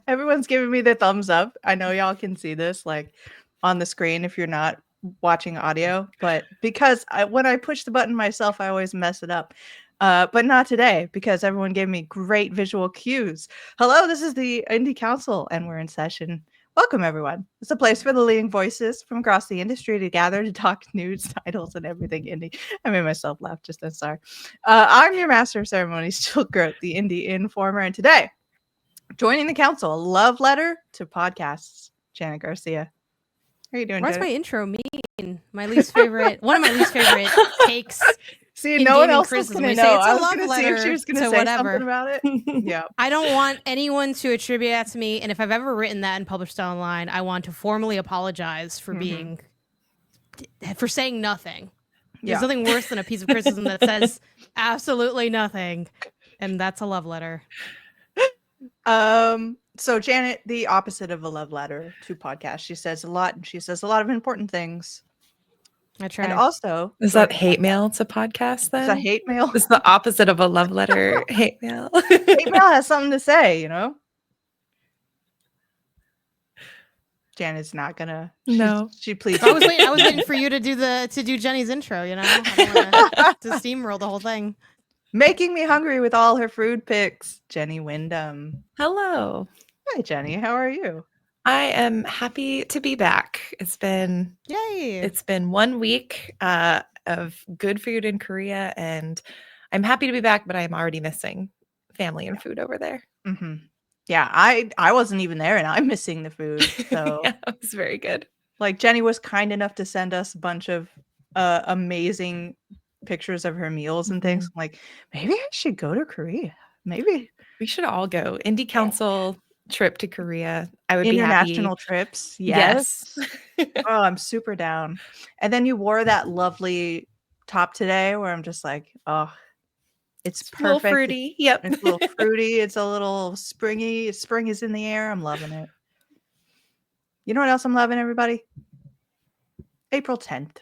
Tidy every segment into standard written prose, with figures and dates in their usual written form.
Everyone's giving me the thumbs up. I know y'all can see this like on the screen if you're not watching audio, but because when I push the button myself, I always mess it up. But not today because everyone gave me great visual cues. Hello, this is the Indie Council, and we're in session. Welcome, everyone. It's a place for the leading voices from across the industry to gather to talk news, titles, and everything indie. I made myself laugh just then. Sorry. I'm your master of ceremonies, Jill Grote, the Indie Informer, and today, joining the council, a love letter to podcasts, Janet Garcia. How are you doing, What's Janet? my intro mean? My least favorite, one of my least favorite takes. See, in no one gaming else was criticism. going to We say know. it's a I was love going to see if she letter was going to to say whatever. something about it. Yeah. I don't want anyone to attribute that to me, and if I've ever written that and published it online, I want to formally apologize for for saying nothing. There's nothing worse than a piece of criticism that says absolutely nothing, and that's a love letter. So Janet, the opposite of a love letter to podcast. She says a lot, and she says a lot of important things. I try. And also, is that hate mail to podcast then? Is that hate mail? It's the opposite of a love letter. Hate mail. Hate mail has something to say, you know? Janet's not gonna. No. She pleads. I was waiting for you to do Jenny's intro, you know? I don't want to steamroll the whole thing. Making me hungry with all her food picks, Jenny Wyndham. Hello. Hi, Jenny. How are you? I am happy to be back. It's been 1 week of good food in Korea, and I'm happy to be back, but I'm already missing family and food over there. Mm-hmm. Yeah, I wasn't even there, and I'm missing the food. So yeah, it was very good. Like Jenny was kind enough to send us a bunch of amazing pictures of her meals and things. I'm like, maybe I should go to Korea. Maybe we should all go. Indie Council trip to Korea. I would be happy. International trips. Yes. Oh, I'm super down. And then you wore that lovely top today where I'm just like, oh, it's perfect. A little fruity. Yep. It's a little fruity. It's a little springy. Spring is in the air. I'm loving it. You know what else I'm loving, everybody? April 10th.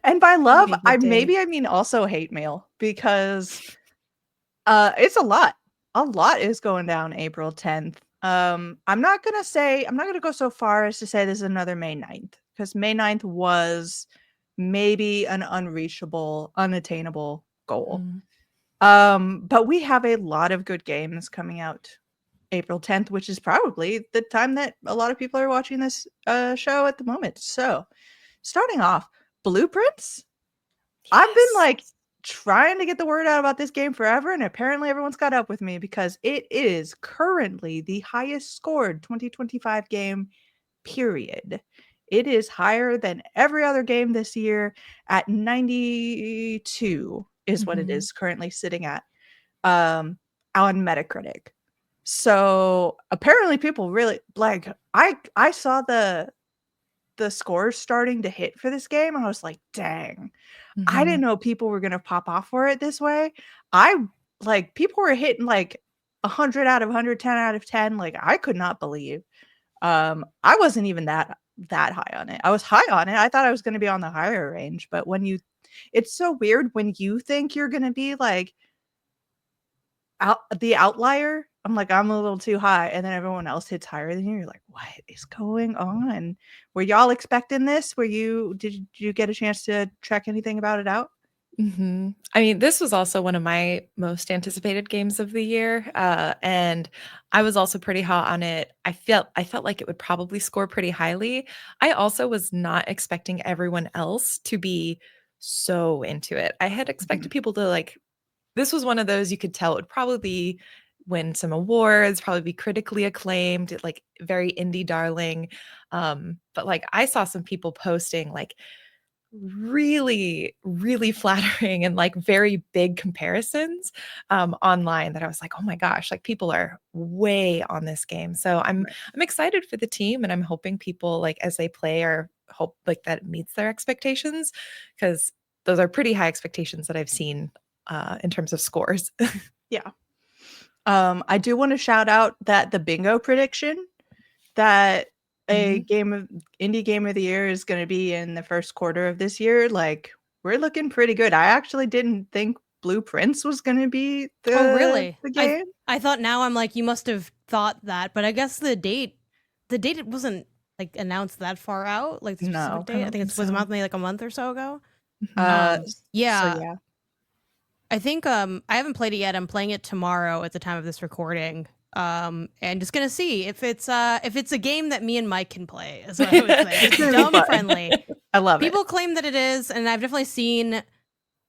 And by love, I mean also hate mail, because it's a lot. A lot is going down April 10th. I'm not gonna go so far as to say this is another May 9th, because May 9th was maybe an unreachable, unattainable goal. But we have a lot of good games coming out April 10th, which is probably the time that a lot of people are watching this show at the moment. So starting off, Blueprints. Yes. I've been like trying to get the word out about this game forever, and apparently everyone's got up with me because it is currently the highest scored 2025 game, period. It is higher than every other game this year at 92 is what it is currently sitting at on Metacritic. So apparently people really like, I saw the scores starting to hit for this game, and I was like, dang, I didn't know people were gonna pop off for it this way. People were hitting like 100 out of 100, 10 out of 10. Like, I could not believe. I wasn't even that high on it. I was high on it. I thought I was gonna be on the higher range, but it's so weird when you think you're gonna be like the outlier. I'm like, I'm a little too high, and then everyone else hits higher than you. You're like, what is going on? Were y'all expecting this? Did you get a chance to check anything about it out? I mean, this was also one of my most anticipated games of the year, and I was also pretty hot on it. I felt like it would probably score pretty highly. I also was not expecting everyone else to be so into it. I had expected people to like. This was one of those you could tell it would probably win some awards, probably be critically acclaimed, like very indie darling. But like I saw some people posting like really, really flattering and like very big comparisons online that I was like, oh my gosh, like people are way on this game. So I'm excited for the team, and I'm hoping people like as they play or hope like that it meets their expectations, because those are pretty high expectations that I've seen in terms of scores. Yeah. I do want to shout out that the bingo prediction that a indie game of the year is going to be in the first quarter of this year. Like, we're looking pretty good. I actually didn't think Blueprints was going to be Oh, really? the game. I thought now I'm like, you must have thought that, but I guess the date it wasn't like announced that far out, like the specific No, I date. I don't think think it was so. maybe like a month or so ago. So Yeah. yeah. I think I haven't played it yet. I'm playing it tomorrow at the time of this recording. And just gonna see if it's a game that me and Mike can play, is what I would say. It's It's gonna be dumb fun. friendly. I love People it. claim that it is, and I've definitely seen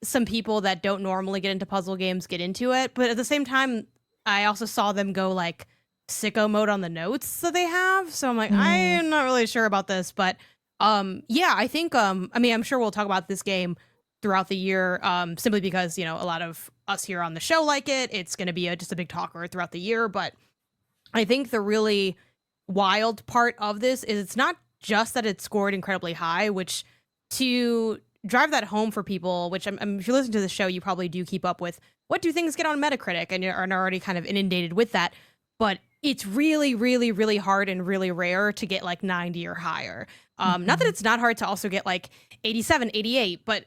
some people that don't normally get into puzzle games get into it, but at the same time, I also saw them go like sicko mode on the notes that they have. So I'm like, I'm not really sure about this, but yeah, I think I mean, I'm sure we'll talk about this game throughout the year, simply because, you know, a lot of us here on the show like it. It's going to be just a big talker throughout the year, but I think the really wild part of this is it's not just that it scored incredibly high, which to drive that home for people, which if you're listening to the show, you probably do keep up with what do things get on Metacritic, and you're already kind of inundated with that. But it's really, really, really hard and really rare to get like 90 or higher. Not that it's not hard to also get like 87, 88, but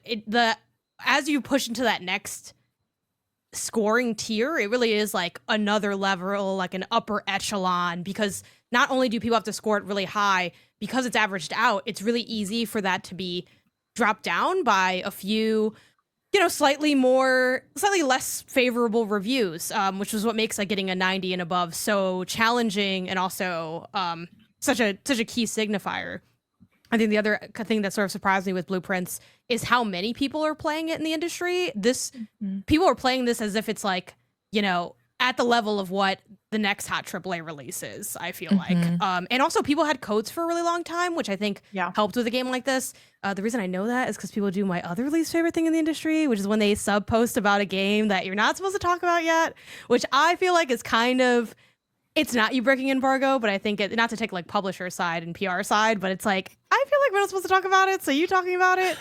as you push into that next scoring tier, it really is like another level, like an upper echelon, because not only do people have to score it really high, because it's averaged out, it's really easy for that to be dropped down by a few, you know, slightly less favorable reviews, which is what makes like getting a 90 and above so challenging, and also such a key signifier. I think the other thing that sort of surprised me with Blueprints is how many people are playing it in the industry. People are playing this as if it's like, you know, at the level of what the next hot AAA release is, I feel like. And also people had codes for a really long time, which I think helped with a game like this. The reason I know that is because people do my other least favorite thing in the industry, which is when they sub post about a game that you're not supposed to talk about yet, which I feel like is kind of, it's not you breaking embargo, but I think not to take like publisher side and PR side, but it's like, I feel like we're not supposed to talk about it, so you talking about it.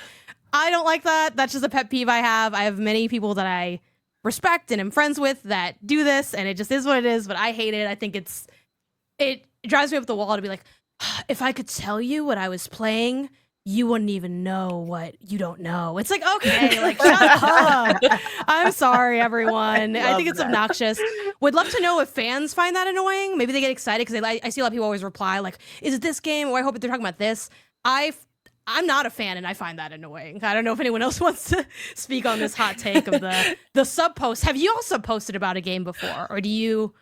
I don't like that. That's just a pet peeve I have. I have many people that I respect and am friends with that do this, and it just is what it is, but I hate it. I think it drives me up the wall to be like, if I could tell you what I was playing, you wouldn't even know what you don't know. It's like, okay, like shut up. I'm sorry, everyone. I think it's obnoxious. Would love to know if fans find that annoying. Maybe they get excited because I see a lot of people always reply like, is it this game? Or I hope that they're talking about this. I'm not a fan, and I find that annoying. I don't know if anyone else wants to speak on this hot take of the sub post. Have you also posted about a game before, or do you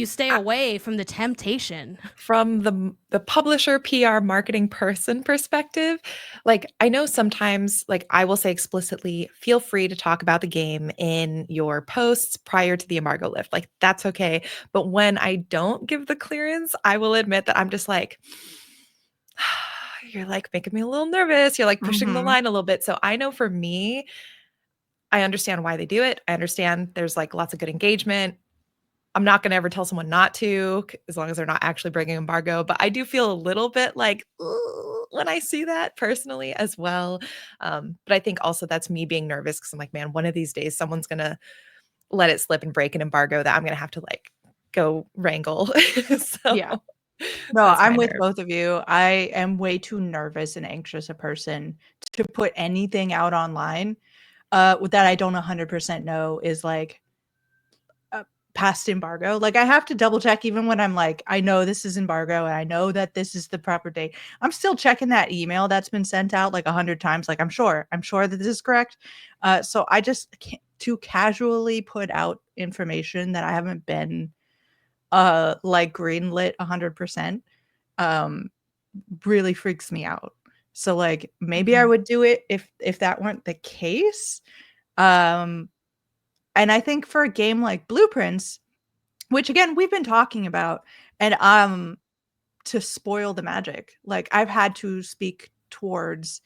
stay away from the temptation? From the publisher, PR, marketing person perspective, like I know sometimes like I will say explicitly, feel free to talk about the game in your posts prior to the embargo lift. Like that's okay. But when I don't give the clearance, I will admit that I'm just like, you're like making me a little nervous. You're like pushing the line a little bit. So I know for me, I understand why they do it. I understand there's like lots of good engagement. I'm not going to ever tell someone not to, as long as they're not actually breaking embargo. But I do feel a little bit like when I see that personally as well. But I think also that's me being nervous because I'm like, man, one of these days someone's going to let it slip and break an embargo that I'm going to have to like go wrangle. So yeah. No, I'm with both of you. I am way too nervous and anxious a person to put anything out online that I don't 100% know is like past embargo. Like I have to double check even when I'm like, I know this is embargo and I know that this is the proper date. I'm still checking that email that's been sent out like 100 times. Like I'm sure that this is correct. So I just can't to casually put out information that I haven't been like greenlit 100% really freaks me out. So like maybe I would do it if that weren't the case. And I think for a game like Blueprints, which again we've been talking about, and to spoil the magic, like I've had to speak towards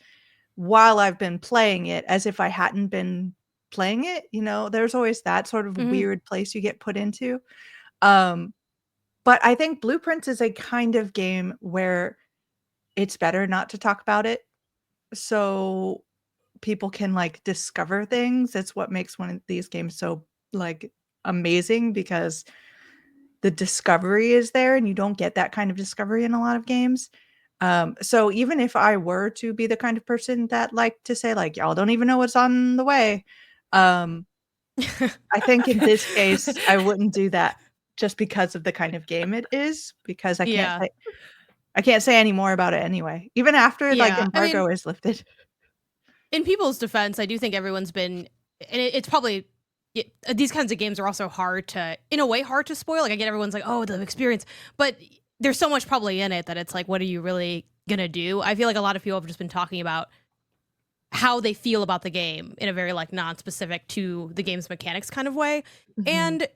while I've been playing it as if I hadn't been playing it, you know, there's always that sort of weird place you get put into. But I think Blueprints is a kind of game where it's better not to talk about it so people can like discover things. It's what makes one of these games so like amazing, because the discovery is there and you don't get that kind of discovery in a lot of games. So even if I were to be the kind of person that like to say like, y'all don't even know what's on the way, I think in this case, I wouldn't do that just because of the kind of game it is, because I can't say any more about it anyway. Even after like Yeah, I embargo mean, is lifted. in people's defense, I do think everyone's been, and it's probably these kinds of games are also hard to, in a way, hard to spoil. Like I get everyone's like, oh, the experience, but there's so much probably in it that it's like, what are you really gonna do? I feel like a lot of people have just been talking about how they feel about the game in a very like non-specific to the game's mechanics kind of way. Mhm.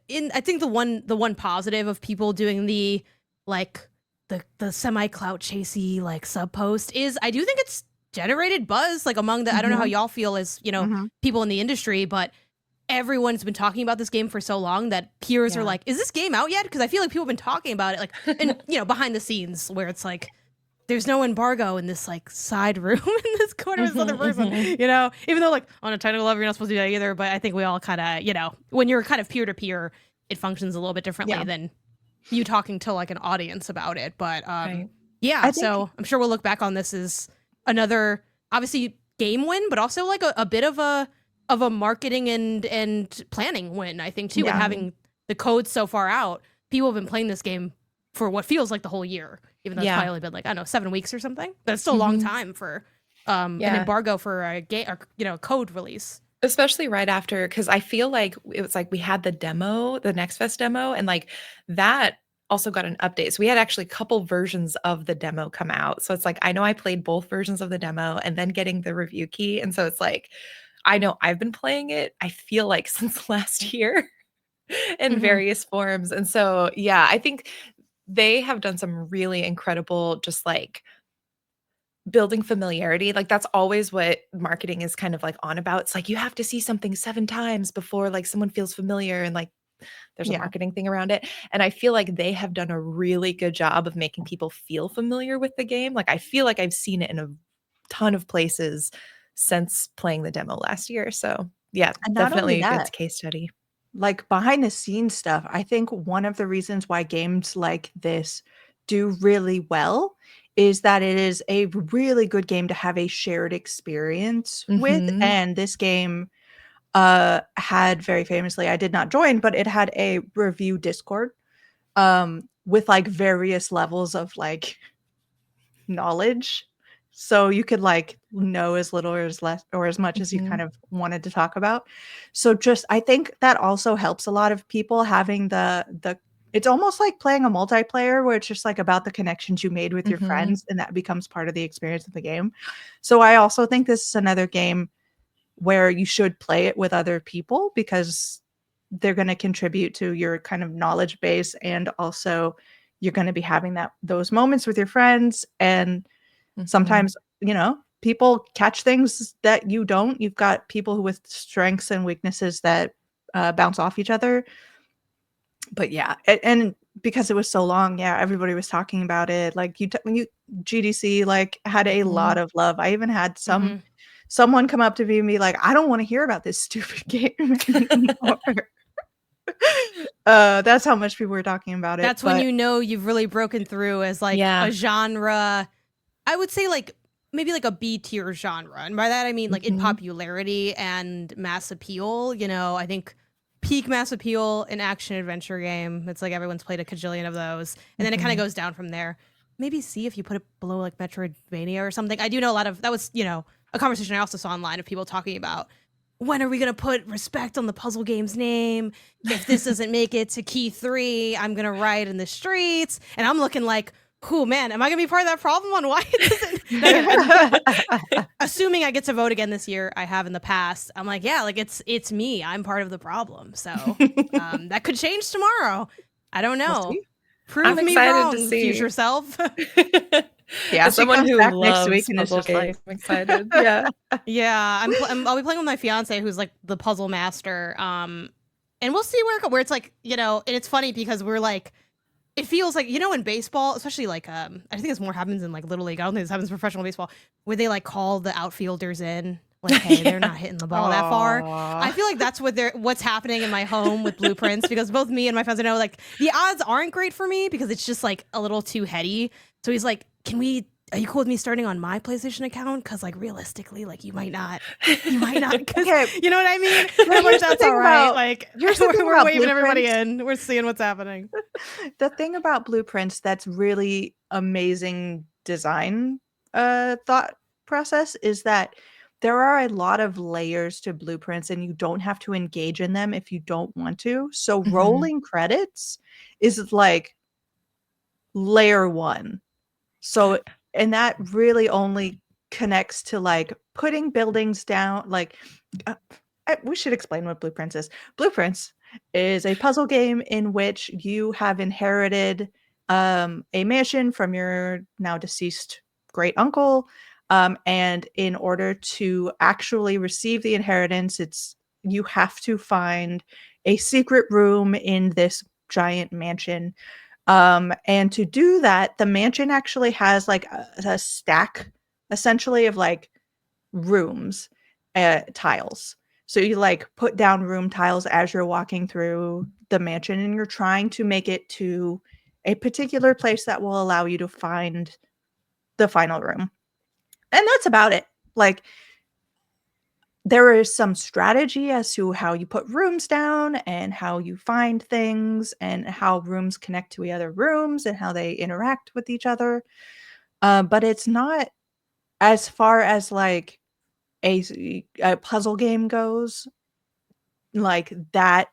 And I think the one positive of people doing the like the semi clout chasey like sub post is I do think it's generated buzz like among the I don't know how y'all feel as, you know, Mhm. people in the industry, but everyone's been talking about this game for so long that peers are Yeah. like, is this game out yet? Because I feel like people have been talking about it like and you know, behind the scenes where it's like there's no embargo in this like side room in this corner with this other person, you know, even though like on a technical level you're not supposed to do that either, but I think we all kind of, you know, when you're kind of peer to peer, it functions a little bit differently Yeah. than you talking to like an audience about it. But Right. yeah, I think- so I'm sure we'll look back on this as another obviously game win, but also like a bit of a marketing and planning win, I think too, and Yeah. having the code so far out. People have been playing this game for what feels like the whole year, even though it's Yeah. probably only been like, I don't know, 7 weeks or something. But it's still a long Mhm. time for an Yeah. embargo for a game or, you know, code release. Especially right after, because I feel like it was like we had the demo, the Next Fest demo, and like that also got an update. So we had actually a couple versions of the demo come out. So it's like I know I played both versions of the demo and then getting the review key. And so it's like I know I've been playing it, I feel like since last year in Mhm. various forms. And so yeah, I think they have done some really incredible just like building familiarity. Like that's always what marketing is kind of like on about. It's like you have to see something 7 times before like someone feels familiar and like there's a Yeah. marketing thing around it. And I feel like they have done a really good job of making people feel familiar with the game. Like I feel like I've seen it in a ton of places since playing the demo last year. So yeah, And not only definitely a good that, case study. like behind the scenes stuff, I think one of the reasons why games like this do really well is that it is a really good game to have a shared experience with. Mhm. And this game had very famously, I did not join, but it had a review Discord with like various levels of like knowledge. So you could like know as little or as less or as much as you Mhm. kind of wanted to talk about. So just I think that also helps a lot of people having the it's almost like playing a multiplayer where it's just like about the connections you made with your Mhm. friends and that becomes part of the experience of the game. So I also think this is another game where you should play it with other people because they're going to contribute to your kind of knowledge base, and also you're going to be having those moments with your friends. And Mhm. sometimes, you know, people catch things that you don't. You've got people who with strengths and weaknesses that bounce off each other. But yeah, and because it was so long, yeah, everybody was talking about it. Like when you GDC like had a lot Mhm. of love. I even had Mhm. someone come up to me and be like, I don't want to hear about this stupid game anymore. That's how much people were talking about it. That's when but you know you've really broken through as like Yeah. a genre. I would say like maybe like a B tier genre. And by that I mean like in Mhm. popularity and mass appeal. You know, I think peak mass appeal in action adventure game. It's like everyone's played a cajillion of those. And then it kind Mhm. of goes down from there. Maybe see if you put it below like Metroidvania or something. I do know a lot of that was, you know, a conversation I also saw online of people talking about when are we gonna put respect on the puzzle game's name? If this doesn't make it to key 3, I'm gonna riot in the streets. And I'm looking like, cool, man, am I gonna be part of that problem on why it doesn't? Assuming I get to vote again this year, I have in the past. I'm like, yeah, like it's me. I'm part of the problem. So that could change tomorrow. I don't We'll know. see. Prove I'm me excited wrong, to see. future self. Yeah, As she someone comes who back loves next week and it's puzzle just like games, I'm excited. Yeah. Yeah, I'll be playing with my fiance, who's like the puzzle master. And we'll see where it's like, you know, and it's funny because we're like, it feels like, you know, in baseball, especially like I think this more happens in like little league. I don't think this happens in professional baseball, where they like call the outfielders in, like, hey, they're Yeah. not hitting the ball that far. I feel like that's what's happening in my home with Blueprints, because both me and my fiance know like the odds aren't great for me because it's just like a little too heady. So he's like, can we are you cool with me starting on my PlayStation account? Because like realistically, like you might not, because Okay. you know what I mean. Well, I'm like, here's the that's thing all right. about- Like here's the thing we're about waving everybody Blueprints. in. We're seeing what's happening. The thing about Blueprints that's really amazing design thought process is that there are a lot of layers to Blueprints and you don't have to engage in them if you don't want to. So Mhm. rolling credits is like layer 1. So and that really only connects to like putting buildings down like we should explain what Blueprints is. Blueprints is a puzzle game in which you have inherited a mansion from your now deceased great uncle. And in order to actually receive the inheritance, you have to find a secret room in this giant mansion. And to do that, the mansion actually has like a stack essentially of like rooms, tiles. So you like put down room tiles as you're walking through the mansion and you're trying to make it to a particular place that will allow you to find the final room. And that's about it. Like there is some strategy as to how you put rooms down and how you find things and how rooms connect to other rooms and how they interact with each other. But it's not as far as like a puzzle game goes, like that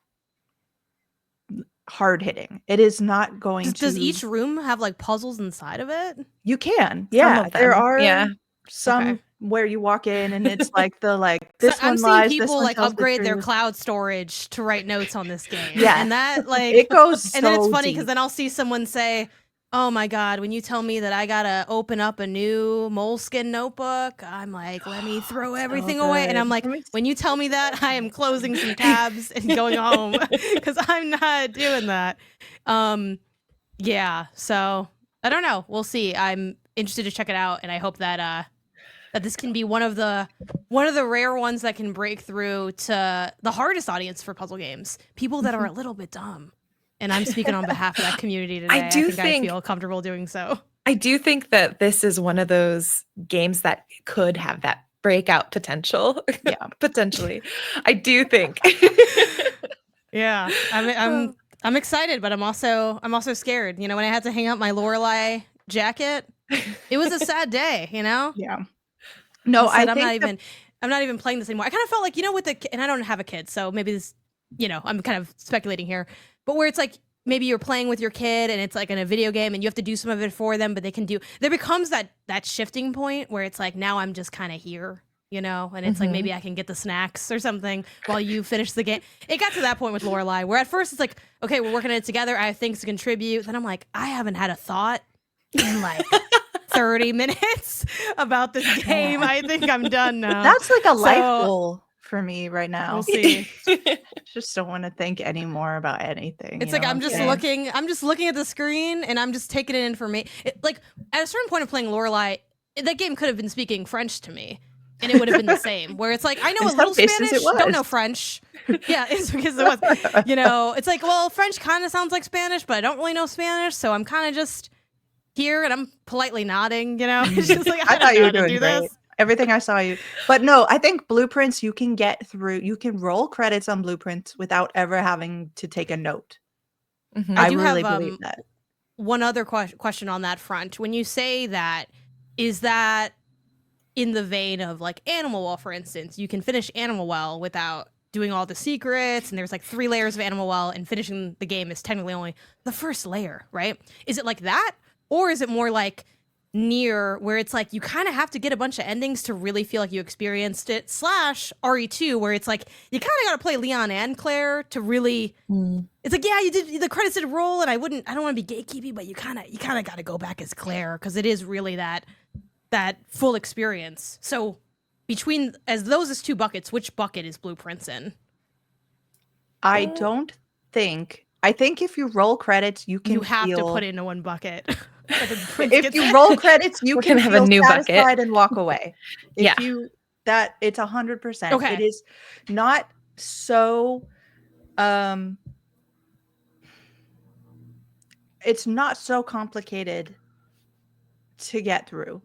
hard hitting. It is not going Does to. each room have like puzzles inside of it? You can, Some yeah. of There them, are yeah. some Okay. where you walk in and it's like So this I'm one seeing lies, this people one like tells the upgrade their truth. cloud storage to write notes on this game. Yeah. And that like It goes and then it's so funny because deep. then I'll see someone say, "Oh my god, when you tell me that I gotta open up a new Moleskin notebook, I'm like, let me throw everything away." And I'm like, when you tell me that, I am closing some tabs and going home because I'm not doing that. Yeah. So I don't know. We'll see. I'm interested to check it out, and I hope that that this can be one of the rare ones that can break through to the hardest audience for puzzle games, people that are a little bit dumb. And I'm speaking on behalf of that community today. I think I feel comfortable doing so. I do think that this is one of those games that could have that breakout potential. Yeah. Potentially. I do think. Yeah. I'm excited, but I'm also scared. You know, when I had to hang up my Lorelei jacket, it was a sad day, you know? Yeah. No, I I'm think not even playing this anymore. I kind of felt like, you know, and I don't have a kid, so maybe this, you know, I'm kind of speculating here, but where it's like maybe you're playing with your kid and it's like in a video game and you have to do some of it for them, but there becomes that shifting point where it's like, now I'm just kind of here, you know, and it's like maybe I can get the snacks or something while you finish the game. It got to that point with Lorelei where at first it's like, okay, we're working on it together, I have things to contribute. Then I'm like, I haven't had a thought in like 30 minutes about this game. I think I'm done now. that's like a life goal for me right now. We'll see. Just don't want to think anymore about anything. It's you like know I'm what just saying? looking at the screen and I'm just taking in information. Like at a certain point of playing Lorelei, that game could have been speaking French to me, and it would have been the same. Where it's like I know In a little some cases Spanish, it don't know was. French. Yeah, it's because it was. You know, it's like well, French kind of sounds like Spanish, but I don't really know Spanish, so I'm kind of just here and I'm politely nodding. You know, it's just like I thought you were do doing great. this. Everything I saw you. But no, I think Blueprints you can get through. You can roll credits on Blueprints without ever having to take a note. Mhm. I do really have believe that. one other question on that front. When you say that, is that in the vein of like Animal Well, for instance? You can finish Animal Well without doing all the secrets, and there's like 3 layers of Animal Well, and finishing the game is technically only the first layer, right? Is it like that? Or is it more like Nier, where it's like you kind of have to get a bunch of endings to really feel like you experienced it, / RE2, where it's like you kind of got to play Leon and Claire to really it's like, yeah, you did the credits did roll, and I don't want to be gatekeepy, but you kind of got to go back as Claire because it is really that full experience. So between those as 2 buckets, which bucket is Blueprints in? I think if you roll credits, you can You have to feel put it into one bucket. if you roll credits, you We're can gonna have a feel new bucket. satisfied and walk away. Yeah. It's 100%. Okay. It is not so it's not so complicated to get through.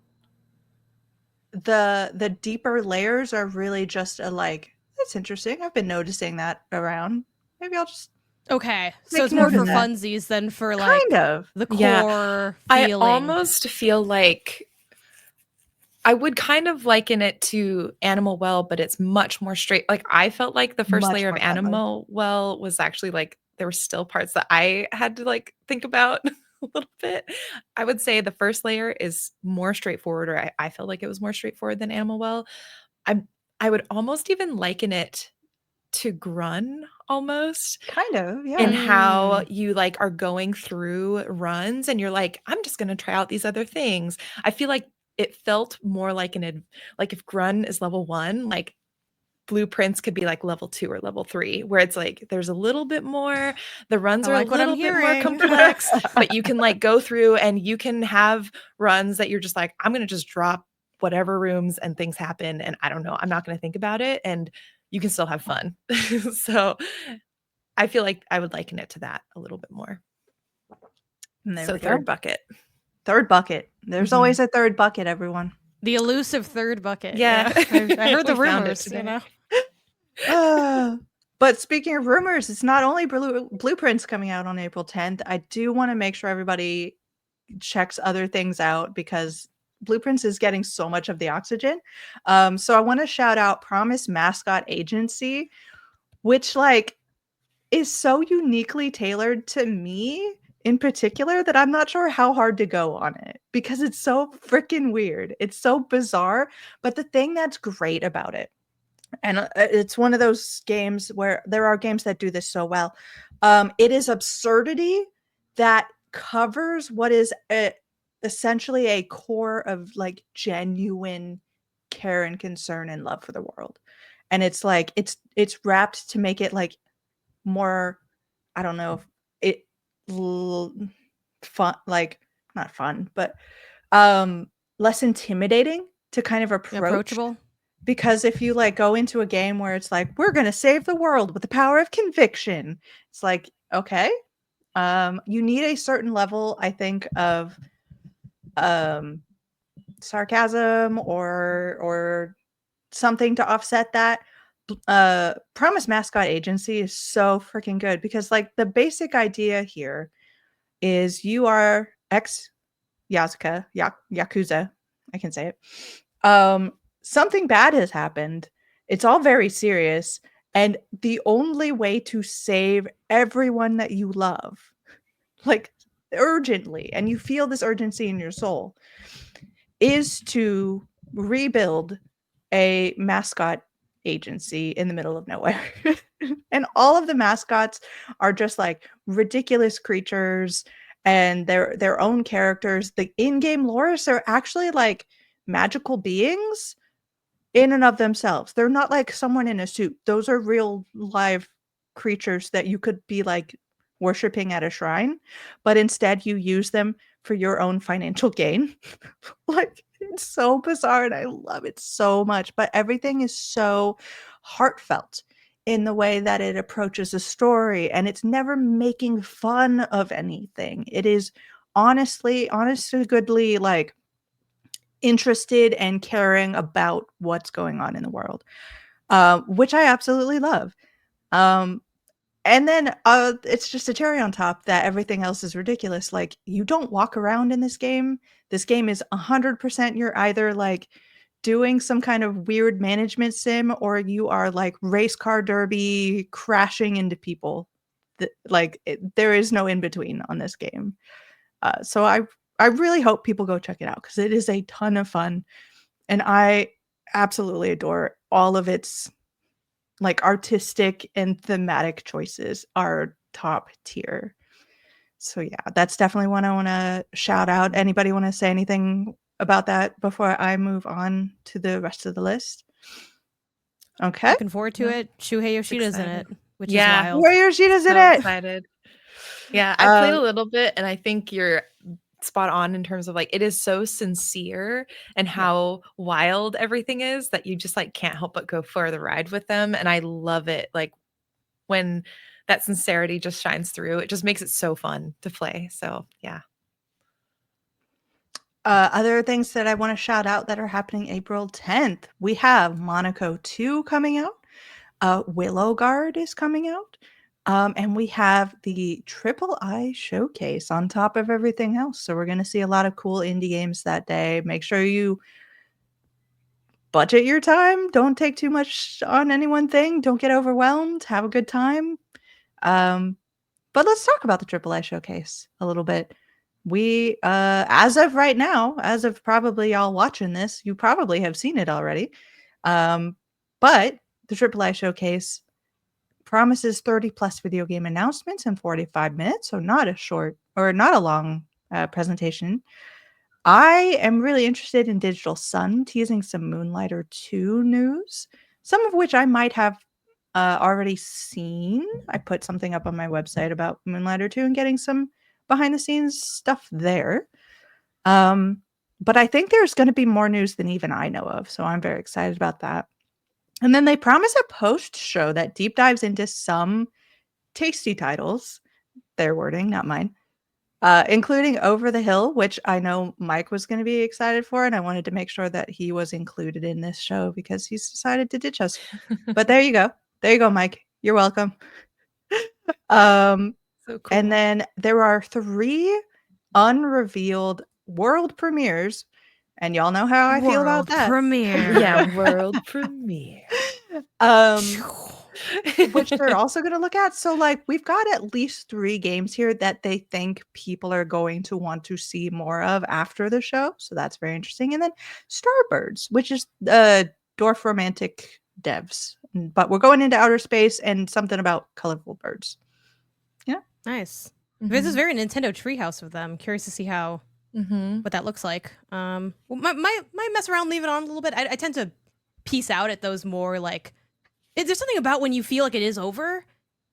the deeper layers are really just a like, that's interesting. I've been noticing that around. Maybe I'll just Okay, so make it's more note of for that. funsies than for like Kind of. the Yeah. core I feeling. almost feel like I would kind of liken it to Animal Well, but it's much more straight. Like I felt like the first Much layer of more friendly. Animal Well was actually like there were still parts that I had to like think about a little bit. I would say the first layer is more straightforward, or I felt like it was more straightforward than Animal Well. I would almost even liken it to Grun almost Kind of, yeah. in how you like are going through runs and you're like, I'm just going to try out these other things. I feel like it felt more like like if Grun is level 1, like Blueprints could be like level 2 or level 3, where it's like there's a little bit more, the runs I are like a what I'm little bit more hearing. complex, but you can like go through and you can have runs that you're just like, I'm going to just drop whatever rooms and things happen and I don't know, I'm not going to think about it, and you can still have fun. So I feel like I would liken it to that a little bit more. And there So we go. third bucket. Third bucket. There's Mhm. always a third bucket, everyone. The elusive third bucket. Yeah. I heard the We found it rumors, today. you know. But speaking of rumors, it's not only Blueprints coming out on April 10th. I do want to make sure everybody checks other things out because Blueprints is getting so much of the oxygen. So I want to shout out Promise Mascot Agency, which like is so uniquely tailored to me in particular that I'm not sure how hard to go on it because it's so freaking weird. It's so bizarre. But the thing that's great about it, and it's one of those games where there are games that do this so well. It is absurdity that covers what is essentially a core of like genuine care and concern and love for the world. And it's like it's wrapped to make it like more, I don't know if it fun, like not fun, but less intimidating to kind of Approachable. because if you like go into a game where it's like we're going to save the world with the power of conviction, it's like okay, you need a certain level, I think, of um sarcasm or something to offset that. Promise Mascot Agency is so freaking good because like the basic idea here is you are ex Yakuza, I can say it. Something bad has happened. It's all very serious. And the only way to save everyone that you love, like urgently, and you feel this urgency in your soul, is to rebuild a mascot agency in the middle of nowhere. And all of the mascots are just like ridiculous creatures and their own characters. The in-game lores are actually like magical beings in and of themselves. They're not like someone in a suit. Those are real live creatures that you could be like worshiping at a shrine, but instead you use them for your own financial gain. Like it's so bizarre and I love it so much, but everything is so heartfelt in the way that it approaches a story and it's never making fun of anything. It is honestly goodly like interested and caring about what's going on in the world, which I absolutely love. Um, and then it's just a cherry on top that everything else is ridiculous. Like you don't walk around in this game. This game is 100% you're either like doing some kind of weird management sim or you are like race car derby crashing into people. There is no in between on this game. So I really hope people go check it out because it is a ton of fun, and I absolutely adore all of its like artistic and thematic choices are top tier. So yeah, that's definitely one I want to shout out. Anybody want to say anything about that before I move on to the rest of the list? Okay. Looking forward to it. Shuhei Yoshida's in it, Excited. which Yeah. is wild. Warrior Sheeta's in So it. excited. Yeah, I played Um, a little bit and I think you're spot on in terms of like it is so sincere and how wild everything is that you just like can't help but go for the ride with them, and I love it like when that sincerity just shines through. It just makes it so fun to play. So, yeah. Other things that I want to shout out that are happening April 10th. We have Monaco 2 coming out. Willow Guard is coming out. And we have the Triple I Showcase on top of everything else. So we're going to see a lot of cool indie games that day. Make sure you budget your time. Don't take too much on any one thing. Don't get overwhelmed. Have a good time. But let's talk about the Triple I Showcase a little bit. We, as of right now, as of probably y'all watching this, you probably have seen it already. But the Triple I Showcase promises 30 plus video game announcements in 45 minutes, so not a short or not a long presentation. I am really interested in Digital Sun teasing some Moonlighter 2 news, some of which I might have already seen. I put something up on my website about Moonlighter 2 and getting some behind the scenes stuff there. But I think there's going to be more news than even I know of, so I'm very excited about that. And then they promise a post show that deep dives into some tasty titles, their wording, not mine, including Over the Hill, which I know Mike was going to be excited for, and I wanted to make sure that he was included in this show because he's decided to ditch us. But there you go. There you go, Mike. You're welcome. So cool. And then there are 3 unrevealed world premieres, and y'all know how I feel about that. Premiere. Yeah, world premiere. Which they're also going to look at. So, like, we've got at least 3 games here that they think people are going to want to see more of after the show. So that's very interesting. And then Starbirds, which is Dwarf Romantic devs, but we're going into outer space and something about colorful birds. Yeah, Nice. This is very Nintendo Treehouse of them. Curious to see how what that looks like. Well, my mess around, leave it on a little bit. I tend to piece out at those more like. There's something about when you feel like it is over,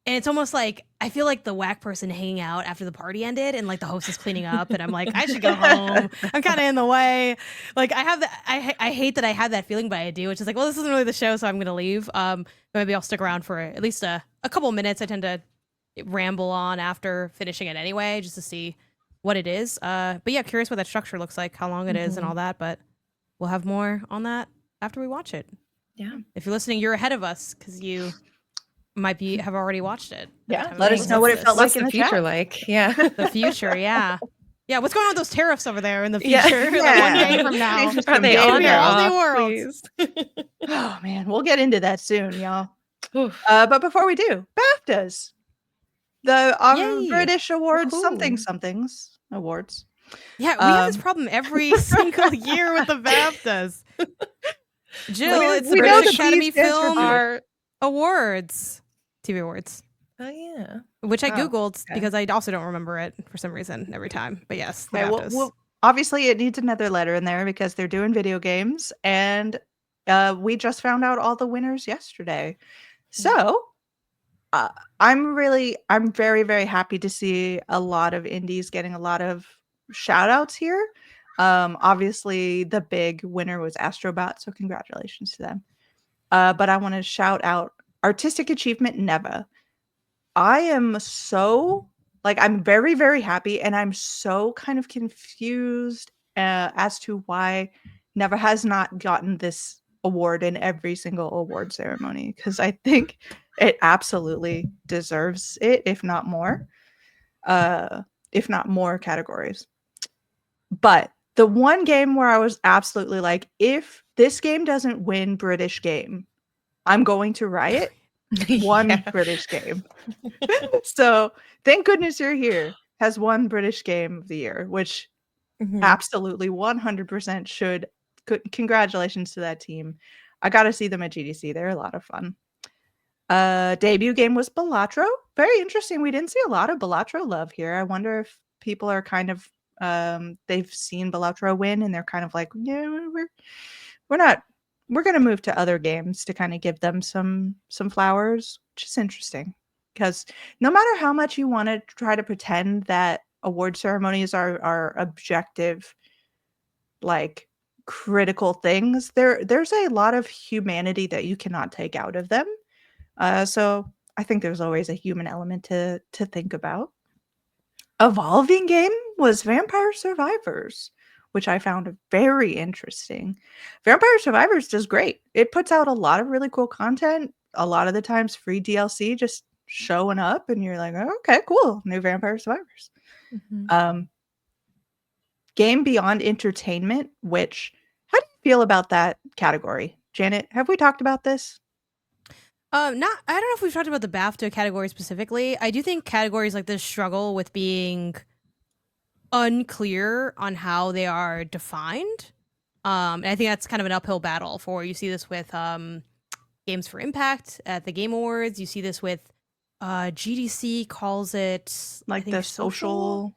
and it's almost like I feel like the whack person hanging out after the party ended, and like the host is cleaning up, and I'm like, I should go home. I'm kind of in the way. Like I have that. I hate that I have that feeling, but I do. It's just like, well, this isn't really the show, so I'm gonna leave. Maybe I'll stick around for at least a couple minutes. I tend to ramble on after finishing it anyway, just to see what it is. But yeah, curious what that structure looks like, how long it is, and all that. But we'll have more on that after we watch it. Yeah. If you're listening, you're ahead of us because you might have already watched it. Yeah. Let us know what it felt like in the future chat. like. Yeah. The future, yeah. Yeah, what's going on with those tariffs over there in the Yeah. future? Like one day from now. Are they Game on or here, all the off, worlds. please? Oh man, we'll get into that soon, y'all. Oof. But before we do, BAFTAs, the Yay. British Awards, Woohoo. somethings awards. Yeah, we have this problem every single year with the BAFTAs. Jill, it's the we know British the Academy B stands for Film Are- Awards. TV Awards. Oh yeah. Which I Oh, Googled okay. because I also don't remember it for some reason every time. But yes, the Okay, BAFTAs. obviously it needs another letter in there because they're doing video games, and we just found out all the winners yesterday. So I'm very, very happy to see a lot of indies getting a lot of shout outs here. Obviously the big winner was Astrobot, so congratulations to them. But I want to shout out Artistic Achievement Neva. I am so I'm very, very happy, and I'm so kind of confused as to why Neva has not gotten this award in every single award ceremony, because I think it absolutely deserves it, if not more categories. But the one game where I was absolutely like, if this game doesn't win British game, I'm going to riot. One Yeah. British game. So thank goodness You're Here has one British game of the year, which absolutely 100% should. Congratulations to that team. I got to see them at GDC. They're a lot of fun. Debut game was Balatro. Very interesting. We didn't see a lot of Balatro love here. I wonder if people are kind of they've seen Balatro win and they're kind of like, yeah, we're not. We're going to move to other games to kind of give them some flowers, which is interesting, because no matter how much you want to try to pretend that award ceremonies are objective, like critical things, there's a lot of humanity that you cannot take out of them. So I think there's always a human element to think about. Evolving game was Vampire Survivors, which I found very interesting. Vampire Survivors does great. It puts out a lot of really cool content, a lot of the times free DLC just showing up, and you're like, oh, okay, cool, new Vampire Survivors. Game Beyond Entertainment, which, how do you feel about that category? Janet, have we talked about this? Not. I don't know if we've talked about the BAFTA category specifically. I do think categories like this struggle with being unclear on how they are defined. And I think that's kind of an uphill battle for. You see this with Games for Impact at the Game Awards. You see this with GDC calls it like the social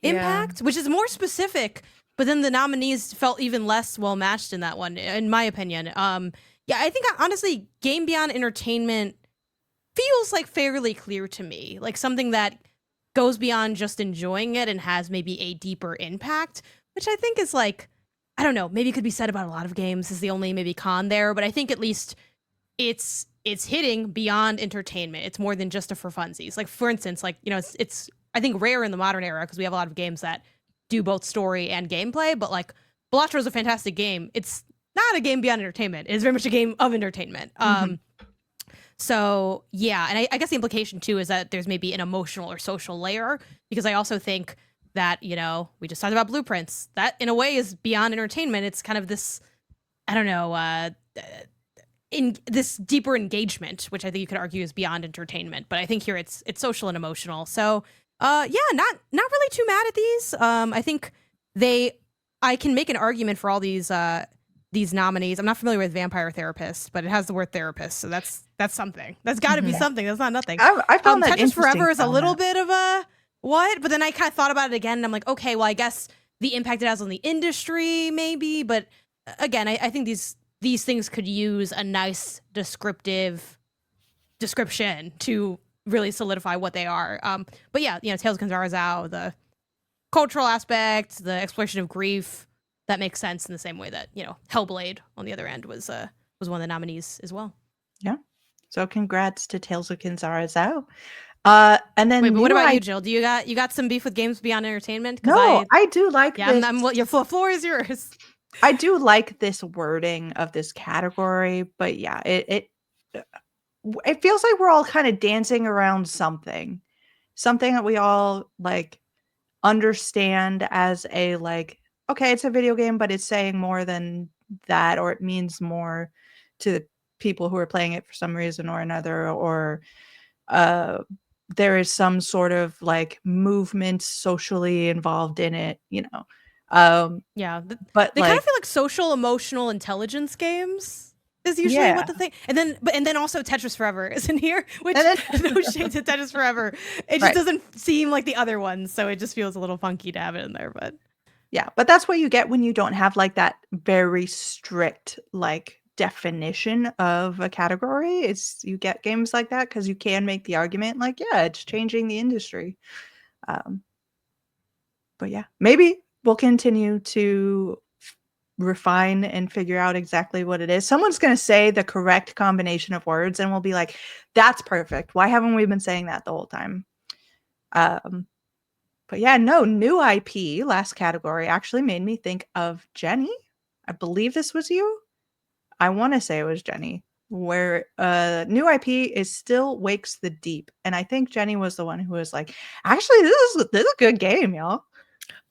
impact, which is more specific. But then the nominees felt even less well matched in that one, in my opinion. Yeah, I think honestly, Game Beyond Entertainment feels like fairly clear to me, like something that goes beyond just enjoying it and has maybe a deeper impact, which I think is like, I don't know, maybe could be said about a lot of games is the only maybe con there, but I think at least it's hitting beyond entertainment. It's more than just a for funsies. Like for instance, like, you know, it's I think rare in the modern era because we have a lot of games that do both story and gameplay, but like Balatro is a fantastic game. It's not a game beyond entertainment. It is very much a game of entertainment. So yeah, and I guess the implication too is that there's maybe an emotional or social layer, because I also think that, you know, we just talked about Blueprints. That in a way is beyond entertainment. It's kind of this, I don't know, in this deeper engagement, which I think you could argue is beyond entertainment. But I think here it's social and emotional. So yeah, not really too mad at these. I think I can make an argument for all these nominees. I'm not familiar with Vampire Therapist, but it has the word therapist, so that's something. That's got to be something. That's not nothing. I found that Tetris Forever is a little bit of a what, but then I kind of thought about it again, and I'm like, okay, well, I guess the impact it has on the industry, maybe. But again, I think these things could use a nice description to really solidify what they are. But yeah, you know, Tales of Kenzara, the cultural aspect, the exploration of grief. That makes sense in the same way that, you know, Hellblade on the other end was one of the nominees as well. Yeah. So congrats to Tales of Kenzara Zao. And then wait, but what about you, Jill? Do you got some beef with Games Beyond Entertainment? No, I do like this. Yeah, your floor is yours. I do like this wording of this category, but yeah, it feels like we're all kind of dancing around something that we all like understand as a like, okay, it's a video game, but it's saying more than that, or it means more to the people who are playing it for some reason or another, or there is some sort of like movement socially involved in it, you know. Yeah, but they kind of feel like social emotional intelligence games is usually what the thing. And then also Tetris Forever is in here, which no shade to Tetris Forever. It just doesn't seem like the other ones, so it just feels a little funky to have it in there. But yeah, but that's what you get when you don't have like that very strict like definition of a category. It's you get games like that because you can make the argument like, yeah, it's changing the industry. But yeah, maybe we'll continue to refine and figure out exactly what it is. Someone's going to say the correct combination of words and we'll be like, that's perfect. Why haven't we been saying that the whole time? But yeah, no, new IP, last category, actually made me think of Jenny. I believe this was you. I want to say it was Jenny, where new IP is still Wakes the Deep. And I think Jenny was the one who was like, actually, this is a good game, y'all.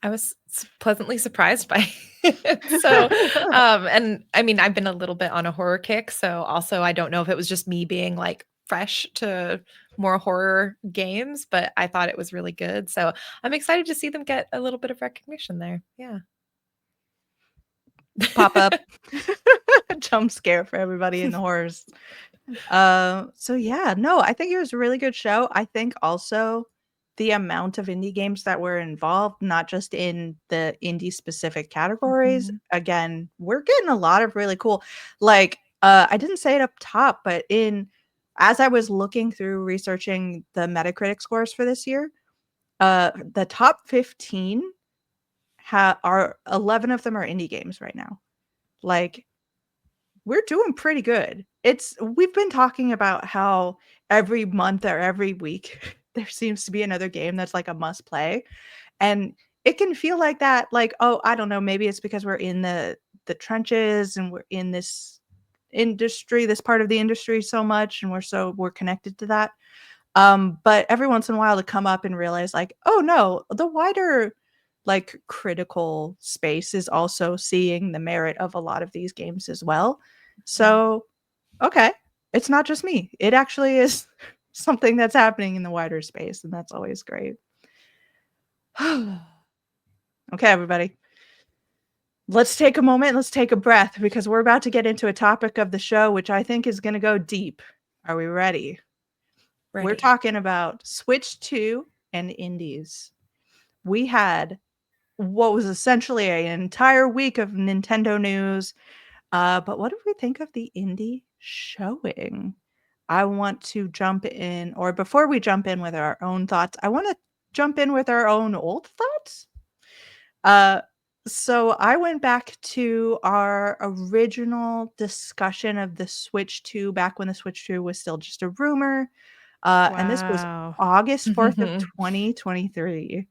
I was pleasantly surprised by it. So, and I mean, I've been a little bit on a horror kick. So also, I don't know if it was just me being like fresh to more horror games, but I thought it was really good. So I'm excited to see them get a little bit of recognition there. Yeah. Pop up. Jump scare for everybody in the horrors. So yeah, no, I think it was a really good show. I think also the amount of indie games that were involved, not just in the indie specific categories. Again, we're getting a lot of really cool, like, I didn't say it up top, but as I was looking through researching the Metacritic scores for this year, the top 15 are 11 of them are indie games right now. Like, we're doing pretty good. We've been talking about how every month or every week there seems to be another game that's like a must play. And it can feel like that, like, oh, I don't know, maybe it's because we're in the trenches and we're in this industry, this part of the industry so much, and we're connected to that. But every once in a while to come up and realize like, oh no, the wider like critical space is also seeing the merit of a lot of these games as well. So, okay, it's not just me. It actually is something that's happening in the wider space, and that's always great. Okay, everybody. Let's take a moment. Let's take a breath because we're about to get into a topic of the show, which I think is going to go deep. Are we ready? We're talking about Switch 2 and indies. We had what was essentially an entire week of Nintendo news. But what did we think of the indie showing? I want to jump in, or before we jump in with our own thoughts, I want to jump in with our own old thoughts. So I went back to our original discussion of the Switch 2 back when the Switch 2 was still just a rumor. And this was August 4th of 2023.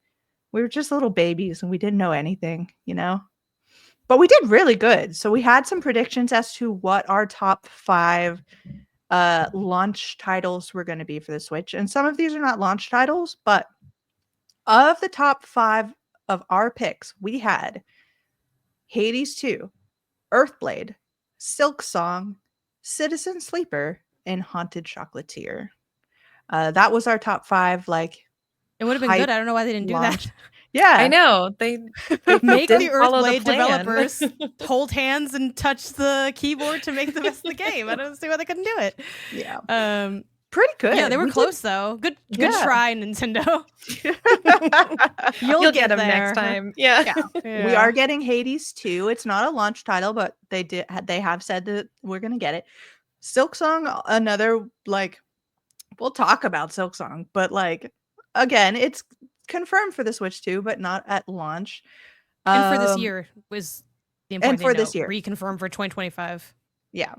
We were just little babies and we didn't know anything, you know? But we did really good. So we had some predictions as to what our top 5 launch titles were going to be for the Switch. And some of these are not launch titles, but of the top 5 of our picks, we had Hades 2, Earthblade, Silk Song, Citizen Sleeper, and Haunted Chocolatier. That was our top 5. Like, it would have been good. I don't know why they didn't do that. Yeah, I know they make the Earthblade developers hold hands and touch the keyboard to make the best of the game. I don't see why they couldn't do it. Yeah, pretty good. Yeah, they were close though. Good try, Nintendo. You'll get them next time. Yeah. We are getting Hades 2. It's not a launch title, but they have said that we're gonna get it. Silk Song, another, like, we'll talk about Silk Song, but like, again, it's confirmed for the Switch 2, but not at launch. And for this year was the important and for thing. This year, reconfirmed for 2025. Yeah.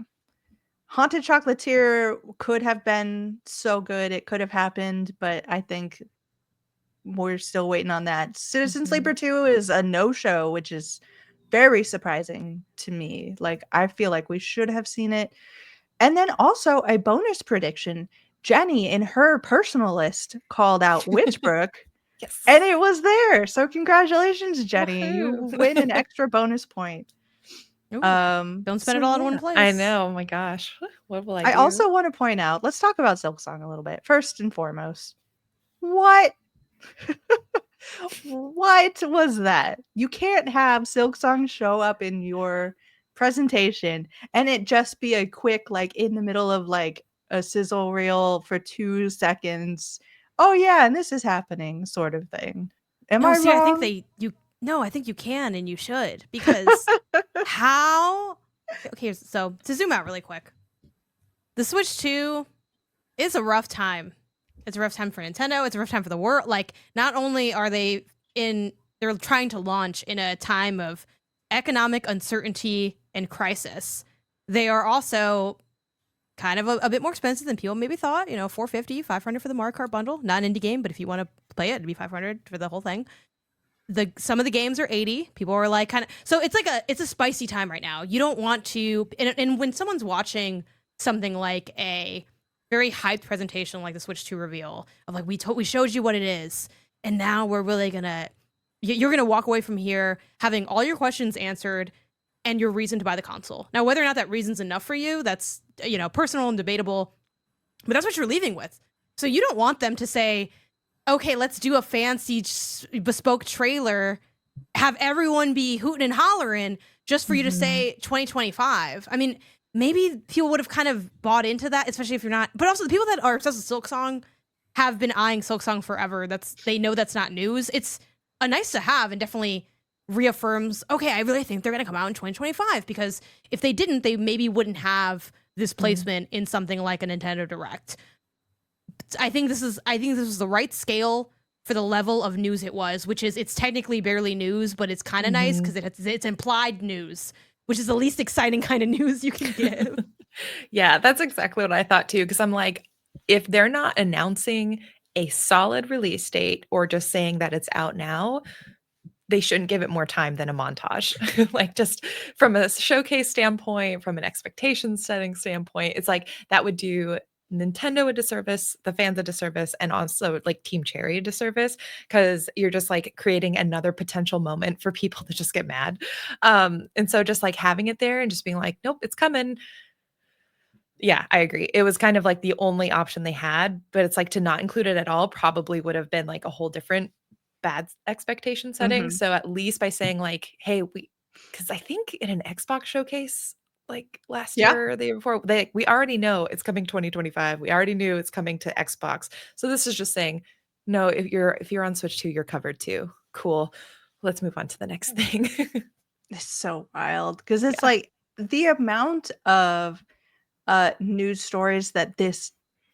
Haunted Chocolatier could have been so good. It could have happened, but I think we're still waiting on that. Citizen Sleeper 2 is a no-show, which is very surprising to me. Like, I feel like we should have seen it. And then also a bonus prediction. Jenny, in her personal list, called out Witchbrook. Yes. And it was there. So congratulations, Jenny. You win an extra bonus point. Ooh, don't spend it all in one place. I know. Oh my gosh. What will I do? I also want to point out, let's talk about Silk Song a little bit. First and foremost, what? What was that? You can't have Silk Song show up in your presentation and it just be a quick, like, in the middle of like a sizzle reel for 2 seconds. Oh yeah, and this is happening, sort of thing. Am I wrong? I think I think you can and you should, because how? Okay, so to zoom out really quick, the Switch 2 is a rough time. It's a rough time for Nintendo. It's a rough time for the world. Like, not only are they're trying to launch in a time of economic uncertainty and crisis, they are also kind of a bit more expensive than people maybe thought. You know, $450, $500 for the Mario Kart bundle. Not an indie game, but if you want to play it, it'd be $500 for the whole thing. Some of the games are $80. People are like so it's like it's a spicy time right now. You don't want to, and when someone's watching something like a very hyped presentation like the Switch 2 reveal of like, we showed you what it is, and now we're really you're gonna walk away from here having all your questions answered and your reason to buy the console. Now, whether or not that reason's enough for you, that's, you know, personal and debatable, but that's what you're leaving with. So you don't want them to say, okay, let's do a fancy bespoke trailer, have everyone be hooting and hollering just for you to say 2025. I mean, maybe people would have kind of bought into that, especially if you're not. But also the people that are obsessed with Silk Song have been eyeing Silk Song forever. They know that's not news. It's a nice to have and definitely reaffirms, okay, I really think they're going to come out in 2025, because if they didn't, they maybe wouldn't have this placement in something like a Nintendo Direct. I think this was the right scale for the level of news it was, which is, it's technically barely news, but it's kind of nice because it's implied news, which is the least exciting kind of news you can give. Yeah, that's exactly what I thought too, because I'm like, if they're not announcing a solid release date or just saying that it's out now, they shouldn't give it more time than a montage. Like, just from a showcase standpoint, from an expectation setting standpoint, it's like that would do Nintendo a disservice, the fans a disservice, and also like Team Cherry a disservice, because you're just like creating another potential moment for people to just get mad. And so just like having it there and just being like, nope, it's coming. Yeah, I agree. It was kind of like the only option they had, but it's like to not include it at all probably would have been like a whole different bad expectation setting. Mhm. So at least by saying like, hey, because I think in an Xbox showcase like last Yeah. year or the year before, we already know it's coming 2025. We already knew it's coming to Xbox. So this is just saying, no, if you're on Switch 2, you're covered too. Cool. Let's move on to the next thing. It's so wild because it's Yeah. like the amount of news stories that this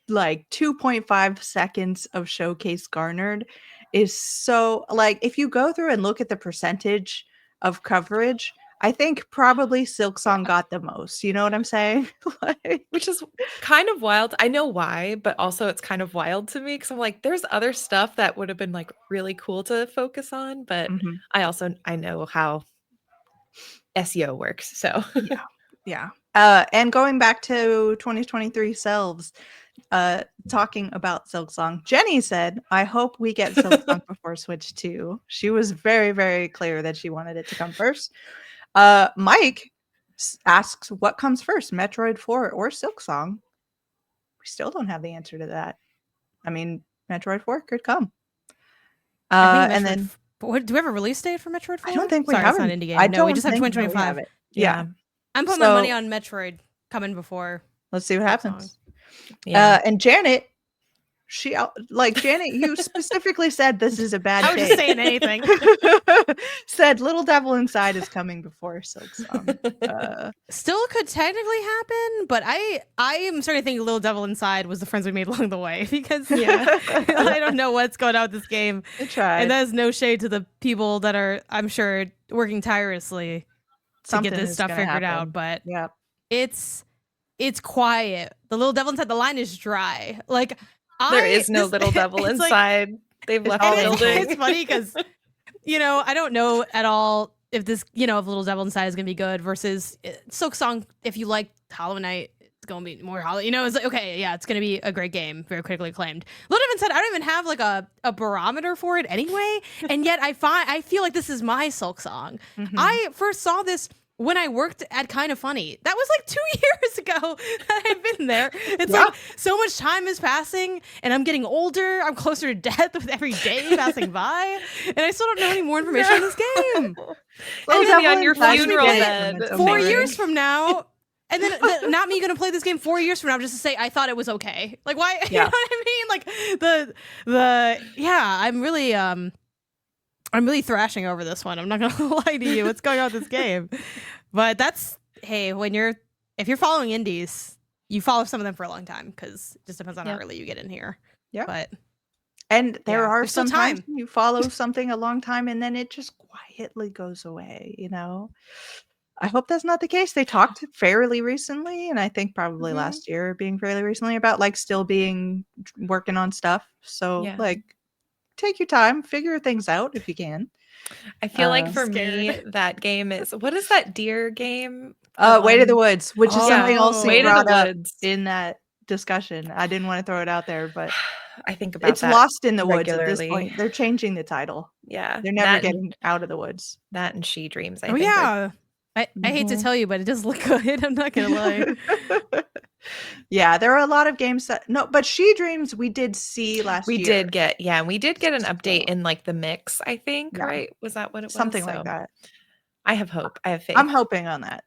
like 2.5 seconds of showcase garnered is so like if you go through and look at the percentage of coverage, I think probably Silksong got the most. You know what I'm saying? Like, Which is kind of wild. I know why, but also it's kind of wild to me because I'm like, there's other stuff that would have been like really cool to focus on, but mhm. I know how SEO works. So Yeah. And going back to 2023 selves, talking about Silksong, Jenny said, I hope we get Silksong before Switch 2. She was very, very clear that she wanted it to come first. Mike asks, what comes first, Metroid 4 or Silksong? We still don't have the answer to that. I mean, Metroid 4 could come. I think And Metroid. then Do we have a release date for Metroid 4? I don't think we Sorry, have it's not an- indie game. I No, we don't just have think we 2025. have it. yeah. I'm putting my money So- on Metroid coming before. Let's see what Silksong. happens. Yeah. And Janet, Janet, you specifically said this is a bad I was just date. saying anything. Said Little Devil Inside is coming before Silksong. Still could technically happen, but I am starting to think Little Devil Inside was the friends we made along the way because Yeah. I don't know what's going on with this game. I tried. And that is no shade to the people that are, I'm sure, working tirelessly to Something get this is stuff gonna figured happen. out, but Yeah. it's quiet. The Little Devil Inside, the line is dry. Like There is no this- little devil it's like- inside. They've left all the and building. it's funny because, I don't know at all if this, if Little Devil Inside is going to be good versus Silksong. If you like Hollow Knight, it's going to be more Hollow. It's like, okay, yeah, it's going to be a great game, very critically acclaimed. Little Devil Inside, I don't even have like a barometer for it anyway. And yet I feel like this is my Silksong. Mhm. I first saw this when I worked at Kind of Funny. That was like 2 years ago that I'd been there. It's Yeah. like so much time is passing and I'm getting older. I'm closer to death with every day passing by. And I still don't know any more information on this game. Little gonna be Devil on your Inside is funeral great. bed. It's 4 amazing. years from now. And then not me gonna play this game 4 years from now just to say I thought it was okay. Like why you Yeah. know what I mean? Like I'm really thrashing over this one. I'm not gonna lie to you. What's going on with this game? But that's if you're following indies, you follow some of them for a long time because it just depends on how Yep. early you get in here. Yeah. But And there Yeah, are there's still some times time. you follow something a long time and then it just quietly goes away, I hope that's not the case. They talked fairly recently, and I think probably Mhm. last year being fairly recently about like still being working on stuff. So Yeah. like take your time, figure things out if you can. I feel like for Scared. me, that game is, what is that deer game? Way to the Um, Woods, which is something else Oh. they Way to brought the up Woods. in that discussion. I didn't want to throw it out there, but I think about it's that lost in the woods at this regularly. point. They're changing the title. Yeah. They're never that getting out of the woods. that and She Dreams, I oh think. yeah. I hate to Mhm. tell you, but it does look good. I'm not gonna lie. Yeah, there are a lot of games but She Dreams we did see last We year. did get an update So- in like the mix, I think, Yeah. right? Was that what it was? Something So like that. I have hope. I have faith. I'm hoping on that.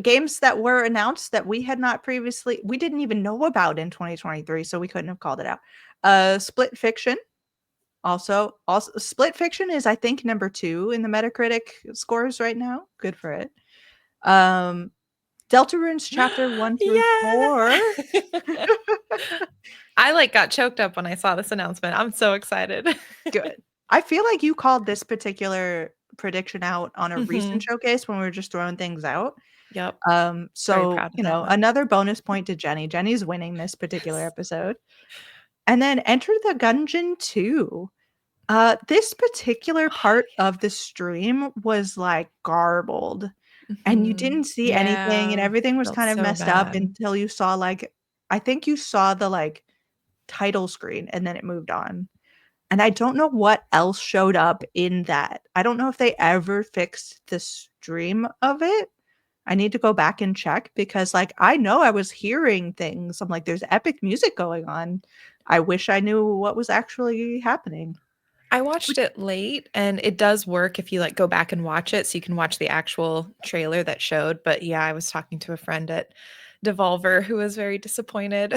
Games that were announced that we didn't even know about in 2023, so we couldn't have called it out. Split Fiction. Also Split Fiction is I think number 2 in the Metacritic scores right now. Good for it. Deltarune's chapter 1 through 4. I got choked up when I saw this announcement. I'm so excited. Good. I feel like you called this particular prediction out on a recent showcase when we were just throwing things out. Yep. So proud of that one. another bonus point to Jenny. Jenny's winning this particular episode. And then Enter the Gungeon 2. This particular part of the stream was like garbled, and you Mhm. didn't see anything, and Yeah. everything was Felt kind of so messed up bad. until you saw like I think you saw the like title screen, and then it moved on. And I don't know what else showed up in that. I don't know if they ever fixed the stream of it. I need to go back and check because, like, I know I was hearing things. I'm like, there's epic music going on. I wish I knew what was actually happening. I watched it late, and it does work if you, like, go back and watch it, so you can watch the actual trailer that showed, but, yeah, I was talking to a friend at Devolver who was very disappointed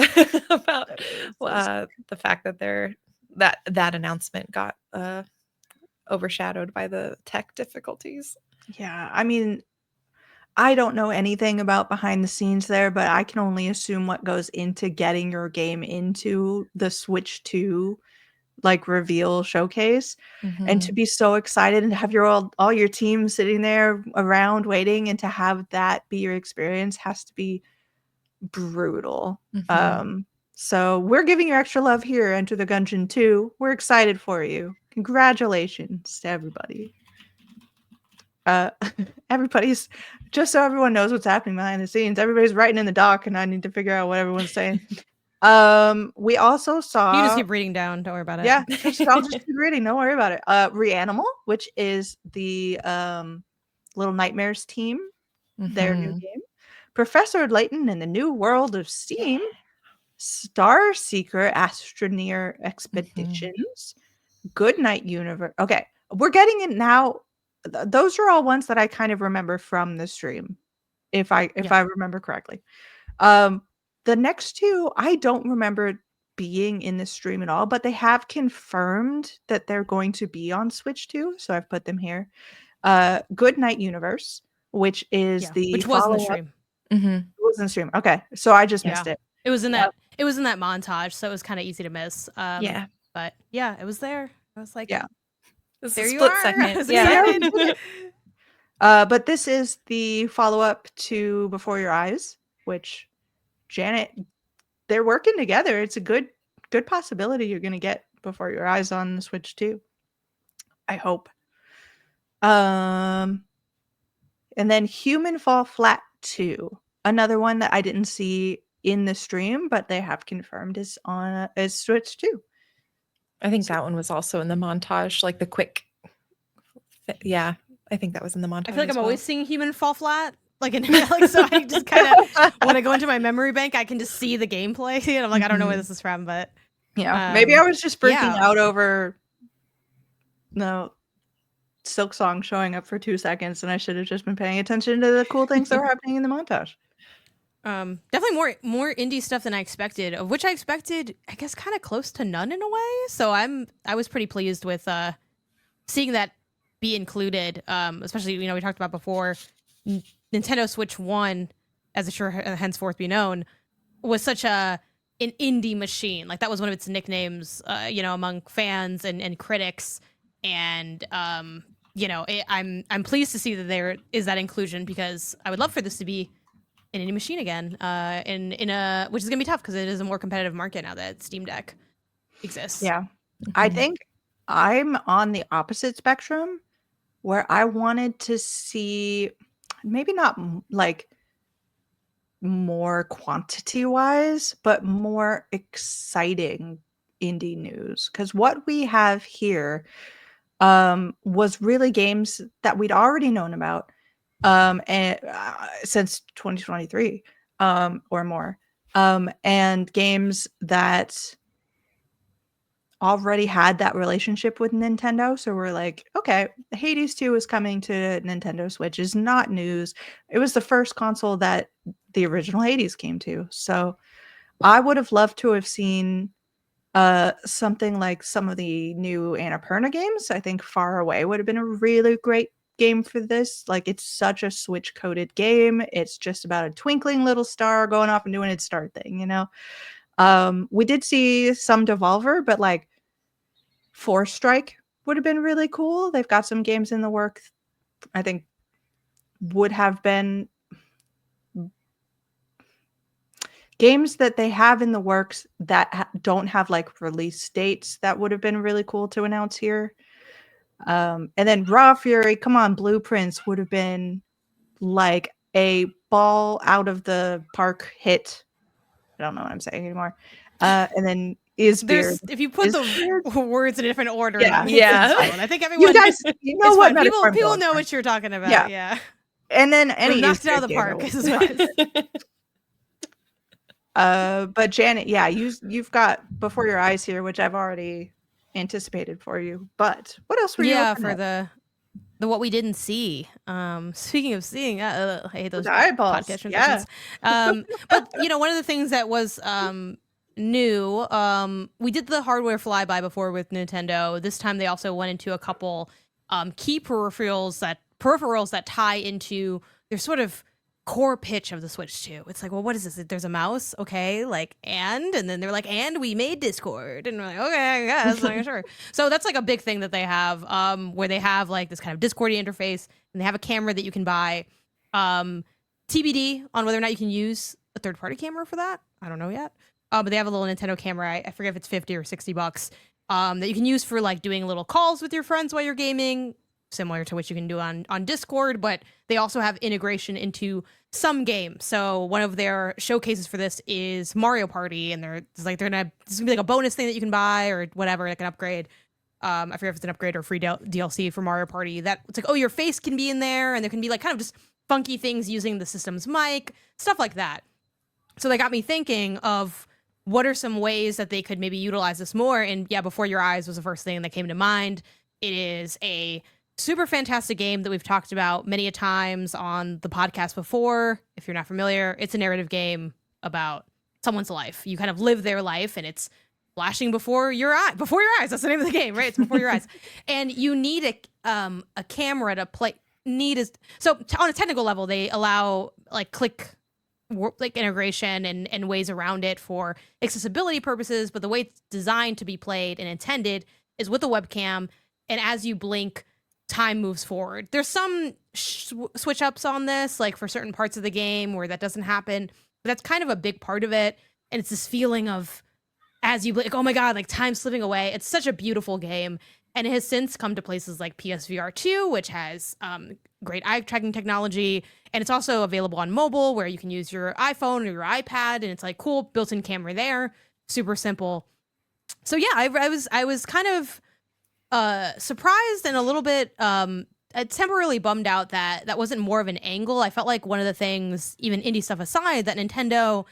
about, That is so sad. the fact that that announcement got, overshadowed by the tech difficulties. Yeah, I mean, I don't know anything about behind the scenes there, but I can only assume what goes into getting your game into the Switch 2 like reveal showcase, and to Mhm. be so excited and to have your all your team sitting there around waiting and to have that be your experience has to be brutal. Mhm. So we're giving you extra love here, Enter the Gungeon 2. We're excited for you. Congratulations to everybody. Uh, everybody's just so everyone knows what's happening behind the scenes. Everybody's writing in the doc, and I need to figure out what everyone's saying. We also You can just saw keep reading down. Don't worry about it. yeah, I'll just keep reading, don't worry about it. Reanimal, which is the, Little Nightmares team, their new Mhm. game. Professor Layton in the New World of Steam. Star Seeker Astroneer Mhm. Expeditions. Goodnight Universe. Okay, we're getting it now. Those are all ones that I kind of remember from the stream, if Yeah. I remember correctly. Um, the next 2, I don't remember being in the stream at all, but they have confirmed that they're going to be on Switch 2, so I've put them here. Goodnight Universe, which is Yeah. the Which was in the follow-up. stream. Mhm. It was in the stream. Okay, so I just Yeah. missed it. It was in Yep. that montage, so it was kind of easy to miss. Yeah. But yeah, it was there. I was like, Yeah. It's a there you split are. I second. was Yeah. Yeah, we excited. did it. But this is the follow-up to Before Your Eyes, which Janet, they're working together. It's a good possibility you're gonna get Before Your Eyes on the Switch too. I hope. Um, and then Human Fall Flat 2, another one that I didn't see in the stream, but they have confirmed is Switch 2. I think So that one was also in the montage, like the quick yeah, I think that was in the I montage feel like as I'm well. always seeing human fall flat. Like, like so I just kind of when I go into my memory bank, I can just see the gameplay, and I'm like, I don't know where Mhm. this is from, but yeah, maybe I was just freaking yeah. out over no Silk Song showing up for 2 seconds, and I should have just been paying attention to the cool things that were happening in the montage. Definitely more indie stuff than I expected, of which I expected, I guess, kind of close to none in a way. So I was pretty pleased with seeing that be included. Especially, we talked about before, Nintendo Switch 1, as it sure henceforth be known, was such an indie machine. Like, that was one of its nicknames, among fans and critics. And I'm pleased to see that there is that inclusion, because I would love for this to be an indie machine again. In a which is gonna be tough because it is a more competitive market now that Steam Deck exists. Yeah. I Mhm. think I'm on the opposite spectrum where I wanted to see maybe not like more quantity wise, but more exciting indie news. Because what we have here was really games that we'd already known about and since 2023 or more, and games that already had that relationship with Nintendo. So we're like, okay, Hades 2 is coming to Nintendo Switch is not news. It was the first console that the original Hades came to. So I would have loved to have seen something like some of the new Annapurna games. I think Far Away would have been a really great game for this. Like, it's such a Switch coded game. It's just about a twinkling little star going off and doing its star thing. We did see some Devolver, but like Force Strike would have been really cool. They've got some games in the works I think would have been games that they have in the works that don't have like release dates that would have been really cool to announce here. And then Raw Fury, come on, Blueprints would have been like a ball out of the park hit. I don't know what I'm saying anymore. And then Isbeard. If you put the words in a different order, Yeah. I think everyone, You guys, you know what people know what you're talking about. Yeah. And then any knocked it out of the park. But Janet, yeah, you've got Before Your Eyes here, which I've already anticipated for you. But what else were you? Yeah, for the what we didn't see. Speaking of seeing, I hate those eyeballs. podcast transitions. But one of the things that was new, we did the hardware flyby before with Nintendo. This time they also went into a couple key peripherals that tie into their sort of core pitch of the Switch 2. It's like, well, what is this? There's a mouse, okay, like, and then they're like, and we made Discord, and we're like, okay, I guess, like, sure. So that's like a big thing that they have, where they have like this kind of Discordy interface, and they have a camera that you can buy. TBD on whether or not you can use a third-party camera for that. I don't know yet. But they have a little Nintendo camera. I forget if it's $50 or $60. That you can use for like doing little calls with your friends while you're gaming, similar to what you can do on Discord, but they also have integration into some games. So one of their showcases for this is Mario Party, and this is gonna be like a bonus thing that you can buy or whatever, like an upgrade. I forget if it's an upgrade or free DLC for Mario Party. That it's like, oh, your face can be in there, and there can be like kind of just funky things using the system's mic, stuff like that. So they got me thinking of what are some ways that they could maybe utilize this more. And yeah, Before Your Eyes was the first thing that came to mind. It is a super fantastic game that we've talked about many a times on the podcast before. If you're not familiar, it's a narrative game about someone's life. You kind of live their life, and it's flashing before your eyes. Before Your Eyes, that's the name of the game, right? It's Before Your Eyes. And you need a camera to play. So on a technical level, they allow like integration and ways around it for accessibility purposes, but the way it's designed to be played and intended is with a webcam, and as you blink, time moves forward. There's some switch ups on this, like for certain parts of the game where that doesn't happen, but that's kind of a big part of it. And it's this feeling of, as you blink, oh my god, like time slipping away. It's such a beautiful game, and it has since come to places like PSVR 2, which has great eye tracking technology, and it's also available on mobile where you can use your iPhone or your iPad, and it's like cool built-in camera there, super simple. So yeah, I was kind of surprised and a little bit temporarily bummed out that wasn't more of an angle. I felt like one of the things, even indie stuff aside, that Nintendo,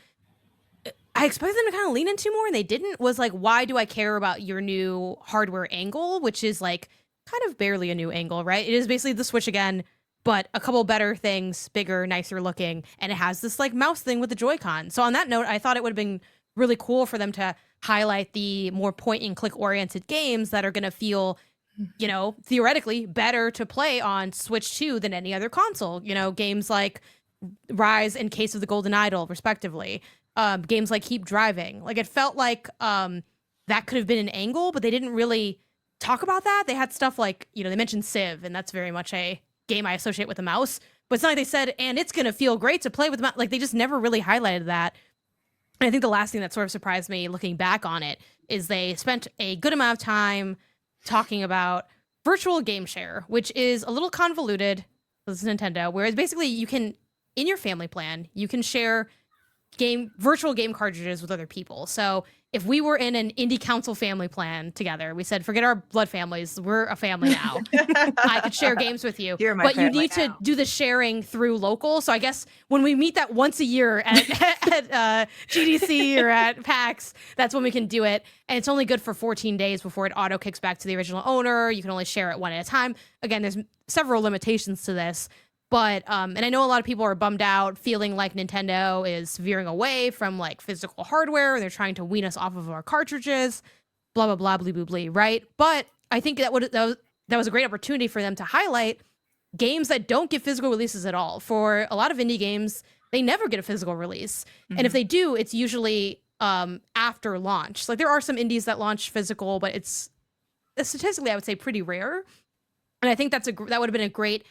I expected them to kind of lean into more, and they didn't, was like, why do I care about your new hardware angle, which is like kind of barely a new angle, right? It is basically the Switch again, but a couple better things, bigger, nicer looking, and it has this like mouse thing with the Joy-Con. So on that note, I thought it would have been really cool for them to highlight the more point and click oriented games that are going to feel, theoretically better to play on Switch 2 than any other console. Games like Rise and Case of the Golden Idol, respectively. Games like Keep Driving. Like, it felt like that could have been an angle, but they didn't really talk about that. They had stuff like, they mentioned Civ, and that's very much a game I associate with a mouse. But it's not like they said, and it's going to feel great to play with the mouse. Like, they just never really highlighted that. And I think the last thing that sort of surprised me looking back on it is they spent a good amount of time talking about virtual game share, which is a little convoluted. This is Nintendo, whereas basically you can, in your family plan, you can share virtual game cartridges with other people. So if we were in an indie council family plan together, we said, forget our blood families, we're a family now. I could share games with you, but you need to do the sharing through local. So I guess when we meet that once a year at GDC or at PAX, that's when we can do it. And it's only good for 14 days before it auto kicks back to the original owner. You can only share it one at a time. Again, there's several limitations to this. But, and I know a lot of people are bummed out, feeling like Nintendo is veering away from like physical hardware, and they're trying to wean us off of our cartridges, blah, blah, blah, blee, blee, blee, right? But I think that was a great opportunity for them to highlight games that don't get physical releases at all. For a lot of indie games, they never get a physical release. Mm-hmm. And if they do, it's usually after launch. So, like, there are some indies that launch physical, but it's statistically, I would say, pretty rare. And I think that would have been a great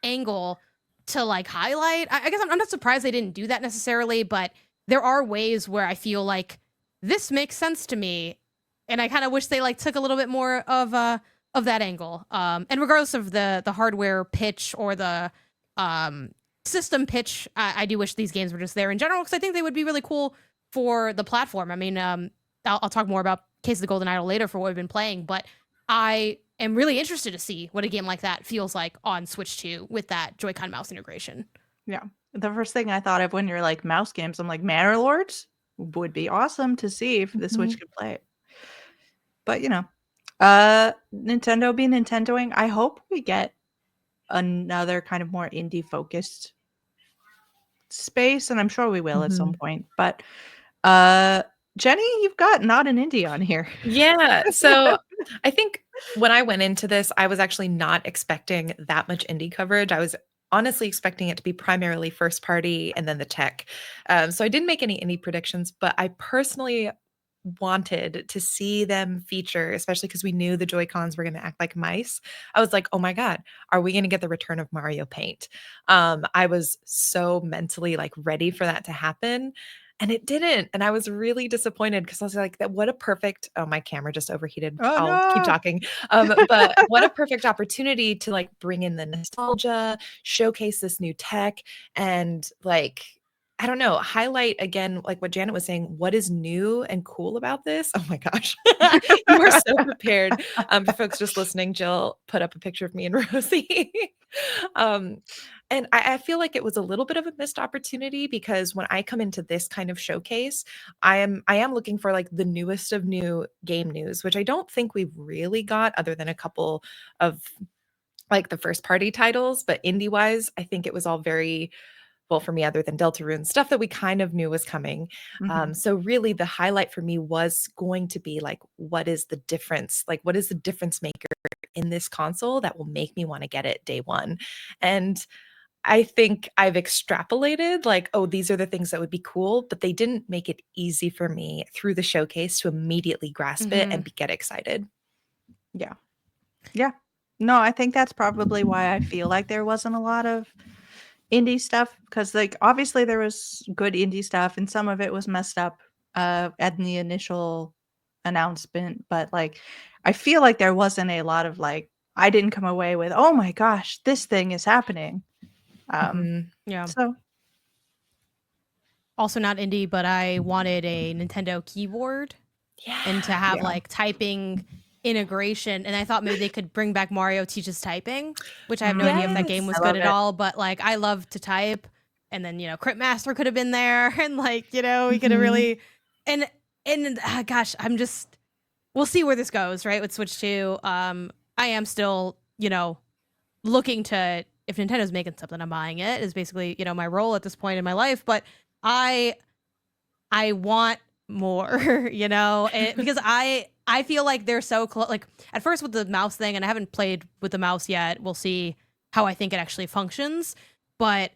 angle to like highlight. I guess I'm not surprised they didn't do that necessarily, but there are ways where I feel like this makes sense to me, and I kind of wish they like took a little bit more of that angle. And regardless of the hardware pitch or the system pitch, I do wish these games were just there in general, because I think they would be really cool for the platform. I mean, I'll talk more about Case of the Golden Idol later for what we've been playing, but I am really interested to see what a game like that feels like on Switch 2 with that Joy-Con mouse integration. Yeah. The first thing I thought of when you're like mouse games, I'm like, Manor Lords would be awesome to see if the Switch could play it. But, you know, Nintendo being Nintendoing, I hope we get another kind of more indie focused space, and I'm sure we will at some point. But Jenny, you've got not an indie on here. Yeah. So I think when I went into this, I was actually not expecting that much indie coverage. I was honestly expecting it to be primarily first party and then the tech. So I didn't make any indie predictions, but I personally wanted to see them feature, especially because we knew the Joy-Cons were going to act like mice. I was like, oh my God, are we going to get the return of Mario Paint? I was so mentally like ready for that to happen. And it didn't. And I was really disappointed because I was like, what a perfect, oh, my camera just overheated. I'll keep talking. But what a perfect opportunity to like bring in the nostalgia, showcase this new tech, and like, I don't know, highlight again, like what Janet was saying, what is new and cool about this? Oh my gosh. You are so prepared. For folks just listening, Jill put up a picture of me and Rosie. And I feel like it was a little bit of a missed opportunity, because when I come into this kind of showcase, I am looking for like the newest of new game news, which I don't think we've really got other than a couple of like the first party titles. But indie wise, I think it was all very, well, for me, other than Deltarune, stuff that we kind of knew was coming. So really the highlight for me was going to be like, what is the difference? Like, what is the difference maker in this console that will make me want to get it day one? And I think I've extrapolated like, oh, these are the things that would be cool, but they didn't make it easy for me through the showcase to immediately grasp it and get excited. Yeah. Yeah. No, I think that's probably why I feel like there wasn't a lot of indie stuff, because like obviously there was good indie stuff and some of it was messed up at the initial announcement, but like I feel like there wasn't a lot of like, I didn't come away with, oh my gosh, this thing is happening. Yeah. So also not indie, but I wanted a Nintendo keyboard and to have like typing integration, and I thought maybe they could bring back Mario Teaches Typing, which I have no idea if that game was good at all, but like I love to type. And then, you know, Crit Master could have been there, and like, you know, we could have really, and gosh, we'll see where this goes, right, with Switch 2. I am still, you know, looking to, if Nintendo's making something, I'm buying it, is basically, you know, my role at this point in my life. But I want more, you know, because I feel like they're so close. Like at first with the mouse thing, and I haven't played with the mouse yet. We'll see how I think it actually functions. But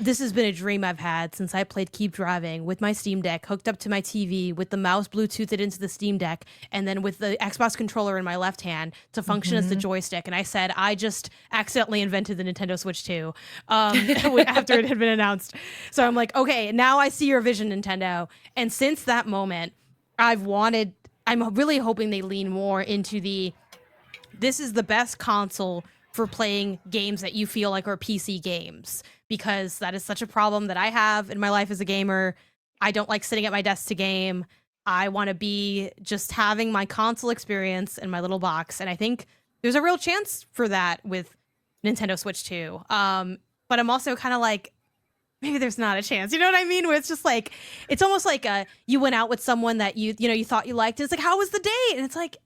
this has been a dream I've had since I played Keep Driving with my Steam Deck hooked up to my TV with the mouse Bluetoothed into the Steam Deck, and then with the Xbox controller in my left hand to function as the joystick. And I said, I just accidentally invented the Nintendo Switch 2 after it had been announced. So I'm like, okay, now I see your vision, Nintendo. And since that moment, I'm really hoping they lean more into this is the best console for playing games that you feel like are PC games, because that is such a problem that I have in my life as a gamer. I don't like sitting at my desk to game. I want to be just having my console experience in my little box. And I think there's a real chance for that with Nintendo Switch 2. But I'm also kind of like, maybe there's not a chance. You know what I mean? Where it's just like, it's almost like you went out with someone that you thought you liked. It's like, how was the date? And it's like,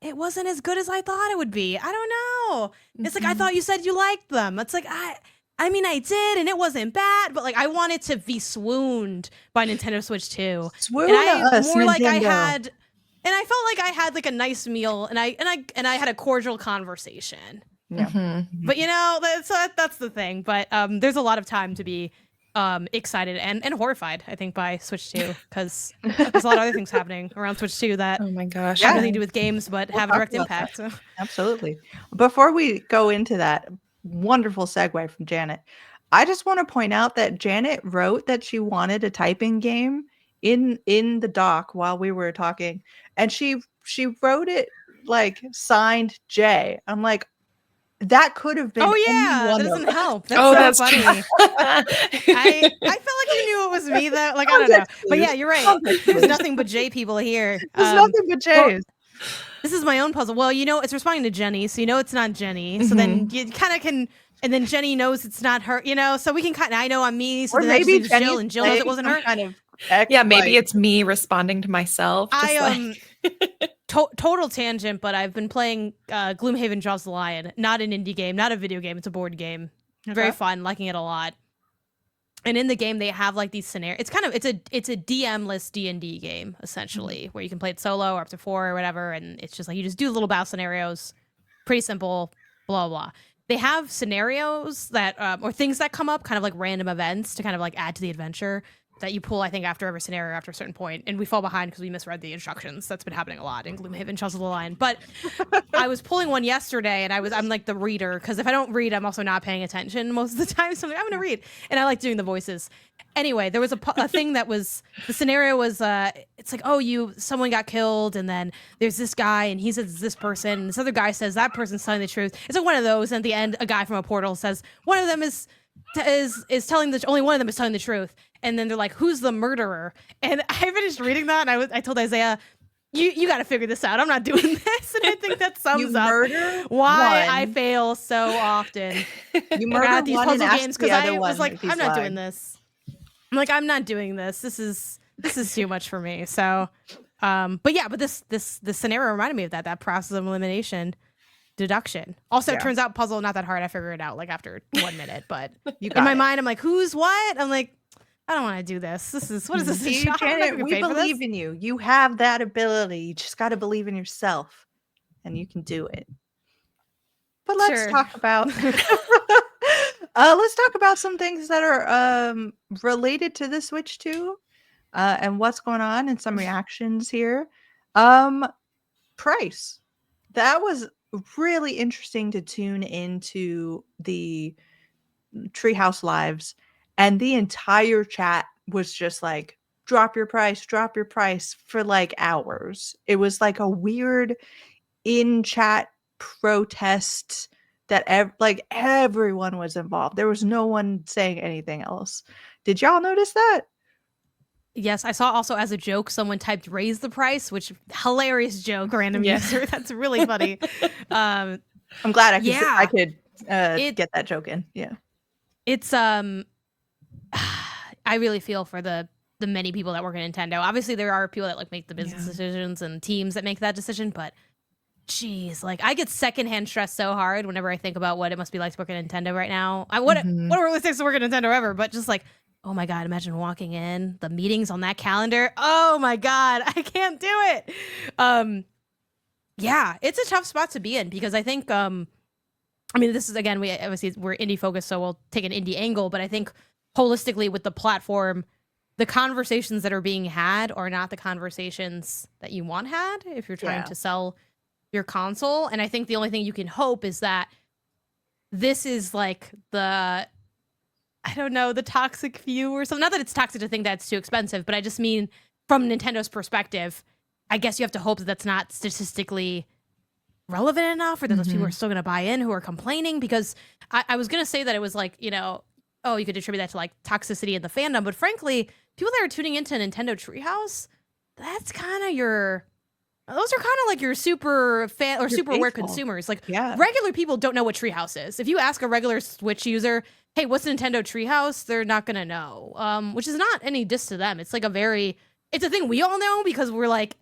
it wasn't as good as I thought it would be. I don't know. It's like, I thought you said you liked them. It's like, I mean, I did, and it wasn't bad, but like I wanted to be swooned by Nintendo Switch 2. Swoon us, more Nintendo. like I had, and I felt like I had like a nice meal, and I had a cordial conversation. Yeah. But you know, that's the thing. But there's a lot of time to be excited and horrified, I think, by Switch 2, because there's a lot of other things happening around Switch 2 that Oh my gosh. have nothing to do with games, but have a direct impact. So. Absolutely. Before we go into that wonderful segue from Janet, I just want to point out that Janet wrote that she wanted a typing game in the doc while we were talking, and she wrote it like signed J. I'm like, that could have been Oh any yeah, one that of doesn't us. help. That's Oh, so that's funny. true. I felt like you knew it was me though. Like I don't know, Context but yeah, clues. you're right. Context There's clues. nothing but J people here. There's nothing but well, J's. this is my own puzzle. Well, you know, it's responding to Jenny, so you know it's not Jenny. So then you kind of can, and then Jenny knows it's not her. You know, so we can kind of. I know I'm me. So Or then I just maybe leave it to Jill, Jenny's and Jill knows it wasn't some her. kind of Yeah, maybe like, it's me responding to myself. Just Total tangent, but I've been playing Gloomhaven Jaws the Lion. Not an indie game, not a video game. It's a board game. Very fun, liking it a lot. And in the game, they have like these scenarios. It's a DM-less D&D game essentially, where you can play it solo or up to 4 or whatever, and it's just like you just do little battle scenarios. Pretty simple. Blah blah. They have scenarios that or things that come up, kind of like random events to kind of like add to the adventure that you pull, I think, after every scenario after a certain point, and we fall behind because we misread the instructions. That's been happening a lot in Gloomhaven, Jaws of the Lion. But I was pulling one yesterday, and I'm like the reader, because if I don't read, I'm also not paying attention most of the time. So I'm like, I'm gonna read, and I like doing the voices. Anyway, there was a thing that was, the scenario was it's like, oh, someone got killed, and then there's this guy, and he says this person, and this other guy says that person's telling the truth. It's like one of those, and at the end, a guy from a portal says one of them is telling only one of them is telling the truth, and then they're like, who's the murderer? And I finished reading that, and I told Isaiah, you got to figure this out. I'm not doing this. And I think that sums up why I fail so often. You murder these one puzzle and ask games, the because other I was one like, if he's I'm not doing lying. this. I'm like, I'm not doing this. This is too much for me. So but this scenario reminded me of that process of elimination. Deduction. Also, it turns out puzzle not that hard. I figured it out like after 1 minute, but in my mind, I'm like, who's what? I'm like, I don't want to do this. What is this? See, Janet, we believe in you. You have that ability. You just got to believe in yourself, and you can do it. But let's talk about some things that are related to the Switch 2 and what's going on, and some reactions here. Price. That was really interesting to tune into the Treehouse Lives, and the entire chat was just like, drop your price for like hours. It was like a weird in-chat protest that everyone was involved. There was no one saying anything else. Did y'all notice that? Yes, I saw also as a joke someone typed raise the price, which hilarious joke, random user. That's really funny. I'm glad I could get that joke in. Yeah. It's I really feel for the many people that work at Nintendo. Obviously there are people that like make the business decisions and teams that make that decision, but geez, like I get secondhand stressed so hard whenever I think about what it must be like to work at Nintendo right now. What a really takes to work at Nintendo ever, but just like, oh my God, imagine walking in, the meetings on that calendar. Oh my God, I can't do it. Yeah, it's a tough spot to be in, because I think, I mean, this is, again, we're indie focused, so we'll take an indie angle, but I think holistically with the platform, the conversations that are being had are not the conversations that you want had if you're trying to sell your console. And I think the only thing you can hope is that this is like the toxic few or something. Not that it's toxic to think that it's too expensive, but I just mean from Nintendo's perspective, I guess you have to hope that that's not statistically relevant enough, or that those people are still going to buy in who are complaining. Because I was going to say that it was like, you could attribute that to like toxicity in the fandom. But frankly, people that are tuning into Nintendo Treehouse, those are kind of like your super fan or super aware consumers. Like regular people don't know what Treehouse is. If you ask a regular Switch user, hey, what's Nintendo Treehouse? They're not going to know, which is not any diss to them. It's like it's a thing we all know because we're like,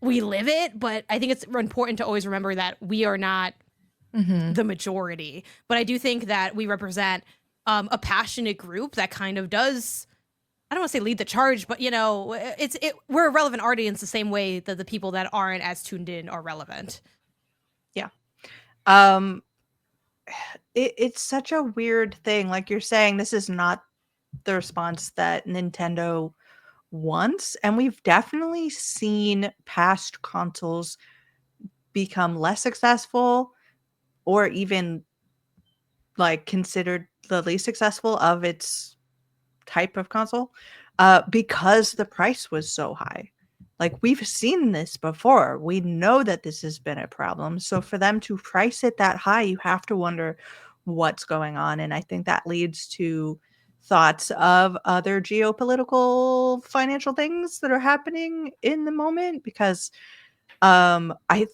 we live it. But I think it's important to always remember that we are not the majority. But I do think that we represent a passionate group that kind of does, I don't want to say lead the charge, but we're a relevant audience the same way that the people that aren't as tuned in are relevant. Yeah. It's such a weird thing. Like you're saying, this is not the response that Nintendo wants. And we've definitely seen past consoles become less successful or even like considered the least successful of its type of console, because the price was so high. Like, we've seen this before. We know that this has been a problem. So for them to price it that high, you have to wonder what's going on. And I think that leads to thoughts of other geopolitical financial things that are happening in the moment, because I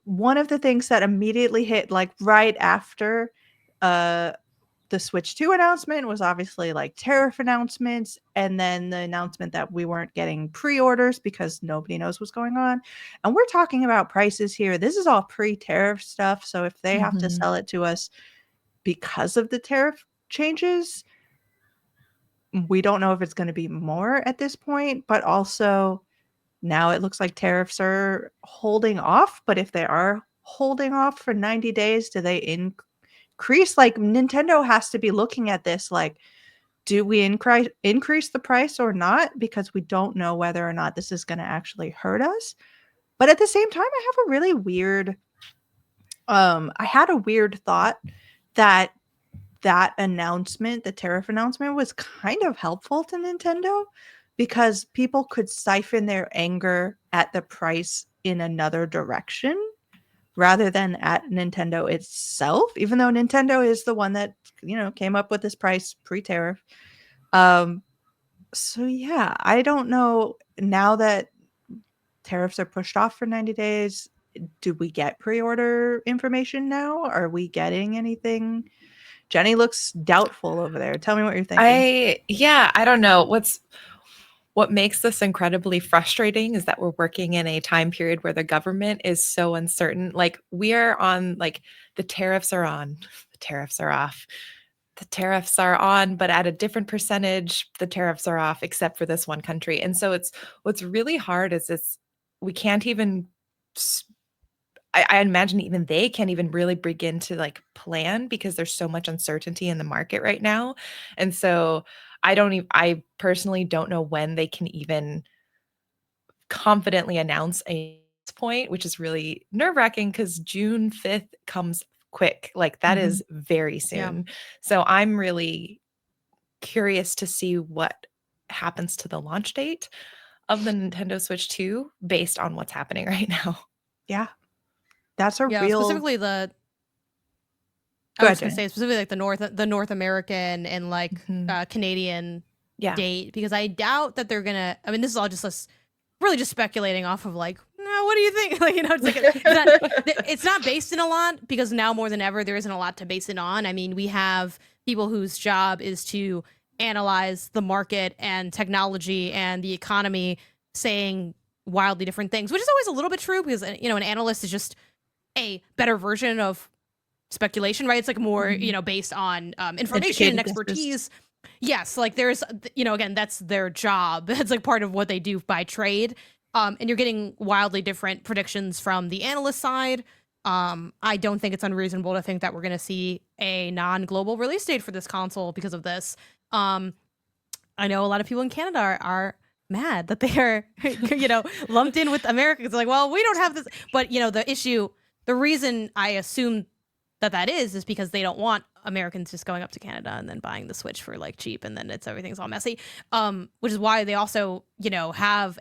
one of the things that immediately hit, like, right after the Switch 2 announcement was obviously like tariff announcements, and then the announcement that we weren't getting pre-orders because nobody knows what's going on. And we're talking about prices here. This is all pre-tariff stuff. So if they have to sell it to us because of the tariff changes, we don't know if it's going to be more at this point, but also now it looks like tariffs are holding off. But if they are holding off for 90 days, do they increase? Like, Nintendo has to be looking at this like, do we increase the price or not? Because we don't know whether or not this is going to actually hurt us. But at the same time, I have a really weird I had a weird thought that announcement, the tariff announcement, was kind of helpful to Nintendo, because people could siphon their anger at the price in another direction rather than at Nintendo itself, even though Nintendo is the one that, came up with this price pre-tariff. So yeah, I don't know, now that tariffs are pushed off for 90 days, do we get pre-order information now? Are we getting anything? Jenny looks doubtful over there. Tell me what you're thinking. I don't know. What makes this incredibly frustrating is that we're working in a time period where the government is so uncertain. Like, we are on, like, the tariffs are on, the tariffs are off. The tariffs are on, but at a different percentage, the tariffs are off, except for this one country. And so what's really hard is we can't even I imagine even they can't even really begin to, like, plan, because there's so much uncertainty in the market right now. And so I personally don't know when they can even confidently announce a point, which is really nerve-wracking because June 5th comes quick. Like, that is very soon. Yeah. So I'm really curious to see what happens to the launch date of the Nintendo Switch 2 based on what's happening right now. Yeah. That's a Yeah, real. specifically Go I ahead, was going to Jenny. say specifically like the North American and like Mhm. Canadian Yeah. date, because I doubt that they're gonna. I mean, this is all just us really just speculating off of like, no, what do you think? Like, it's like it's not based in a lot, because now more than ever there isn't a lot to base it on. I mean, we have people whose job is to analyze the market and technology and the economy saying wildly different things, which is always a little bit true, because an analyst is just a better version of speculation, right? It's like more, based on information and Educated guesses. expertise. Yes, like there's, again, that's their job. That's like part of what they do by trade. And you're getting wildly different predictions from the analyst side. I don't think it's unreasonable to think that we're going to see a non-global release date for this console because of this. I know a lot of people in Canada are mad that they are, lumped in with America. It's like, well, we don't have this. But, the reason I assume that is because they don't want Americans just going up to Canada and then buying the Switch for like cheap, and then everything's all messy. Which is why they also, have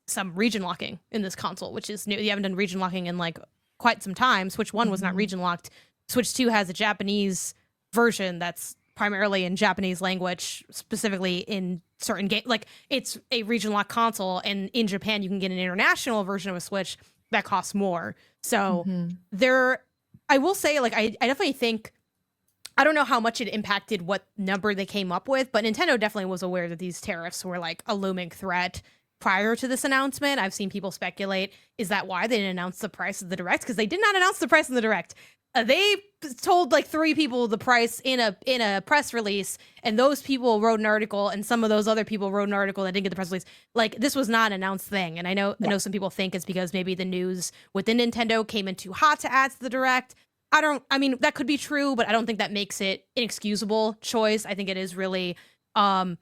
some region locking in this console, which is new. You haven't done region locking in like quite some time. Switch 1 was not region locked. Switch 2 has a Japanese version that's primarily in Japanese language, specifically in certain games. Like, it's a region locked console, and in Japan you can get an international version of a Switch that costs more. So I will say, like, I definitely think, I don't know how much it impacted what number they came up with, but Nintendo definitely was aware that these tariffs were like a looming threat prior to this announcement. I've seen people speculate, is that why they didn't announce the price of the Direct? Because they did not announce the price of the Direct. They told like 3 people the price in a press release, and those people wrote an article, and some of those other people wrote an article that didn't get the press release. Like, this was not an announced thing. And I know some people think it's because maybe the news within Nintendo came in too hot to add to the Direct. I mean, that could be true, but I don't think that makes it inexcusable choice. I think it is really, again,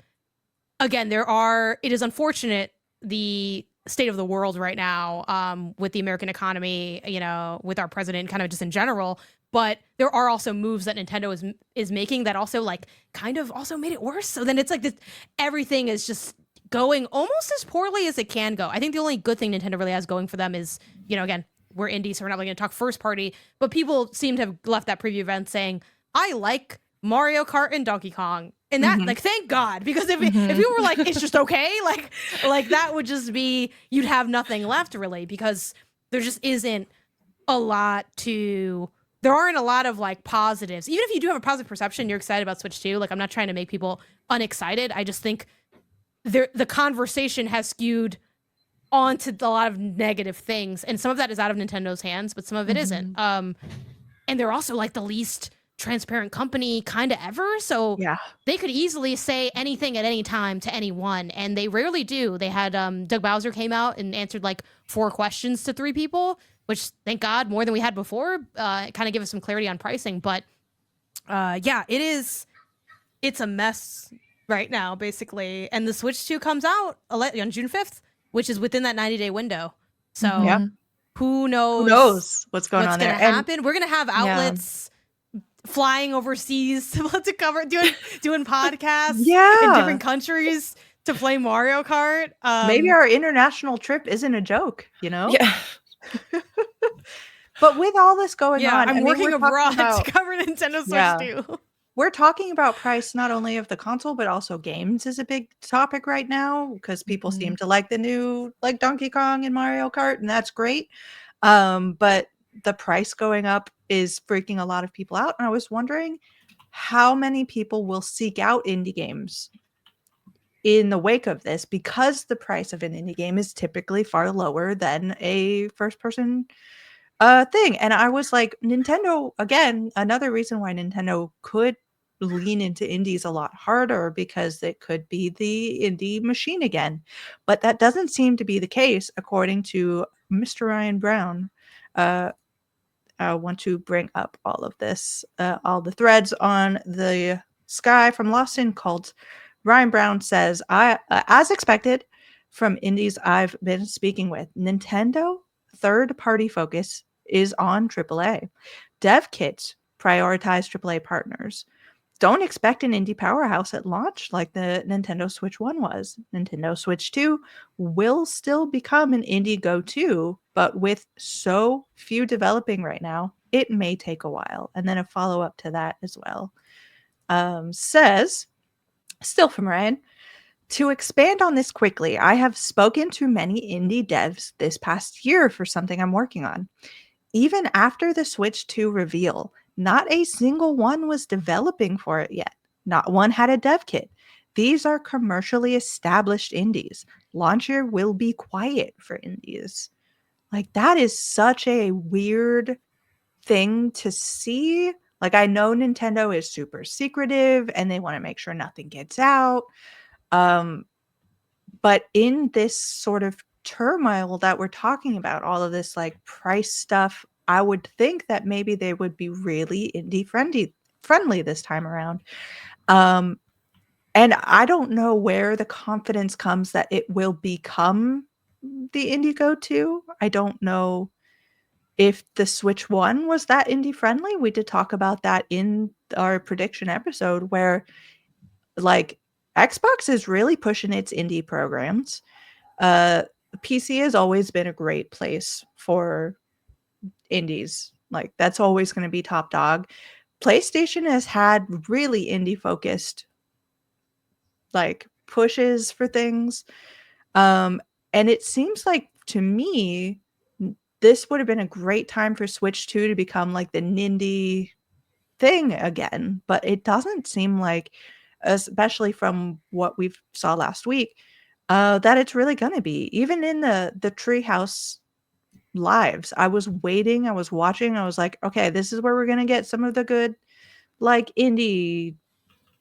it is unfortunate, the state of the world right now, with the American economy, with our president, kind of just in general. but there are also moves that Nintendo is making that also like kind of also made it worse. So then it's like this, everything is just going almost as poorly as it can go. I think the only good thing Nintendo really has going for them is, again, we're indie, so we're not really going to talk first party, but people seem to have left that preview event saying, I like Mario Kart and Donkey Kong. And that, like, thank God, because if you were like, it's just okay, like that would just be, you'd have nothing left really, because there just isn't a lot there aren't a lot of like positives. Even if you do have a positive perception, you're excited about Switch 2. Like, I'm not trying to make people unexcited. I just think the conversation has skewed onto a lot of negative things, and some of that is out of Nintendo's hands, but some of it isn't. And they're also like the least transparent company kind of ever, so they could easily say anything at any time to anyone, and they rarely do. They had Doug Bowser came out and answered like 4 questions to 3 people, which, thank God, more than we had before. Kind of give us some clarity on pricing, but it's a mess right now, basically. And the Switch 2 comes out on June 5th, which is within that 90-day window. So who knows what's going on there? Happen. We're gonna have outlets flying overseas to cover doing podcasts in different countries to play Mario Kart. Maybe our international trip isn't a joke, Yeah. But with all this going on, I'm working abroad to cover Nintendo Switch 2. We're talking about price not only of the console, but also games is a big topic right now, because people seem to like the new, like, Donkey Kong and Mario Kart, and that's great. But the price going up is freaking a lot of people out. And I was wondering how many people will seek out indie games in the wake of this, because the price of an indie game is typically far lower than a first-person thing. And I was like, Nintendo, again, another reason why Nintendo could lean into indies a lot harder, because it could be the indie machine again. But that doesn't seem to be the case, according to Mr. Ryan Brown. I want to bring up all of this, all the threads on the Sky from Lost in Cult. Ryan Brown says, as expected from indies I've been speaking with, Nintendo third-party focus is on AAA. Dev kits prioritize AAA partners. Don't expect an indie powerhouse at launch like the Nintendo Switch 1 was. Nintendo Switch 2 will still become an indie go-to, but with so few developing right now, it may take a while. And then a follow-up to that as well. Says, still from Ryan, to expand on this quickly, I have spoken to many indie devs this past year for something I'm working on. Even after the Switch 2 reveal, not a single one was developing for it yet. Not one had a dev kit. These are commercially established indies. Launch year will be quiet for indies. Like, that is such a weird thing to see. Like, I know Nintendo is super secretive and they want to make sure nothing gets out. But in this sort of turmoil that we're talking about, all of this like price stuff, I would think that maybe they would be really indie friendly this time around. And I don't know where the confidence comes that it will become the indie go-to. I don't know if the Switch 1 was that indie friendly. We did talk about that in our prediction episode, where like Xbox is really pushing its indie programs. PC has always been a great place for indies. Like, that's always going to be top dog. PlayStation has had really indie focused like pushes for things. And it seems like, to me, this would have been a great time for Switch 2 to become like the Nindy thing again. But it doesn't seem like, especially from what we saw last week, that it's really going to be. Even in the Treehouse lives, I was waiting, I was watching, I was like, okay, this is where we're going to get some of the good like indie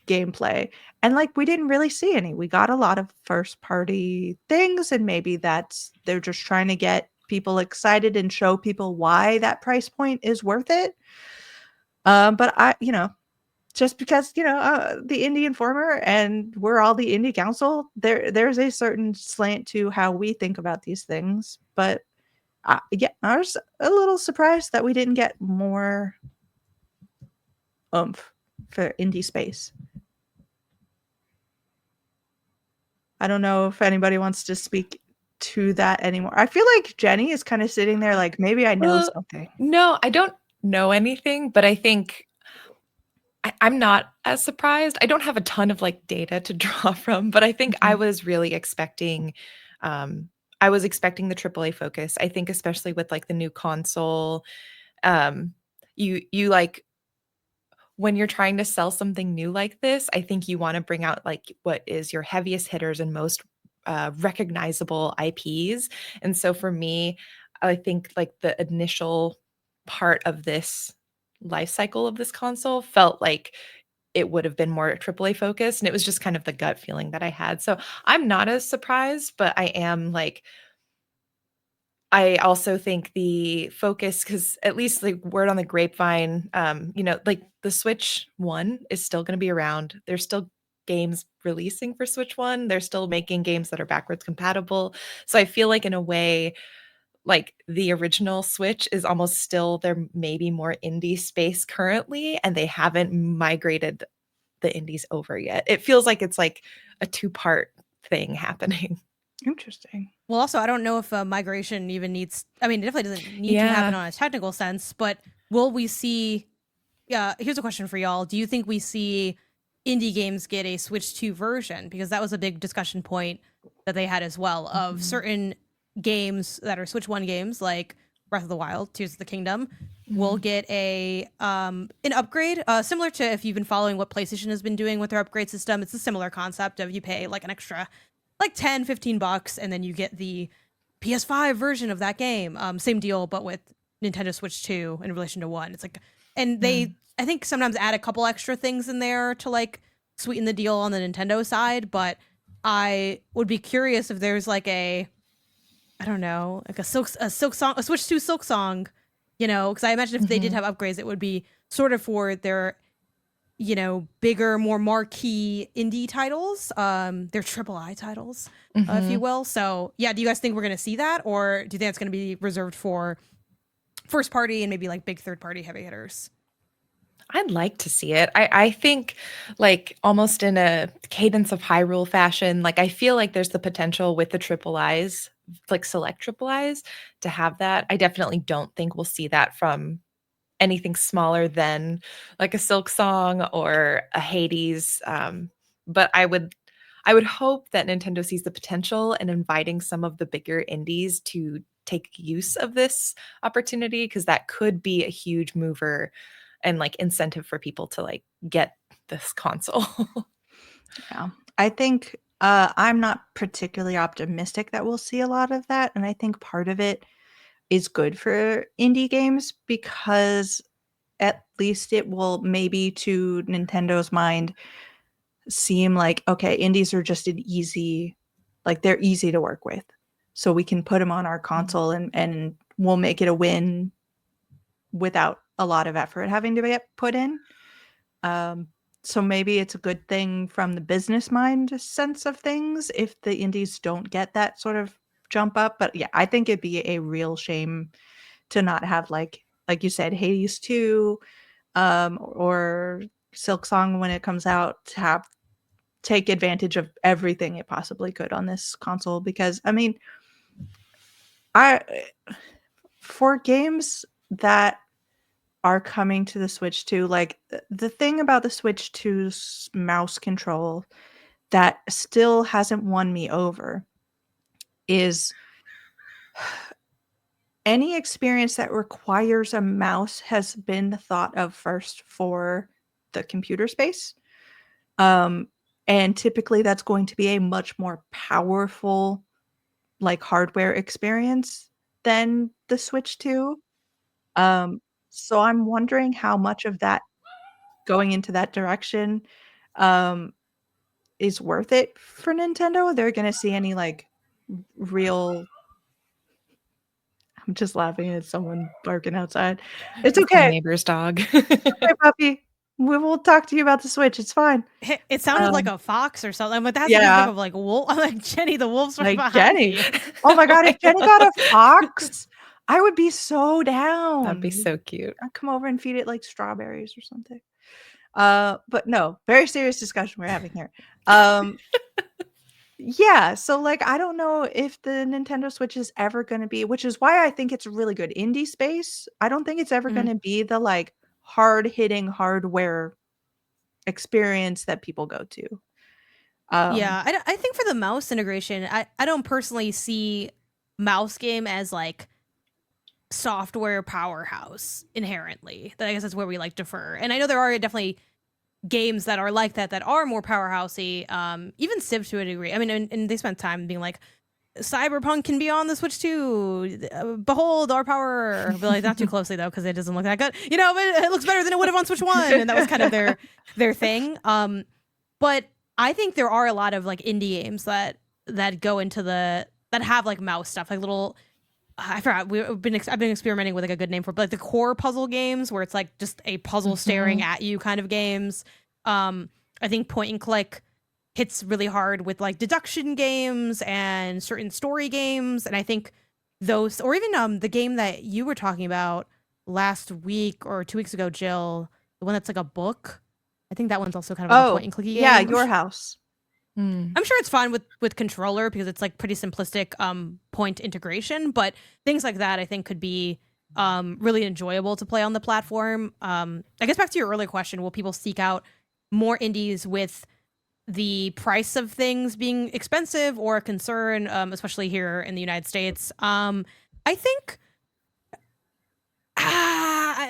gameplay. And like, we didn't really see any. We got a lot of first party things, and maybe they're just trying to get people excited and show people why that price point is worth it. But I, just because, the Indie Informer and we're all the Indie Council, there's a certain slant to how we think about these things. But I was a little surprised that we didn't get more oomph for indie space. I don't know if anybody wants to speak to that anymore. I feel like Jenny is kind of sitting there like, maybe I know something. No, I don't know anything, but I think I'm not as surprised. I don't have a ton of like data to draw from, but I think I was really expecting I was expecting the AAA focus. I think especially with like the new console, you like when you're trying to sell something new like this, I think you want to bring out like what is your heaviest hitters and most recognizable IPs. And so for me, I think like the initial part of this life cycle of this console felt like it would have been more AAA focused. And it was just kind of the gut feeling that I had. So I'm not as surprised, but I am like, I also think the focus, because at least like word on the grapevine, like the Switch 1 is still going to be around. There's still games releasing for Switch 1. They're still making games that are backwards compatible. So I feel like in a way, like the original Switch is almost still their maybe more indie space currently, and they haven't migrated the indies over yet. It feels like it's like a two-part thing happening. Interesting. Well, also, I don't know if migration even needs. I mean, it definitely doesn't need to happen on a technical sense. But will we see? Here's a question for y'all: do you think we see indie games get a Switch 2 version? Because that was a big discussion point that they had as well. Of certain games that are Switch 1 games, like Breath of the Wild, Tears of the Kingdom, will get an upgrade, similar to if you've been following what PlayStation has been doing with their upgrade system. It's a similar concept of you pay like an extra like $10-15 and then you get the PS5 version of that game. Same deal, but with Nintendo Switch 2 in relation to 1. It's like, and they I think sometimes add a couple extra things in there to like sweeten the deal on the Nintendo side, but I would be curious if there's like I don't know, like a Switch 2 Silk Song, because I imagine if they did have upgrades, it would be sort of for their bigger, more marquee indie titles, their AAA titles, if you will. So yeah, do you guys think we're going to see that, or do you think it's going to be reserved for first party and maybe like big third party heavy hitters? I'd like to see it. I think like almost in a cadence of Hyrule fashion, like I feel like there's the potential with the triple I's, like select triple I's, to have that. I definitely don't think we'll see that from anything smaller than like a Silk Song or a Hades. But I would hope that Nintendo sees the potential in inviting some of the bigger indies to take use of this opportunity, because that could be a huge mover and like incentive for people to like get this console. Yeah. I think I'm not particularly optimistic that we'll see a lot of that. And I think part of it is good for indie games because at least it will maybe to Nintendo's mind seem like, okay, indies are just an easy, like they're easy to work with. So we can put them on our console and we'll make it a win without a lot of effort having to get put in. So maybe it's a good thing from the business mind sense of things if the indies don't get that sort of jump up. But yeah, I think it'd be a real shame to not have like you said, Hades 2 or Silk Song when it comes out, to take advantage of everything it possibly could on this console. Because I mean, for games that are coming to the Switch 2, like the thing about the Switch 2's mouse control that still hasn't won me over is any experience that requires a mouse has been thought of first for the computer space. And typically that's going to be a much more powerful like hardware experience than the Switch 2. So I'm wondering how much of that going into that direction is worth it for Nintendo. They're going to see any like real. I'm just laughing at someone barking outside. It's okay. My neighbor's dog. Okay, puppy. We will talk to you about the Switch. It's fine. It sounded like a fox or something, but that's Yeah. think of like wolf. I'm like Jenny, the wolves right Like behind Jenny. you. Oh my god, if Jenny got a fox, I would be so down. That'd be so cute. I'd come over and feed it like strawberries or something. But no, very serious discussion we're having here. Yeah, so like I don't know if the Nintendo Switch is ever going to be, which is why I think it's a really good indie space. I don't think it's ever Mhm. going to be the like hard-hitting hardware experience that people go to. Yeah, I think for the mouse integration, I don't personally see mouse game as like software powerhouse inherently. I guess that's where we like defer. And I know there are definitely games that are like that are more powerhousey. Even Civ to a degree. I mean, and they spent time being like, Cyberpunk can be on the Switch too. Behold our power. But like not too closely though, because it doesn't look that good. You know, but it looks better than it would have on Switch 1, and that was kind of their thing. But I think there are a lot of like indie games that go into that have like mouse stuff, like little. I forgot. I've been experimenting with like a good name for it, but like the core puzzle games where it's like just a puzzle staring at you kind of games. I think point and click hits really hard with like deduction games and certain story games, and I think those, or even the game that you were talking about last week or 2 weeks ago, Jill, the one that's like a book. I think that one's also kind of like a point and clicky game. Yeah, Your House. I'm sure it's fine with controller because it's like pretty simplistic point integration, but things like that I think could be really enjoyable to play on the platform. I guess back to your earlier question, will people seek out more indies with the price of things being expensive or a concern, especially here in the United States? I think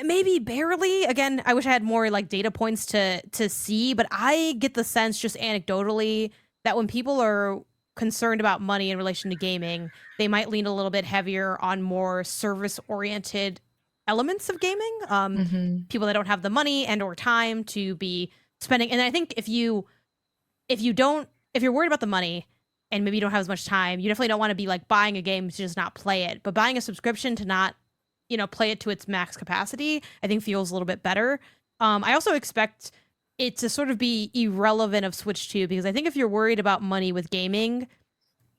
maybe barely. Again, I wish I had more like data points to see, but I get the sense just anecdotally that when people are concerned about money in relation to gaming, they might lean a little bit heavier on more service-oriented elements of gaming. People that don't have the money and or time to be spending. And I think if you're worried about the money and maybe you don't have as much time, you definitely don't want to be like buying a game to just not play it, but buying a subscription to not, play it to its max capacity, I think feels a little bit better. I also expect it to sort of be irrelevant of Switch 2, because I think if you're worried about money with gaming,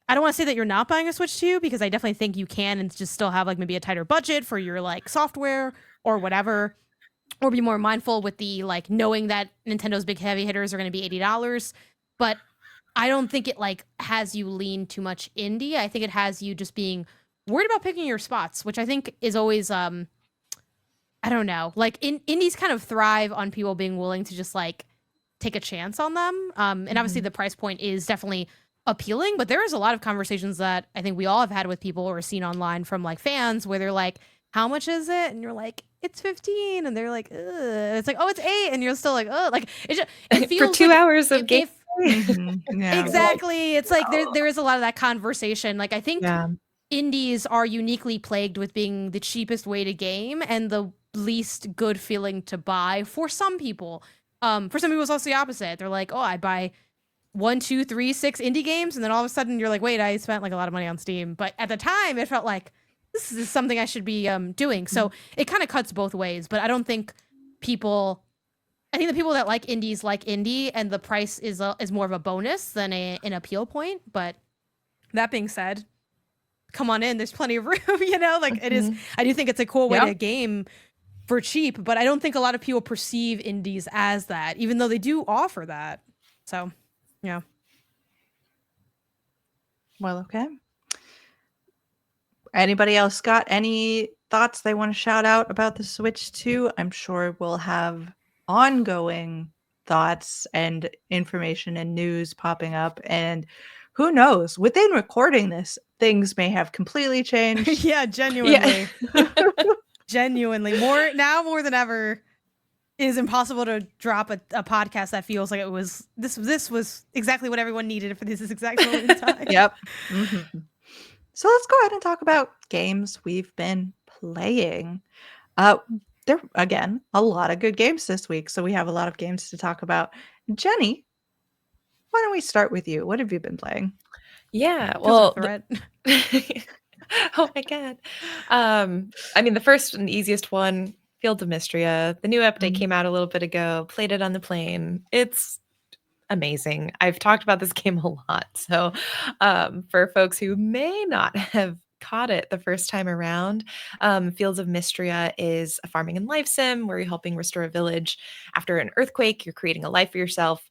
I don't want to say that you're not buying a Switch 2, because I definitely think you can and just still have like maybe a tighter budget for your like software or whatever, or be more mindful with the like knowing that Nintendo's big heavy hitters are going to be $80. But I don't think it like has you lean too much indie. I think it has you just being worried about picking your spots, which I think is always I don't know, like indies kind of thrive on people being willing to just like take a chance on them. And obviously the price point is definitely appealing, but there is a lot of conversations that I think we all have had with people or seen online from like fans where they're like, how much is it? And you're like, it's 15. And they're like, ugh. It's like, oh, it's 8. And you're still like, oh, like it feels for 2 like hours of game. Yeah. Exactly. It's like there is a lot of that conversation. Like I think Yeah. indies are uniquely plagued with being the cheapest way to game and the least good feeling to buy for some people. For some people it's also the opposite. They're like, oh, I buy 1, 2, 3, 6 indie games, and then all of a sudden you're like, wait, I spent like a lot of money on Steam. But at the time it felt like this is something I should be doing. So it kind of cuts both ways. But I think the people that like indies like indie, and the price is more of a bonus than an appeal point. But that being said, come on in, there's plenty of room, like it is. I do think it's a cool way to game for cheap, but I don't think a lot of people perceive indies as that, even though they do offer that. So yeah. Well, okay. Anybody else got any thoughts they want to shout out about the Switch 2? I'm sure we'll have ongoing thoughts and information and news popping up, and who knows, within recording this, things may have completely changed. Yeah, genuinely. Genuinely. More than ever, it is impossible to drop a podcast that feels like it was this was exactly what everyone needed for this exact moment in time. Yep. So let's go ahead and talk about games we've been playing. There again, a lot of good games this week, so we have a lot of games to talk about. Jenny, why don't we start with you? What have you been playing? Yeah, Feels well, like a threat. oh my god. I mean, the first and easiest one, Field of Mystria. The new update came out a little bit ago. Played it on the plane. It's amazing. I've talked about this game a lot. So for folks who may not have caught it the first time around. Fields of Mystria is a farming and life sim where you're helping restore a village after an earthquake. You're creating a life for yourself.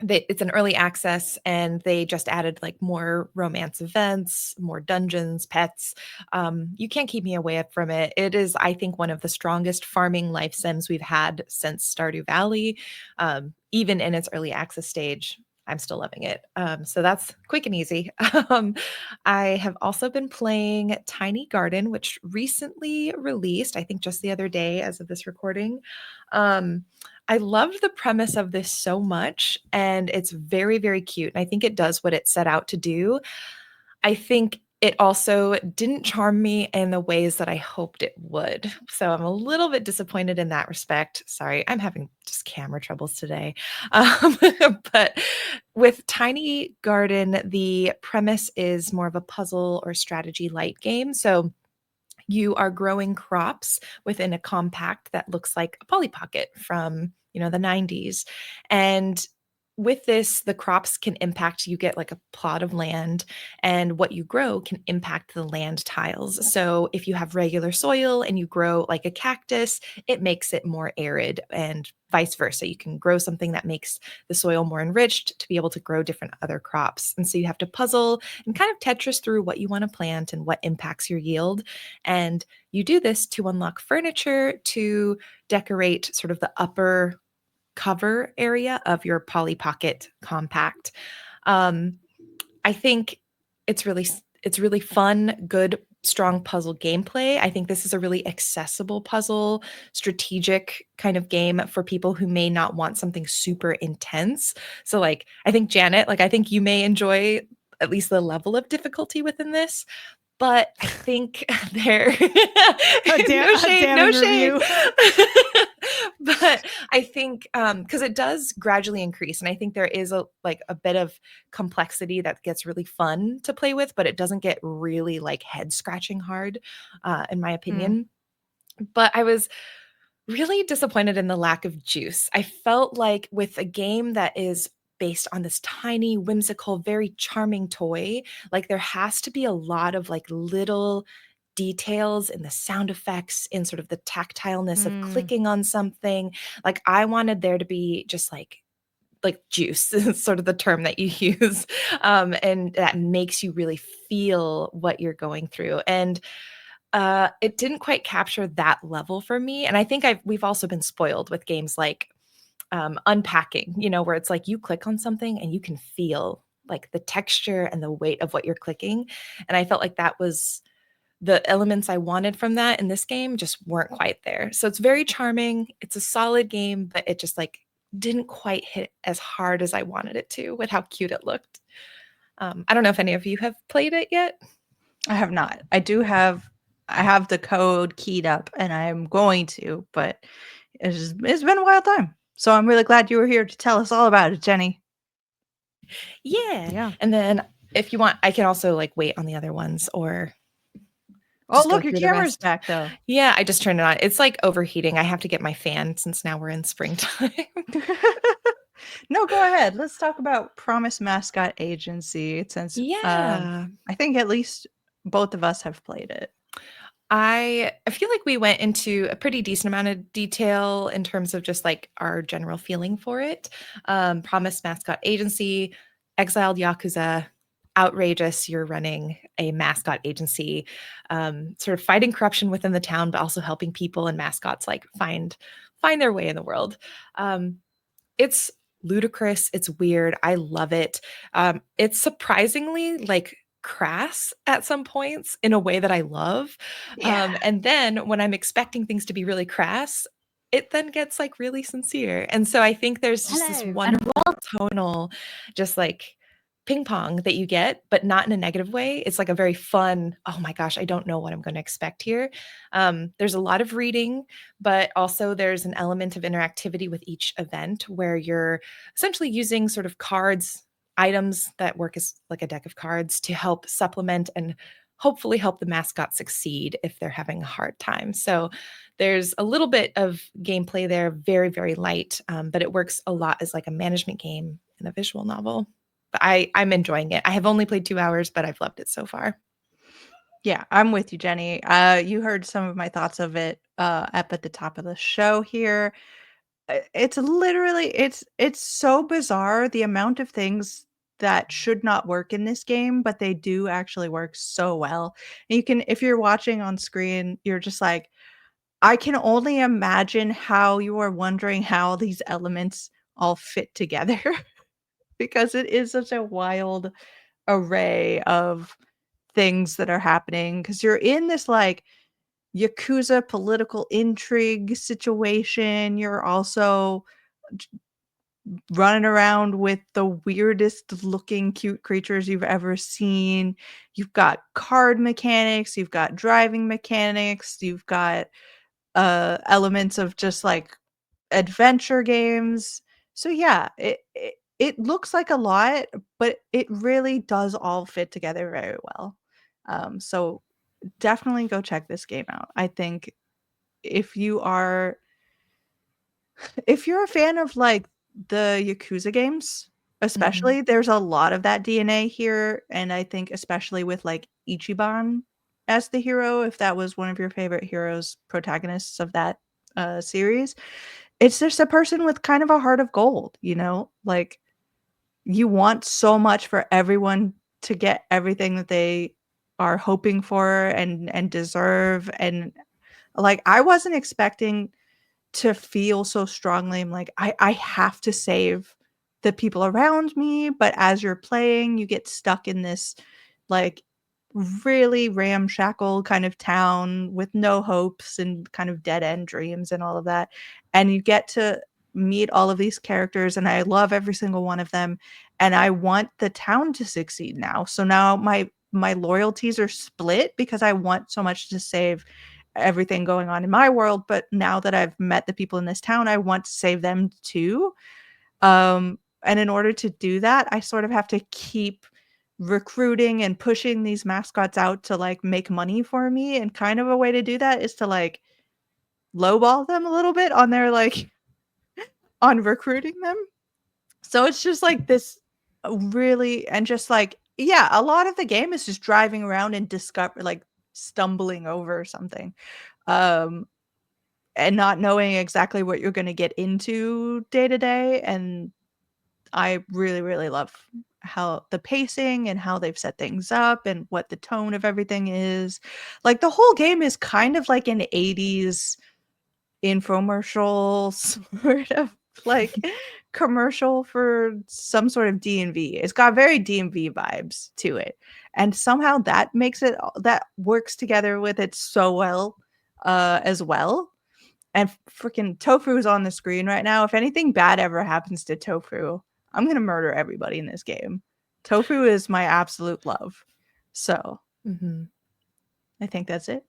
It's an early access, and they just added like more romance events, more dungeons, pets. You can't keep me away from it. It is, I think, one of the strongest farming life sims we've had since Stardew Valley. Even in its early access stage, I'm still loving it. So that's quick and easy. I have also been playing Tiny Garden, which recently released, I think just the other day as of this recording. I loved the premise of this so much, and it's very, very cute. And I think it does what it set out to do. I think it also didn't charm me in the ways that I hoped it would. So I'm a little bit disappointed in that respect. Sorry, I'm having just camera troubles today. But with Tiny Garden, the premise is more of a puzzle or strategy light game. So you are growing crops within a compact that looks like a Polly Pocket from, the 90s. And with this, the crops can impact, you get like a plot of land, and what you grow can impact the land tiles. So if you have regular soil and you grow like a cactus, it makes it more arid, and vice versa. You can grow something that makes the soil more enriched to be able to grow different other crops. And so you have to puzzle and kind of Tetris through what you want to plant and what impacts your yield. And you do this to unlock furniture to decorate sort of the upper cover area of your Polly Pocket compact. I think it's really fun, good, strong puzzle gameplay. I think this is a really accessible puzzle, strategic kind of game for people who may not want something super intense. So like, I think Janet, like I think you may enjoy at least the level of difficulty within this. But I think there no shade, no shade. But I think because it does gradually increase, and I think there is a bit of complexity that gets really fun to play with, but it doesn't get really like head scratching hard, in my opinion. But I was really disappointed in the lack of juice. I felt like with a game that is based on this tiny, whimsical, very charming toy, like there has to be a lot of like little details in the sound effects, in sort of the tactileness of clicking on something. Like I wanted there to be just like juice is sort of the term that you use, and that makes you really feel what you're going through. And it didn't quite capture that level for me. And I think we've also been spoiled with games like Unpacking, where it's like you click on something and you can feel like the texture and the weight of what you're clicking. And I felt like that was the elements I wanted from that in this game just weren't quite there. So it's very charming. It's a solid game, but it just like didn't quite hit as hard as I wanted it to with how cute it looked. I don't know if any of you have played it yet. I have not. I have the code keyed up and I'm going to, but it's been a wild time. So I'm really glad you were here to tell us all about it, Jenny. Yeah. And then if you want, I can also like wait on the other ones or. Oh, look, your camera's back though. Yeah, I just turned it on. It's like overheating. I have to get my fan since now we're in springtime. No, go ahead. Let's talk about Promise Mascot Agency since I think at least both of us have played it. I feel like we went into a pretty decent amount of detail in terms of just like our general feeling for it. Promise Mascot Agency, Exiled Yakuza, outrageous. You're running a mascot agency, sort of fighting corruption within the town, but also helping people and mascots like find their way in the world. It's ludicrous. It's weird. I love it. It's surprisingly like crass at some points in a way that I love. And then when I'm expecting things to be really crass, it then gets like really sincere. And so I think there's just this wonderful tonal, just like ping pong that you get, but not in a negative way. It's like a very fun, oh my gosh, I don't know what I'm going to expect here. There's a lot of reading, but also there's an element of interactivity with each event where you're essentially using sort of cards, items that work as like a deck of cards to help supplement and hopefully help the mascot succeed if they're having a hard time. So there's a little bit of gameplay there, very, very light, but it works a lot as like a management game and a visual novel. But I'm enjoying it. I have only played 2 hours, but I've loved it so far. Yeah, I'm with you, Jenny. You heard some of my thoughts of it up at the top of the show here. It's literally it's so bizarre the amount of things that should not work in this game, but they do actually work so well. And you can, if you're watching on screen, you're just like, I can only imagine how you are wondering how these elements all fit together because it is such a wild array of things that are happening because you're in this like Yakuza political intrigue situation. You're also running around with the weirdest looking cute creatures you've ever seen. You've got card mechanics, you've got driving mechanics, you've got elements of just like adventure games. So yeah, it looks like a lot, but it really does all fit together very well. So definitely go check this game out. I think if you are if you're a fan of like the Yakuza games, especially, there's a lot of that DNA here. And I think especially with like Ichiban as the hero, if that was one of your favorite heroes, protagonists of that series, it's just a person with kind of a heart of gold, you know? Like you want so much for everyone to get everything that they are hoping for and deserve. And like I wasn't expecting to feel so strongly. I'm like, I have to save the people around me. But as you're playing, you get stuck in this like really ramshackle kind of town with no hopes and kind of dead end dreams and all of that. And you get to meet all of these characters, and I love every single one of them. And I want the town to succeed now. So now my loyalties are split because I want so much to save everything going on in my world, but now that I've met the people in this town, I want to save them too. And in order to do that, I sort of have to keep recruiting and pushing these mascots out to like make money for me. And kind of a way to do that is to like lowball them a little bit on their like on recruiting them. So it's just like this really, and just like, yeah, a lot of the game is just driving around and like stumbling over something. Um, and not knowing exactly what you're going to get into day to day. And I really, really love how the pacing and how they've set things up and what the tone of everything is. Like the whole game is kind of like an 80s infomercial sort of like commercial for some sort of D&V. It's got very D&V vibes to it. And somehow that makes it, that works together with it so well as well. And freaking Tofu's on the screen right now. If anything bad ever happens to Tofu, I'm gonna murder everybody in this game. Tofu is my absolute love. So I think that's it.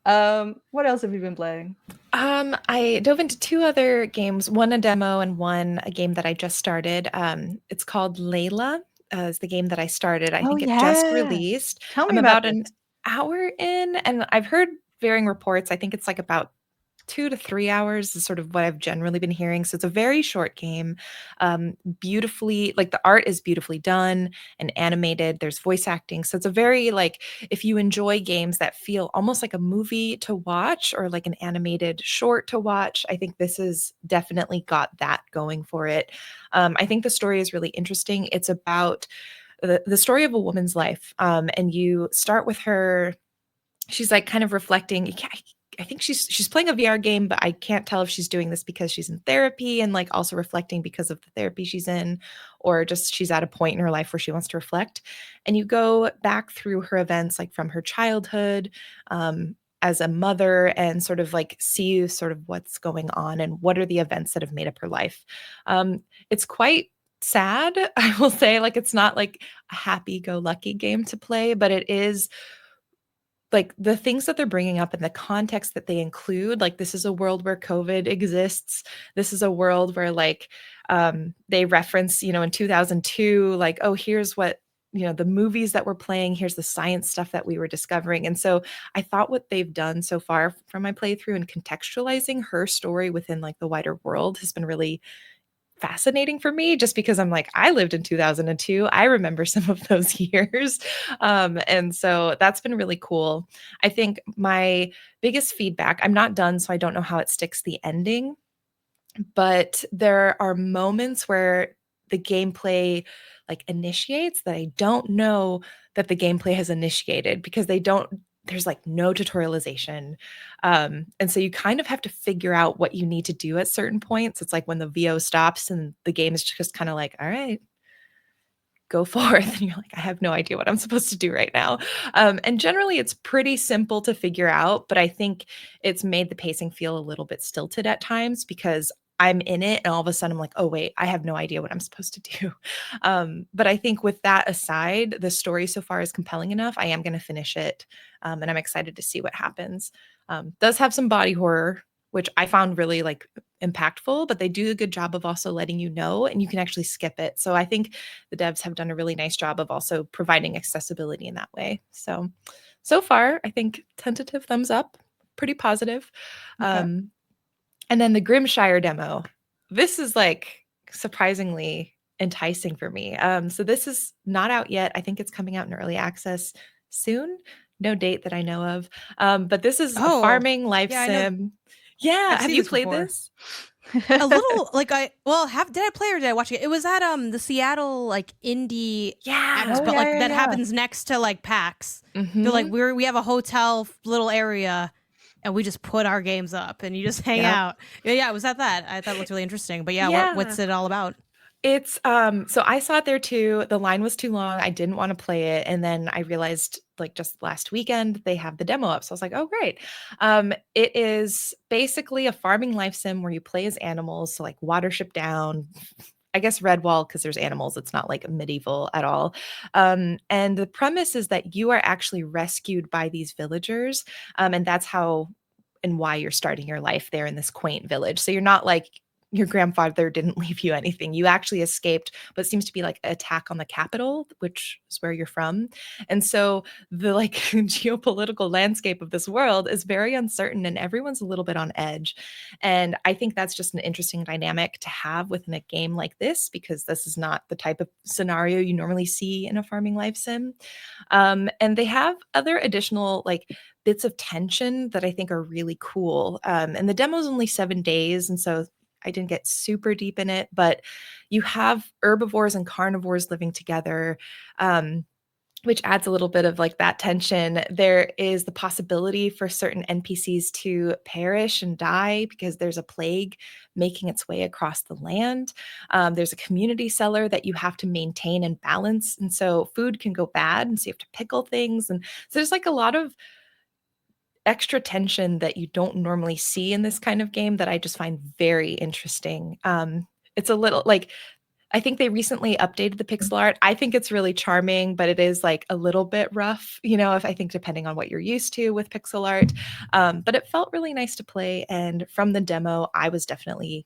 What else have you been playing? I dove into two other games, one a demo and one a game that I just started. It's called Layla, is the game that I started. I think it just released. Tell me I'm about about an this. hour in, and I've heard varying reports. I think it's like about 2 to 3 hours is sort of what I've generally been hearing. So it's a very short game. Beautifully, like the art is beautifully done and animated. There's voice acting. So it's a very like if you enjoy games that feel almost like a movie to watch or like an animated short to watch, I think this has definitely got that going for it. I think the story is really interesting. It's about the story of a woman's life. And you start with her. She's like kind of reflecting. I think she's playing a VR game, but I can't tell if she's doing this because she's in therapy and like also reflecting because of the therapy she's in, or just she's at a point in her life where she wants to reflect. And you go back through her events, like from her childhood, as a mother, and sort of like see sort of what's going on and what are the events that have made up her life. It's quite sad, I will say. Like it's not like a happy-go-lucky game to play, but it is like the things that they're bringing up and the context that they include, like this is a world where COVID exists. This is a world where like they reference, in 2002, like, oh, here's what, the movies that we're playing, here's the science stuff that we were discovering. And so I thought what they've done so far from my playthrough and contextualizing her story within like the wider world has been really fascinating for me just because I'm like, I lived in 2002. I remember some of those years. And so that's been really cool. I think my biggest feedback, I'm not done, so I don't know how it sticks the ending, but there are moments where the gameplay like initiates that I don't know that the gameplay has initiated because there's like no tutorialization. And so you kind of have to figure out what you need to do at certain points. It's like when the VO stops and the game is just kind of like, all right, go forth. And you're like, I have no idea what I'm supposed to do right now. And generally it's pretty simple to figure out, but I think it's made the pacing feel a little bit stilted at times because I'm in it and all of a sudden I'm like, oh wait, I have no idea what I'm supposed to do. But I think with that aside, the story so far is compelling enough. I am going to finish it. And I'm excited to see what happens. Does have some body horror, which I found really like impactful, but they do a good job of also letting you know, and you can actually skip it. So I think the devs have done a really nice job of also providing accessibility in that way. So far, I think tentative thumbs up, pretty positive. Okay. And then the Grimshire demo. This is like surprisingly enticing for me. So this is not out yet. I think it's coming out in early access soon. No date that I know of. But this is a Oh, farming life yeah, I know. sim. Yeah, I've have seen you this played before. this? A little like did I play or did I watch it? It was at the Seattle like indie Yeah. X, Oh but yeah, like yeah, that yeah. happens next to like PAX. They're like Mhm. we have a hotel little area and we just put our games up and you just hang Yep. out. Yeah, it was at that. I thought it looked really interesting. But yeah, Yeah. what's it all about? It's so I saw it there too. The line was too long. I didn't want to play it. And then I realized like just last weekend they have the demo up. So I was like, oh great. It is basically a farming life sim where you play as animals. So like Watership Down, I guess Redwall, because there's animals. It's not like medieval at all. And the premise is that you are actually rescued by these villagers. And that's how and why you're starting your life there in this quaint village. So you're not like your grandfather didn't leave you anything. You actually escaped, but it seems to be like an attack on the capital, which is where you're from. And so the like geopolitical landscape of this world is very uncertain and everyone's a little bit on edge. And I think that's just an interesting dynamic to have within a game like this because this is not the type of scenario you normally see in a farming life sim. And they have other additional like bits of tension that I think are really cool. And the demo is only 7 days, and so I didn't get super deep in it, but you have herbivores and carnivores living together, which adds a little bit of like that tension. There is the possibility for certain NPCs to perish and die because there's a plague making its way across the land. There's a community cellar that you have to maintain and balance. And so food can go bad. And so you have to pickle things. And so there's like a lot of extra tension that you don't normally see in this kind of game that I just find very interesting. It's a little like I think they recently updated the pixel art. I think it's really charming, but it is like a little bit rough, if I think depending on what you're used to with pixel art. But it felt really nice to play. And from the demo, I was definitely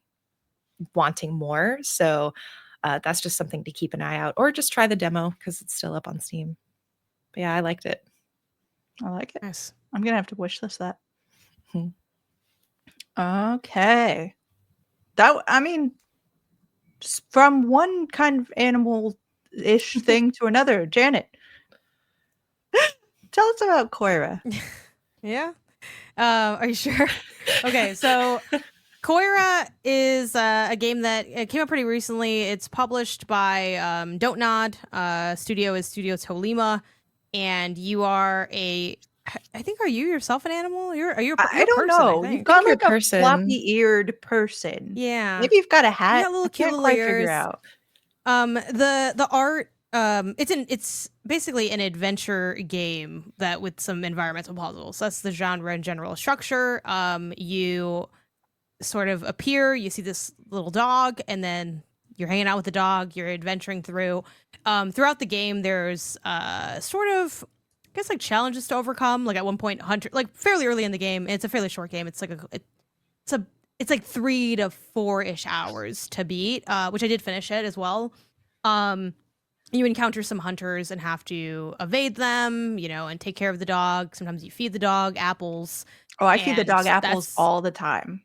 wanting more. So that's just something to keep an eye out or just try the demo because it's still up on Steam. But yeah, I liked it. I like it. Nice. I'm gonna have to wish list that. Hmm. Okay. I mean, from one kind of animal-ish thing to another, Janet. Tell us about Koira. Yeah. Are you sure? Okay, so Koira is a game that came out pretty recently. It's published by Don't Nod. Studio is Studio Tolima, and you are I think are you yourself an animal? Are you I a don't person, I know. You've think. got you're like a a person. floppy-eared person. Yeah. Maybe you've got a You hat. got little I cute can't little quite figure ears. out. The art it's basically an adventure game that with some environmental puzzles. That's the genre and general structure. You sort of appear, you see this little dog, and then you're hanging out with the dog, you're adventuring through. Throughout the game, there's sort of I guess like challenges to overcome. Like at one point, Hunter, like fairly early in the game, it's a fairly short game. It's like it's like 3 to 4-ish hours to beat, which I did finish it as well. You encounter some hunters and have to evade them, and take care of the dog. Sometimes you feed the dog apples. Oh, I feed the And dog apples that's all the time.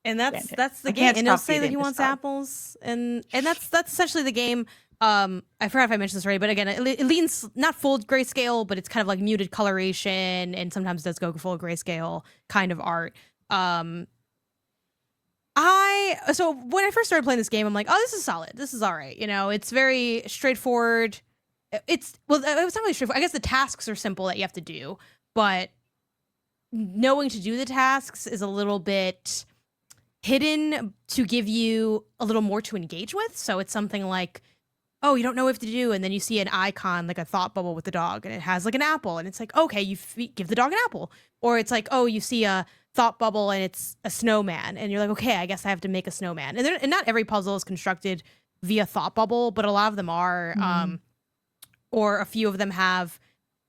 And Janet. that's the I game. can't And he'll stop say that feeding he this wants dog. apples, and that's essentially the game. I forgot if I mentioned this already, but again, it leans not full grayscale, but it's kind of like muted coloration, and sometimes does go full grayscale kind of art. So when I first started playing this game, I'm like, oh, this is solid. This is all right. You know, it's very straightforward. It's not really straightforward. I guess the tasks are simple that you have to do, but knowing to do the tasks is a little bit hidden to give you a little more to engage with. So it's something like, oh, you don't know what to do, and then you see an icon like a thought bubble with the dog, and it has like an apple, and it's like, okay, you give the dog an apple. Or it's like, oh, you see a thought bubble and it's a snowman, and you're like, okay, I guess I have to make a snowman. And not every puzzle is constructed via thought bubble, but a lot of them are, or a few of them have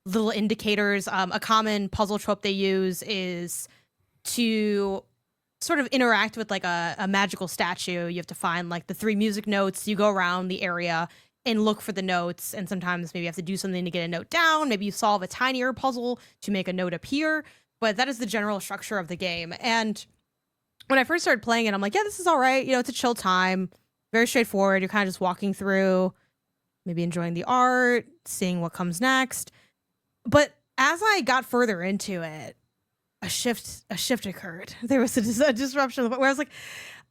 little indicators. A common puzzle trope they use is to sort of interact with like a magical statue. You have to find like the 3 music notes. You go around the area and look for the notes, and sometimes maybe you have to do something to get a note down. Maybe you solve a tinier puzzle to make a note appear, but that is the general structure of the game. And when I first started playing it, I'm like, yeah, this is all right. You know, it's a chill time, very straightforward. You're kind of just walking through, maybe enjoying the art, seeing what comes next. But as I got further into it, a shift occurred. There was a disruption where I was like,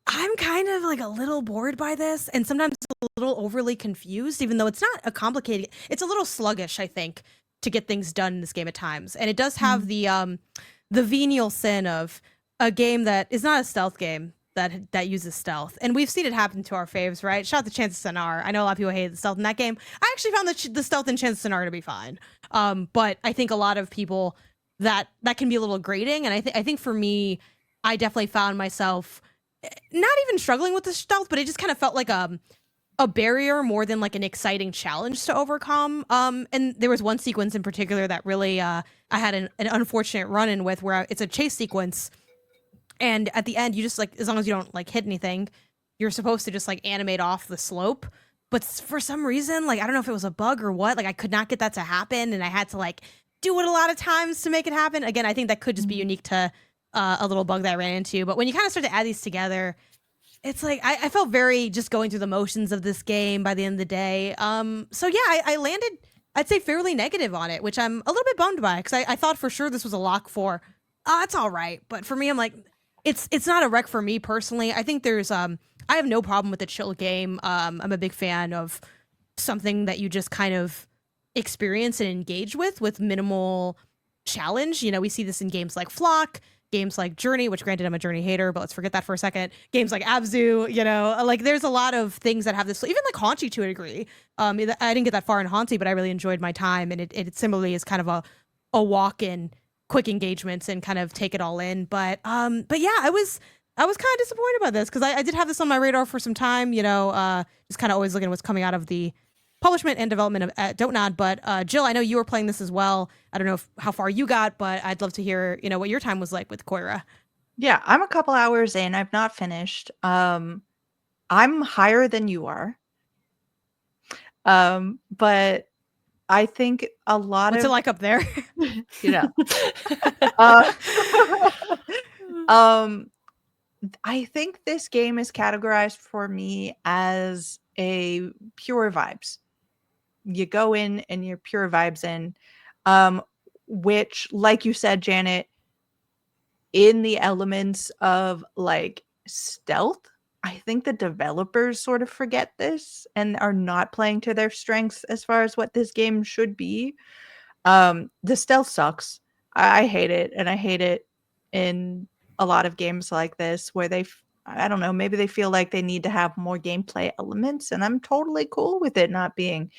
I'm kind of like a little bored by this, and sometimes a little overly confused, even though it's not a complicated. It's a little sluggish, I think, to get things done in this game at times. And it does have the venial sin of a game that is not a stealth game that uses stealth. And we've seen it happen to our faves, right? Shout out to Chance of Sonar. I know a lot of people hated the stealth in that game. I actually found the stealth in Chance of Sonar to be fine. But I think a lot of people that can be a little grating. And I think for me, I definitely found myself not even struggling with the stealth, but it just kind of felt like a barrier more than like an exciting challenge to overcome. And there was one sequence in particular that really I had an unfortunate run-in with, where it's a chase sequence, and at the end you just like, as long as you don't like hit anything, you're supposed to just like animate off the slope. But for some reason, like, I don't know if it was a bug or what, like I could not get that to happen, and I had to like do it a lot of times to make it happen. Again, I think that could just be unique to a little bug that I ran into. But when you kind of start to add these together, it's like I felt very just going through the motions of this game by the end of the day. So yeah, I landed, I'd say, fairly negative on it, which I'm a little bit bummed by, because I thought for sure this was a lock for, it's all right. But for me, I'm like, it's not a wreck for me personally. I think there's I have no problem with a chill game. I'm a big fan of something that you just kind of experience and engage with minimal challenge. You know, we see this in games like Flock, games like Journey, which granted I'm a Journey hater, but let's forget that for a second. Games like Abzu, you know, like there's a lot of things that have this, even like Haunty to a degree. I didn't get that far in Haunty, but I really enjoyed my time, and it similarly is kind of a walk in, quick engagements and kind of take it all in. But yeah, I was kind of disappointed by this, because I did have this on my radar for some time, you know, just kind of always looking at what's coming out of the publishment and development of Don't Nod. But Jill, I know you were playing this as well. I don't know how far you got, but I'd love to hear, you know, what your time was like with Koira. Yeah, I'm a couple hours in. I've not finished. I'm higher than you are. But I think a lot What's of it like up there? you know. I think this game is categorized for me as a pure vibes. You go in and you're pure vibes in, which, like you said, Janet, in the elements of like stealth, I think the developers sort of forget this and are not playing to their strengths as far as what this game should be. The stealth sucks. I hate it, and I hate it in a lot of games like this where I don't know, maybe they feel like they need to have more gameplay elements, and I'm totally cool with it not being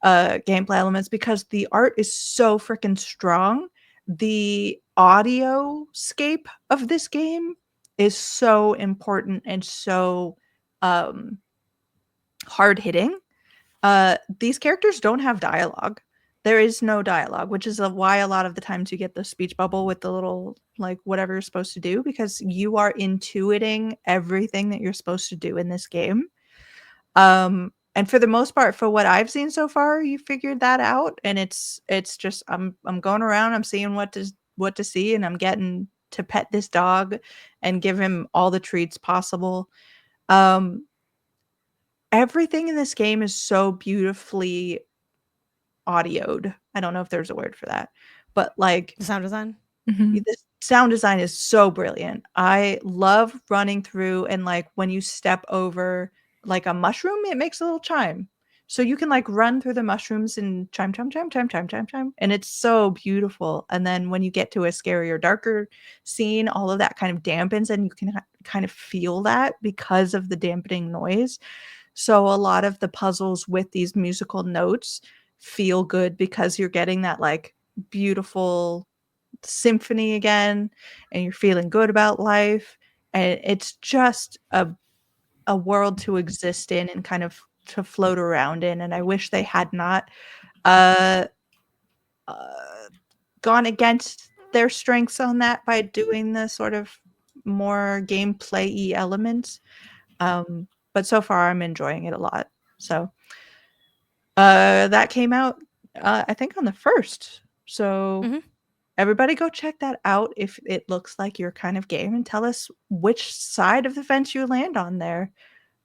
gameplay elements, because the art is so freaking strong. The audio scape of this game is so important and so hard hitting. These characters don't have dialogue. There is no dialogue, which is why a lot of the times you get the speech bubble with the little, like, whatever you're supposed to do, because you are intuiting everything that you're supposed to do in this game. And for the most part, for what I've seen so far, you figured that out, and it's just I'm going around, I'm seeing what to see, and I'm getting to pet this dog and give him all the treats possible. Um, everything in this game is so beautifully audioed. I don't know if there's a word for that, but like The sound design. the sound design is so brilliant. I love running through, and like when you step over like a mushroom, it makes a little chime. So you can like run through the mushrooms and chime, chime, chime, chime, chime, chime, chime. And it's so beautiful. And then when you get to a scarier, darker scene, all of that kind of dampens, and you can kind of feel that because of the dampening noise. So a lot of the puzzles with these musical notes feel good because you're getting that like beautiful symphony again, and you're feeling good about life. And it's just a world to exist in and kind of to float around in. And I wish they had not uh, gone against their strengths on that by doing the sort of more gameplay-y elements. But so far I'm enjoying it a lot. So that came out I think on the 1st. So everybody go check that out if it looks like your kind of game, and tell us which side of the fence you land on there.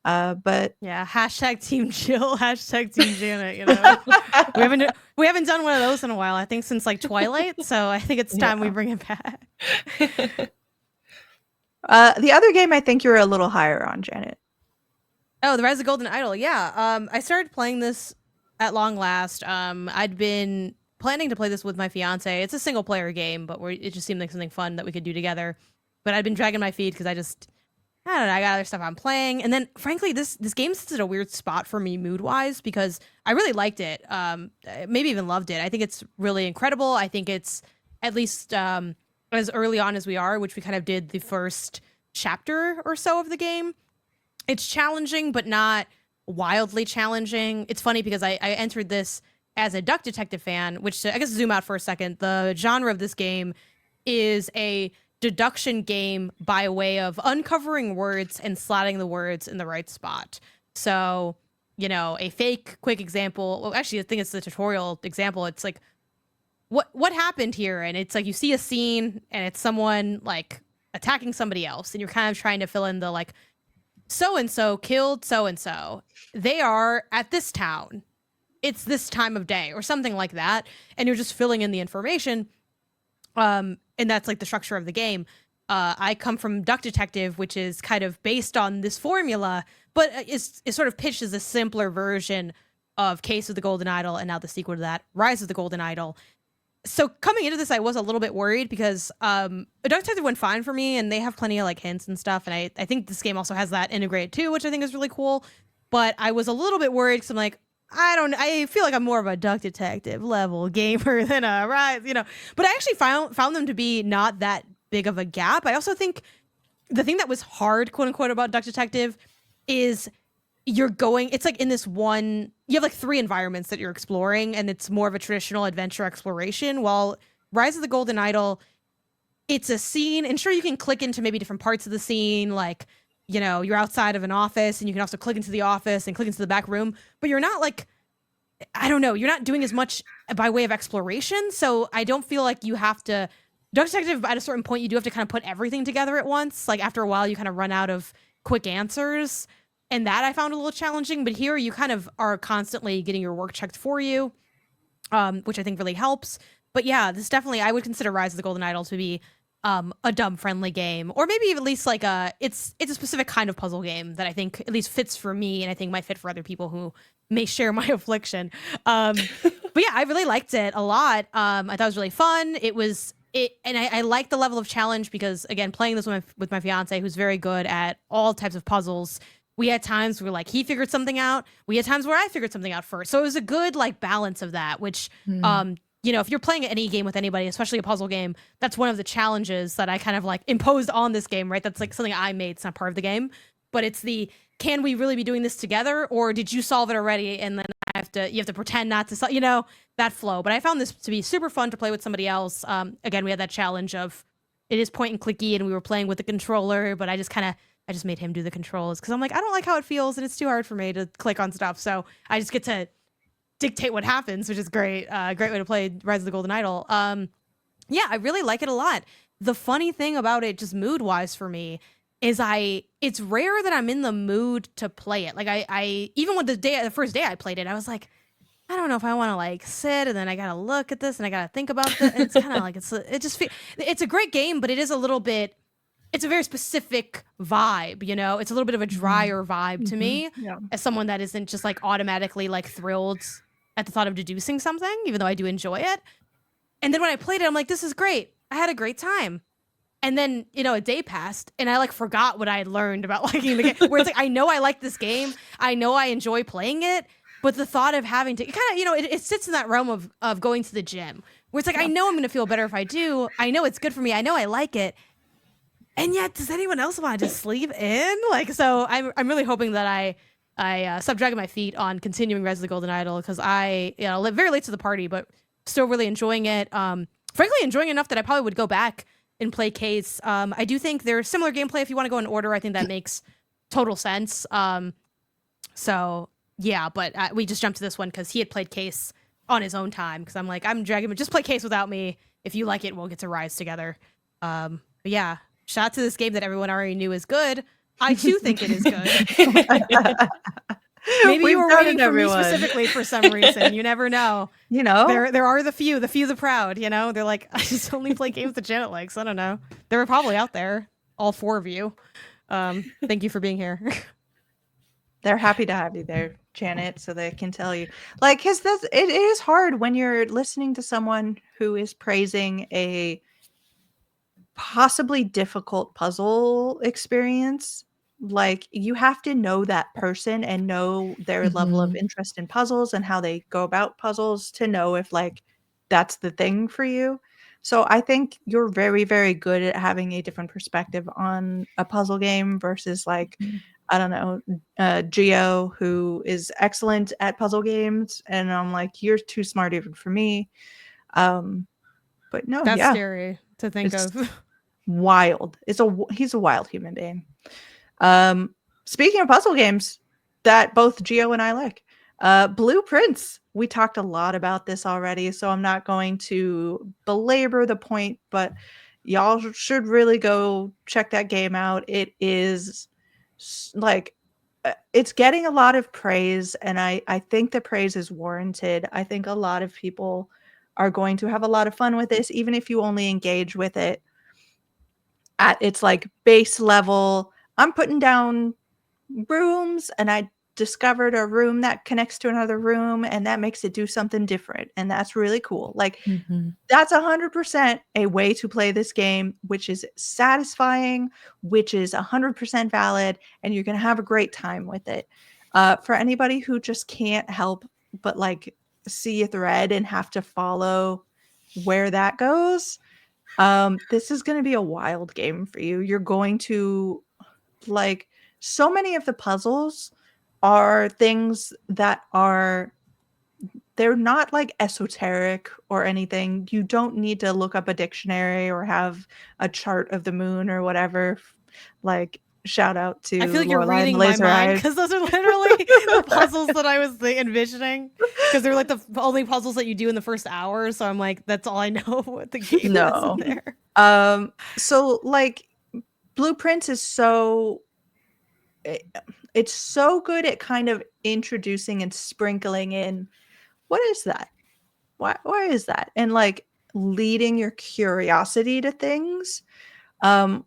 But yeah, hashtag Team Jill, hashtag Team Janet. You know, we haven't done one of those in a while. I think since like Twilight. So I think it's time we bring it back. The other game I think you're a little higher on, Janet. Oh, the Rise of the Golden Idol. Yeah. I started playing this at long last. I'd been planning to play this with my fiance. It's a single player game, but it just seemed like something fun that we could do together. But I'd been dragging my feet because I don't know, I got other stuff I'm playing. And then frankly, this game sits at a weird spot for me mood wise because I really liked it. Maybe even loved it. I think it's really incredible. I think it's at least as early on as we are, which we kind of did the first chapter or so of the game. It's challenging, but not wildly challenging. It's funny because I entered this as a Duck Detective fan, which I guess zoom out for a second. The genre of this game is a deduction game by way of uncovering words and slotting the words in the right spot. So, you know, a fake quick example. Well, actually, I think it's the tutorial example. It's like, what happened here? And it's like you see a scene and it's someone like attacking somebody else, and you're kind of trying to fill in the like, so and so killed so and so. They are at this town. It's this time of day or something like that, and you're just filling in the information. And that's like the structure of the game. I come from Duck Detective, which is kind of based on this formula, but it's sort of pitched as a simpler version of Case of the Golden Idol, and now the sequel to that, Rise of the Golden Idol. So coming into this, I was a little bit worried because Duck Detective went fine for me, and they have plenty of like hints and stuff, and I think this game also has that integrated too, which I think is really cool. But I was a little bit worried because I'm like, I feel like I'm more of a Duck Detective level gamer than a Rise, you know. But I actually found them to be not that big of a gap. I also think the thing that was hard, quote unquote, about Duck Detective is it's like in this one, you have like 3 environments that you're exploring, and it's more of a traditional adventure exploration. While Rise of the Golden Idol, it's a scene, and sure, you can click into maybe different parts of the scene, like, you know, you're outside of an office and you can also click into the office and click into the back room, but you're not like, I don't know, you're not doing as much by way of exploration. So I don't feel like you have to, Duck Detective, at a certain point, you do have to kind of put everything together at once. Like after a while, you kind of run out of quick answers. And that I found a little challenging, but here you kind of are constantly getting your work checked for you, which I think really helps. But yeah, this definitely, I would consider Rise of the Golden Idol to be a dumb friendly game, or maybe at least like it's a specific kind of puzzle game that I think at least fits for me, and I think might fit for other people who may share my affliction. But yeah, I really liked it a lot. I thought it was really fun. And I like the level of challenge because, again, playing this with my fiance, who's very good at all types of puzzles. We had times where like he figured something out. We had times where I figured something out first. So it was a good like balance of that, which you know, if you're playing any game with anybody, especially a puzzle game, that's one of the challenges that I kind of like imposed on this game, right? That's like something I made. It's not part of the game, but it's can we really be doing this together, or did you solve it already? And then you have to pretend not to, you know, that flow. But I found this to be super fun to play with somebody else. Again, we had that challenge of it is point and clicky, and we were playing with the controller, but I just made him do the controls because I'm like, I don't like how it feels, and it's too hard for me to click on stuff. So I just get to dictate what happens, which is great. Great way to play Rise of the Golden Idol. Yeah, I really like it a lot. the funny thing about it, just mood wise for me, is it's rare that I'm in the mood to play it. Like I even when the first day I played it, I was like, I don't know if I want to like sit and then I gotta look at this and I gotta think about this. And it's kind of like it's a great game, but it is a little bit. It's a very specific vibe, you know. It's a little bit of a drier vibe to me, as someone that isn't just like automatically like thrilled at the thought of deducing something, even though I do enjoy it. And then when I played it, I'm like, this is great. I had a great time. And then, you know, a day passed and I like forgot what I had learned about liking the game. Where it's like, I know I like this game. I know I enjoy playing it. But the thought of having to kind of, you know, it sits in that realm of going to the gym where it's like, I know I'm going to feel better if I do. I know it's good for me. I know I like it. And yet, does anyone else want to just sleep in? Like, so I'm really hoping that I stop dragging my feet on continuing Res of the Golden Idol because I, you know, live very late to the party, but still really enjoying it. Frankly, enjoying it enough that I probably would go back and play Case. I do think there's similar gameplay if you want to go in order. I think that makes total sense. So yeah, but we just jumped to this one because he had played Case on his own time. Because I'm like, I'm dragging him. Just play Case without me. If you like it, we'll get to Rise together. But yeah, shout out to this game that everyone already knew is good. I too think it is good. Maybe you were waiting for me specifically for some reason. You never know. You know, there are the few the proud. You know, they're like, I just only play games that Janet likes. I don't know. They were probably out there, all four of you. Thank you for being here. They're happy to have you there, Janet, so they can tell you. Like, because it is hard when you're listening to someone who is praising a possibly difficult puzzle experience. Like, you have to know that person and know their level of interest in puzzles and how they go about puzzles to know if, like, that's the thing for you. So I think you're very, very good at having a different perspective on a puzzle game versus, like, I don't know, Gio, who is excellent at puzzle games, and I'm like, you're too smart even for me. But no, that's scary to think of. Wild. He's a wild human being. Speaking of puzzle games that both Gio and I like, Blueprints. We talked a lot about this already, so I'm not going to belabor the point, but y'all should really go check that game out. It is like it's getting a lot of praise, and I think the praise is warranted. I think a lot of people are going to have a lot of fun with this, even if you only engage with it at its like base level. I'm putting down rooms and I discovered a room that connects to another room and that makes it do something different, and that's really cool. Like that's 100% a way to play this game, which is satisfying, which is 100% valid, and you're gonna have a great time with it. For anybody who just can't help but like see a thread and have to follow where that goes, this is going to be a wild game for you. You're going to like, so many of the puzzles are things that they're not like esoteric or anything. You don't need to look up a dictionary or have a chart of the moon or whatever. Like, shout out to I feel like Lorelei you're reading my mind because those are literally the puzzles that I was envisioning, because they're like the only puzzles that you do in the first hour. So I'm like, that's all I know what the game is in there. So like Blueprints is it's so good at kind of introducing and sprinkling in, what is that? Why is that? And like leading your curiosity to things,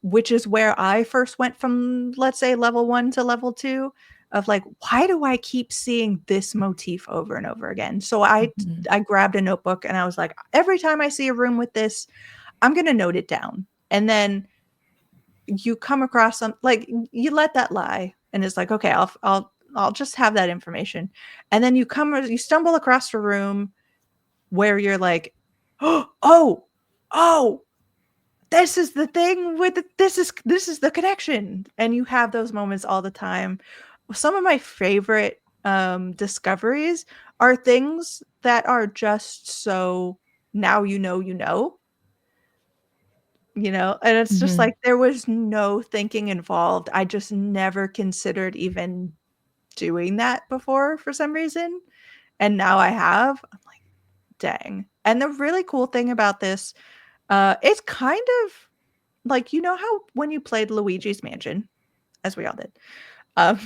which is where I first went from, let's say, level 1 to level 2 of like, why do I keep seeing this motif over and over again? So I grabbed a notebook and I was like, every time I see a room with this, I'm going to note it down. And then you come across some, like, you let that lie and it's like, okay, I'll just have that information. And then you stumble across a room where you're like, oh, this is the thing with this is the connection. And you have those moments all the time. Some of my favorite discoveries are things that are just so now you know, and it's just like there was no thinking involved. I just never considered even doing that before for some reason, and now I have. I'm like, dang. And the really cool thing about this, it's kind of like, you know how when you played Luigi's Mansion, as we all did, um,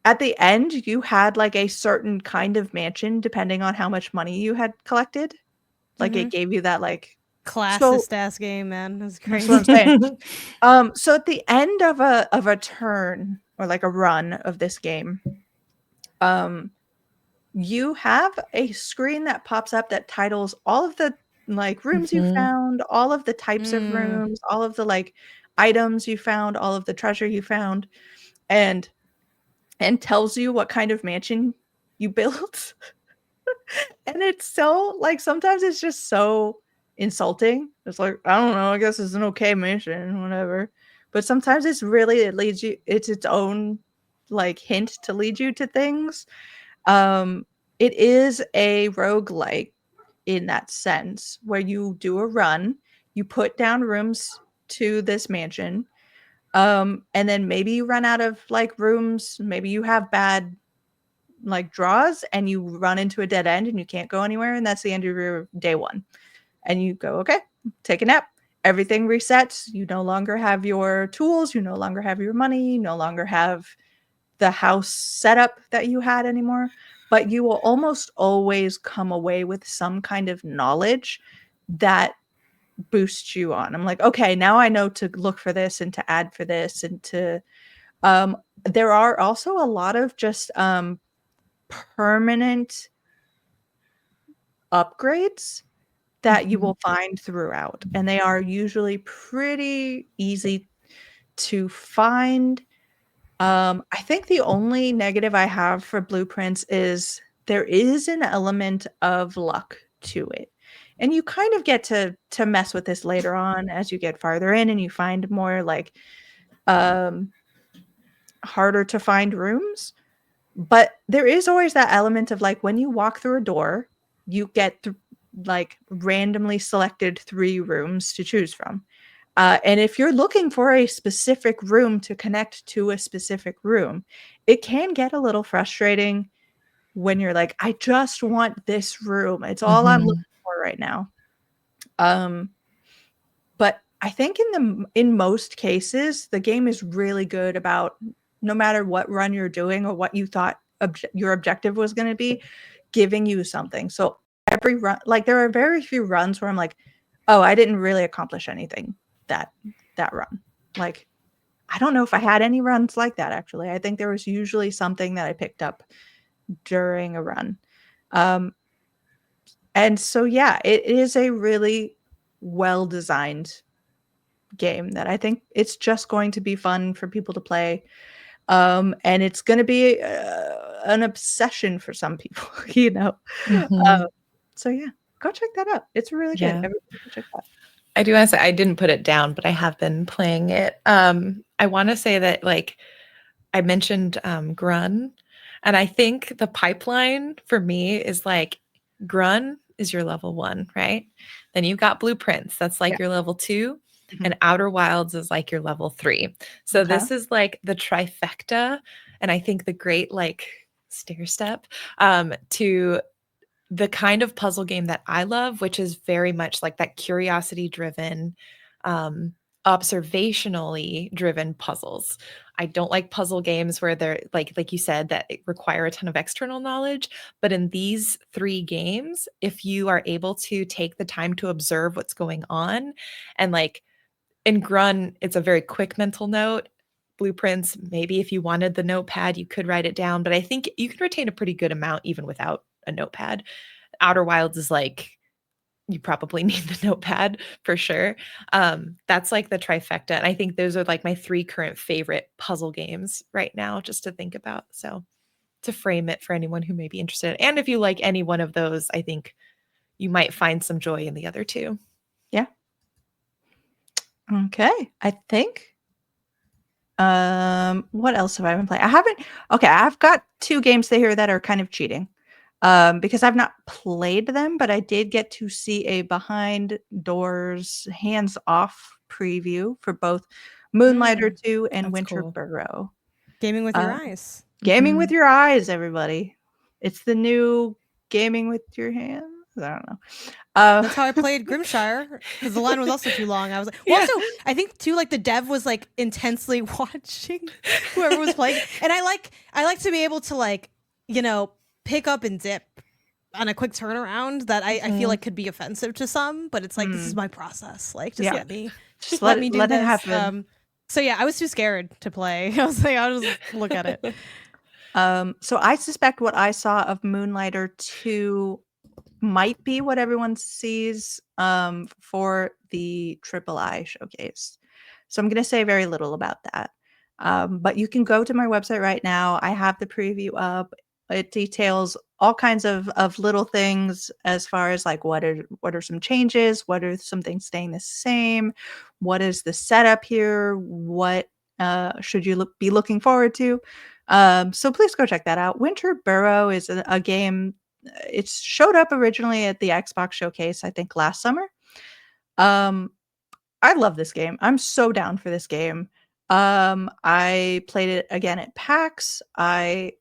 at the end you had like a certain kind of mansion depending on how much money you had collected. Like it gave you that like Classist ass game, man. That's that's crazy. what I'm saying. So at the end of a turn or like a run of this game, you have a screen that pops up that titles all of the like rooms you found, all of the types of rooms, all of the like items you found, all of the treasure you found, and tells you what kind of mansion you built. And it's so like sometimes it's just so insulting. It's like, I don't know, I guess it's an okay mansion, whatever. But sometimes it's really it leads you it's its own like hint to lead you to things. It is a roguelike in that sense where you do a run, you put down rooms to this mansion, and then maybe you run out of like rooms, maybe you have bad like draws and you run into a dead end and you can't go anywhere, and that's the end of your day one. And you go, okay, take a nap. Everything resets. You no longer have your tools, you no longer have your money, you no longer have the house setup that you had anymore, but you will almost always come away with some kind of knowledge that boosts you on. I'm like, okay, now I know to look for this and to add for this and to there are also a lot of just permanent upgrades that you will find throughout, and they are usually pretty easy to find. I think the only negative I have for blueprints is there is an element of luck to it. And you kind of get to mess with this later on as you get farther in and you find more like harder to find rooms. But there is always that element of like when you walk through a door, you get like randomly selected 3 rooms to choose from. And if you're looking for a specific room to connect to a specific room, it can get a little frustrating when you're like, I just want this room. It's all I'm looking for right now. But I think in most cases, the game is really good about no matter what run you're doing or what you thought your objective was going to be, giving you something. So every run, like there are very few runs where I'm like, oh, I didn't really accomplish anything that run. Like, I don't know if I had any runs like that, actually. I think there was usually something that I picked up during a run. And so, yeah, it is a really well-designed game that I think it's just going to be fun for people to play. And it's going to be an obsession for some people, you know? So, yeah, go check that out. It's really good. Everybody go check that out. I do want to say I didn't put it down, but I have been playing it. I want to say that like I mentioned Grun, and I think the pipeline for me is like Grun is your level 1, right? Then you've got Blueprints, that's like your level 2, and Outer Wilds is like your level 3. So this is like the trifecta, and I think the great like stair step to the kind of puzzle game that I love, which is very much like that curiosity driven, observationally driven puzzles. I don't like puzzle games where they're like you said, that require a ton of external knowledge. But in these 3 games, if you are able to take the time to observe what's going on, and like in Grun, it's a very quick mental note. Blueprints, maybe if you wanted the notepad, you could write it down, but I think you can retain a pretty good amount even without a notepad. Outer Wilds is like, you probably need the notepad for sure. That's like the trifecta. And I think those are like my 3 current favorite puzzle games right now, just to think about. So to frame it for anyone who may be interested. And if you like any one of those, I think you might find some joy in the other 2. Yeah. Okay. I think what else have I been playing? I've got 2 games here that are kind of cheating. Because I've not played them, but I did get to see a behind doors, hands off preview for both Moonlighter 2 and Winter Burrow. Gaming with your eyes. Gaming with your eyes, everybody. It's the new gaming with your hands. 'cause I don't know. That's how I played Grimshire, because the line was also too long. I was like, well, Yeah. also, I think too, like the dev was like intensely watching whoever was playing, and I like to be able to like, you know, pick up and dip on a quick turnaround that I feel like could be offensive to some, but it's like this is my process. Like, just Yeah. just let me do it this. happen. So yeah, I was too scared to play. I was like, I'll just look at it. So I suspect what I saw of Moonlighter 2 might be what everyone sees for the III showcase. So I'm going to say very little about that. But you can go to my website right now. I have the preview up. It details all kinds of little things as far as like what are some changes, what are some things staying the same, what is the setup here, what should you be looking forward to. So please go check that out. Winter Burrow is a game. It showed up originally at the Xbox showcase, I think last summer. I love this game. I'm so down for this game. I played it again at PAX. I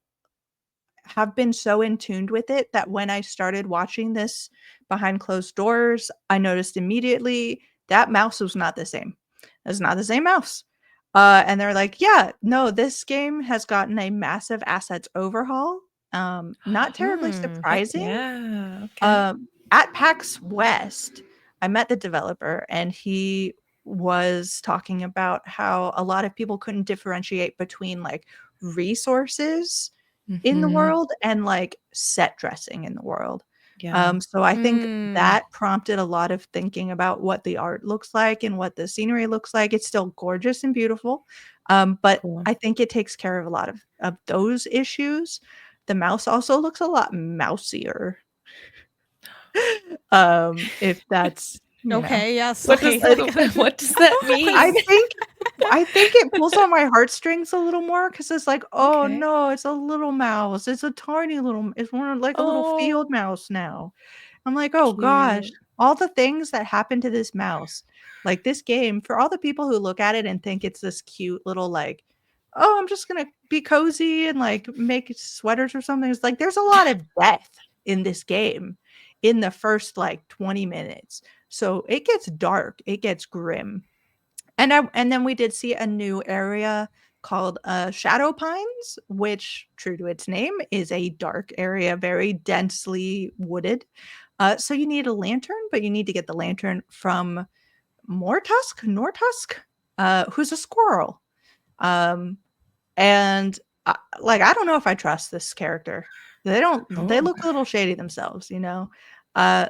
have been so in tuned with it that when I started watching this behind closed doors, I noticed immediately that mouse was not the same. It's not the same mouse. And they're like, yeah, no, this game has gotten a massive assets overhaul. Not terribly surprising. Yeah. Okay. At PAX West, I met the developer and he was talking about how a lot of people couldn't differentiate between like resources in the world and like set dressing in the world. Yeah. So I think that prompted a lot of thinking about what the art looks like and what the scenery looks like. It's still gorgeous and beautiful, but Cool. I think it takes care of a lot of those issues. The mouse also looks a lot mousier. If that's Okay, yes. What does that mean? I think it pulls on my heartstrings a little more because it's like, oh Okay. no, it's a little mouse. It's a tiny little. It's more like a little field Oh, mouse now. I'm like, oh gosh, cute. all the things that happen to this mouse. Like this game, for all the people who look at it and think it's this cute little like, oh, I'm just gonna be cozy and like make sweaters or something. It's like there's a lot of death in this game in the first like 20 minutes. So it gets dark, it gets grim. And then we did see a new area called Shadow Pines, which, true to its name, is a dark area, very densely wooded. So you need a lantern, but you need to get the lantern from Nortusk, who's a squirrel. And like I don't know if I trust this character. They don't. They look a little shady themselves, you know.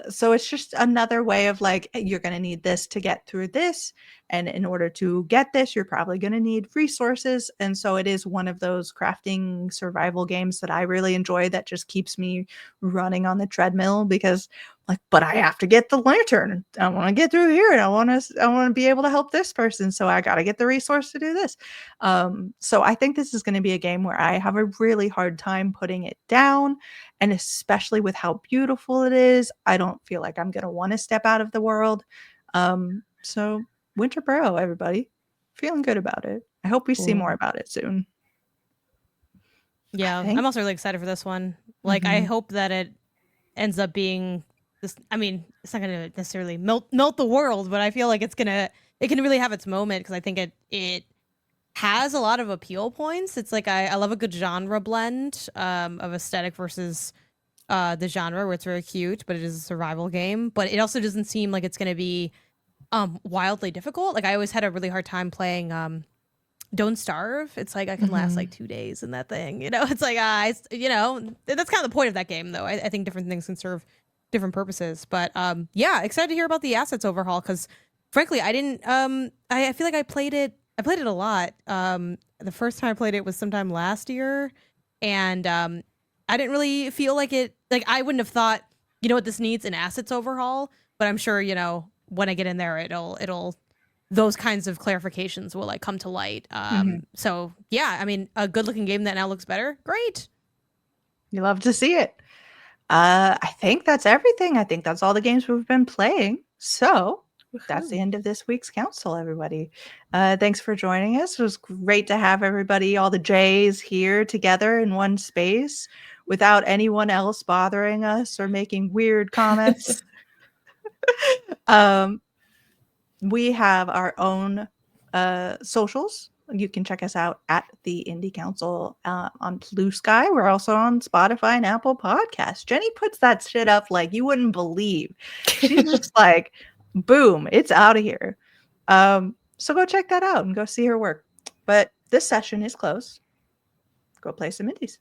So it's just another way of like you're going to need this to get through this, and in order to get this, you're probably going to need resources. And so it is one of those crafting survival games that I really enjoy. That just keeps me running on the treadmill because like, but I have to get the lantern. I want to get through here, and I want to be able to help this person. So I got to get the resource to do this. So I think this is going to be a game where I have a really hard time putting it down, and especially with how beautiful it is, I don't feel like I'm going to want to step out of the world. So Winter Burrow, everybody, feeling good about it. I hope we see more about it soon. Yeah, I'm also really excited for this one. Like, I hope that it ends up being this. I mean, it's not going to necessarily melt the world, but I feel like it can really have its moment because I think it has a lot of appeal points. It's like I love a good genre blend of aesthetic versus the genre where it's very cute, but it is a survival game. But it also doesn't seem like it's going to be wildly difficult. Like I always had a really hard time playing Don't Starve. It's like I can last like 2 days in that thing. You know, it's like you know, that's kind of the point of that game, though. I think different things can serve different purposes. But yeah, excited to hear about the assets overhaul because frankly, I didn't. I feel like I played it a lot. The first time I played it was sometime last year, and I didn't really feel like it. Like I wouldn't have thought, you know what, this needs an assets overhaul. But I'm sure, you know, when I get in there, it'll those kinds of clarifications will like come to light. So yeah, I mean, a good looking game that now looks better. Great. You love to see it. I think that's everything. I think that's all the games we've been playing. So that's the end of this week's council, everybody. Thanks for joining us. It was great to have everybody, all the J's here together in one space. without anyone else bothering us or making weird comments. We have our own socials. You can check us out at the Indie Council on Blue Sky. We're also on Spotify and Apple Podcasts. Jenny puts that shit up like you wouldn't believe. She's just like, boom, it's out of here. So go check that out and go see her work. But this session is closed. Go play some indies.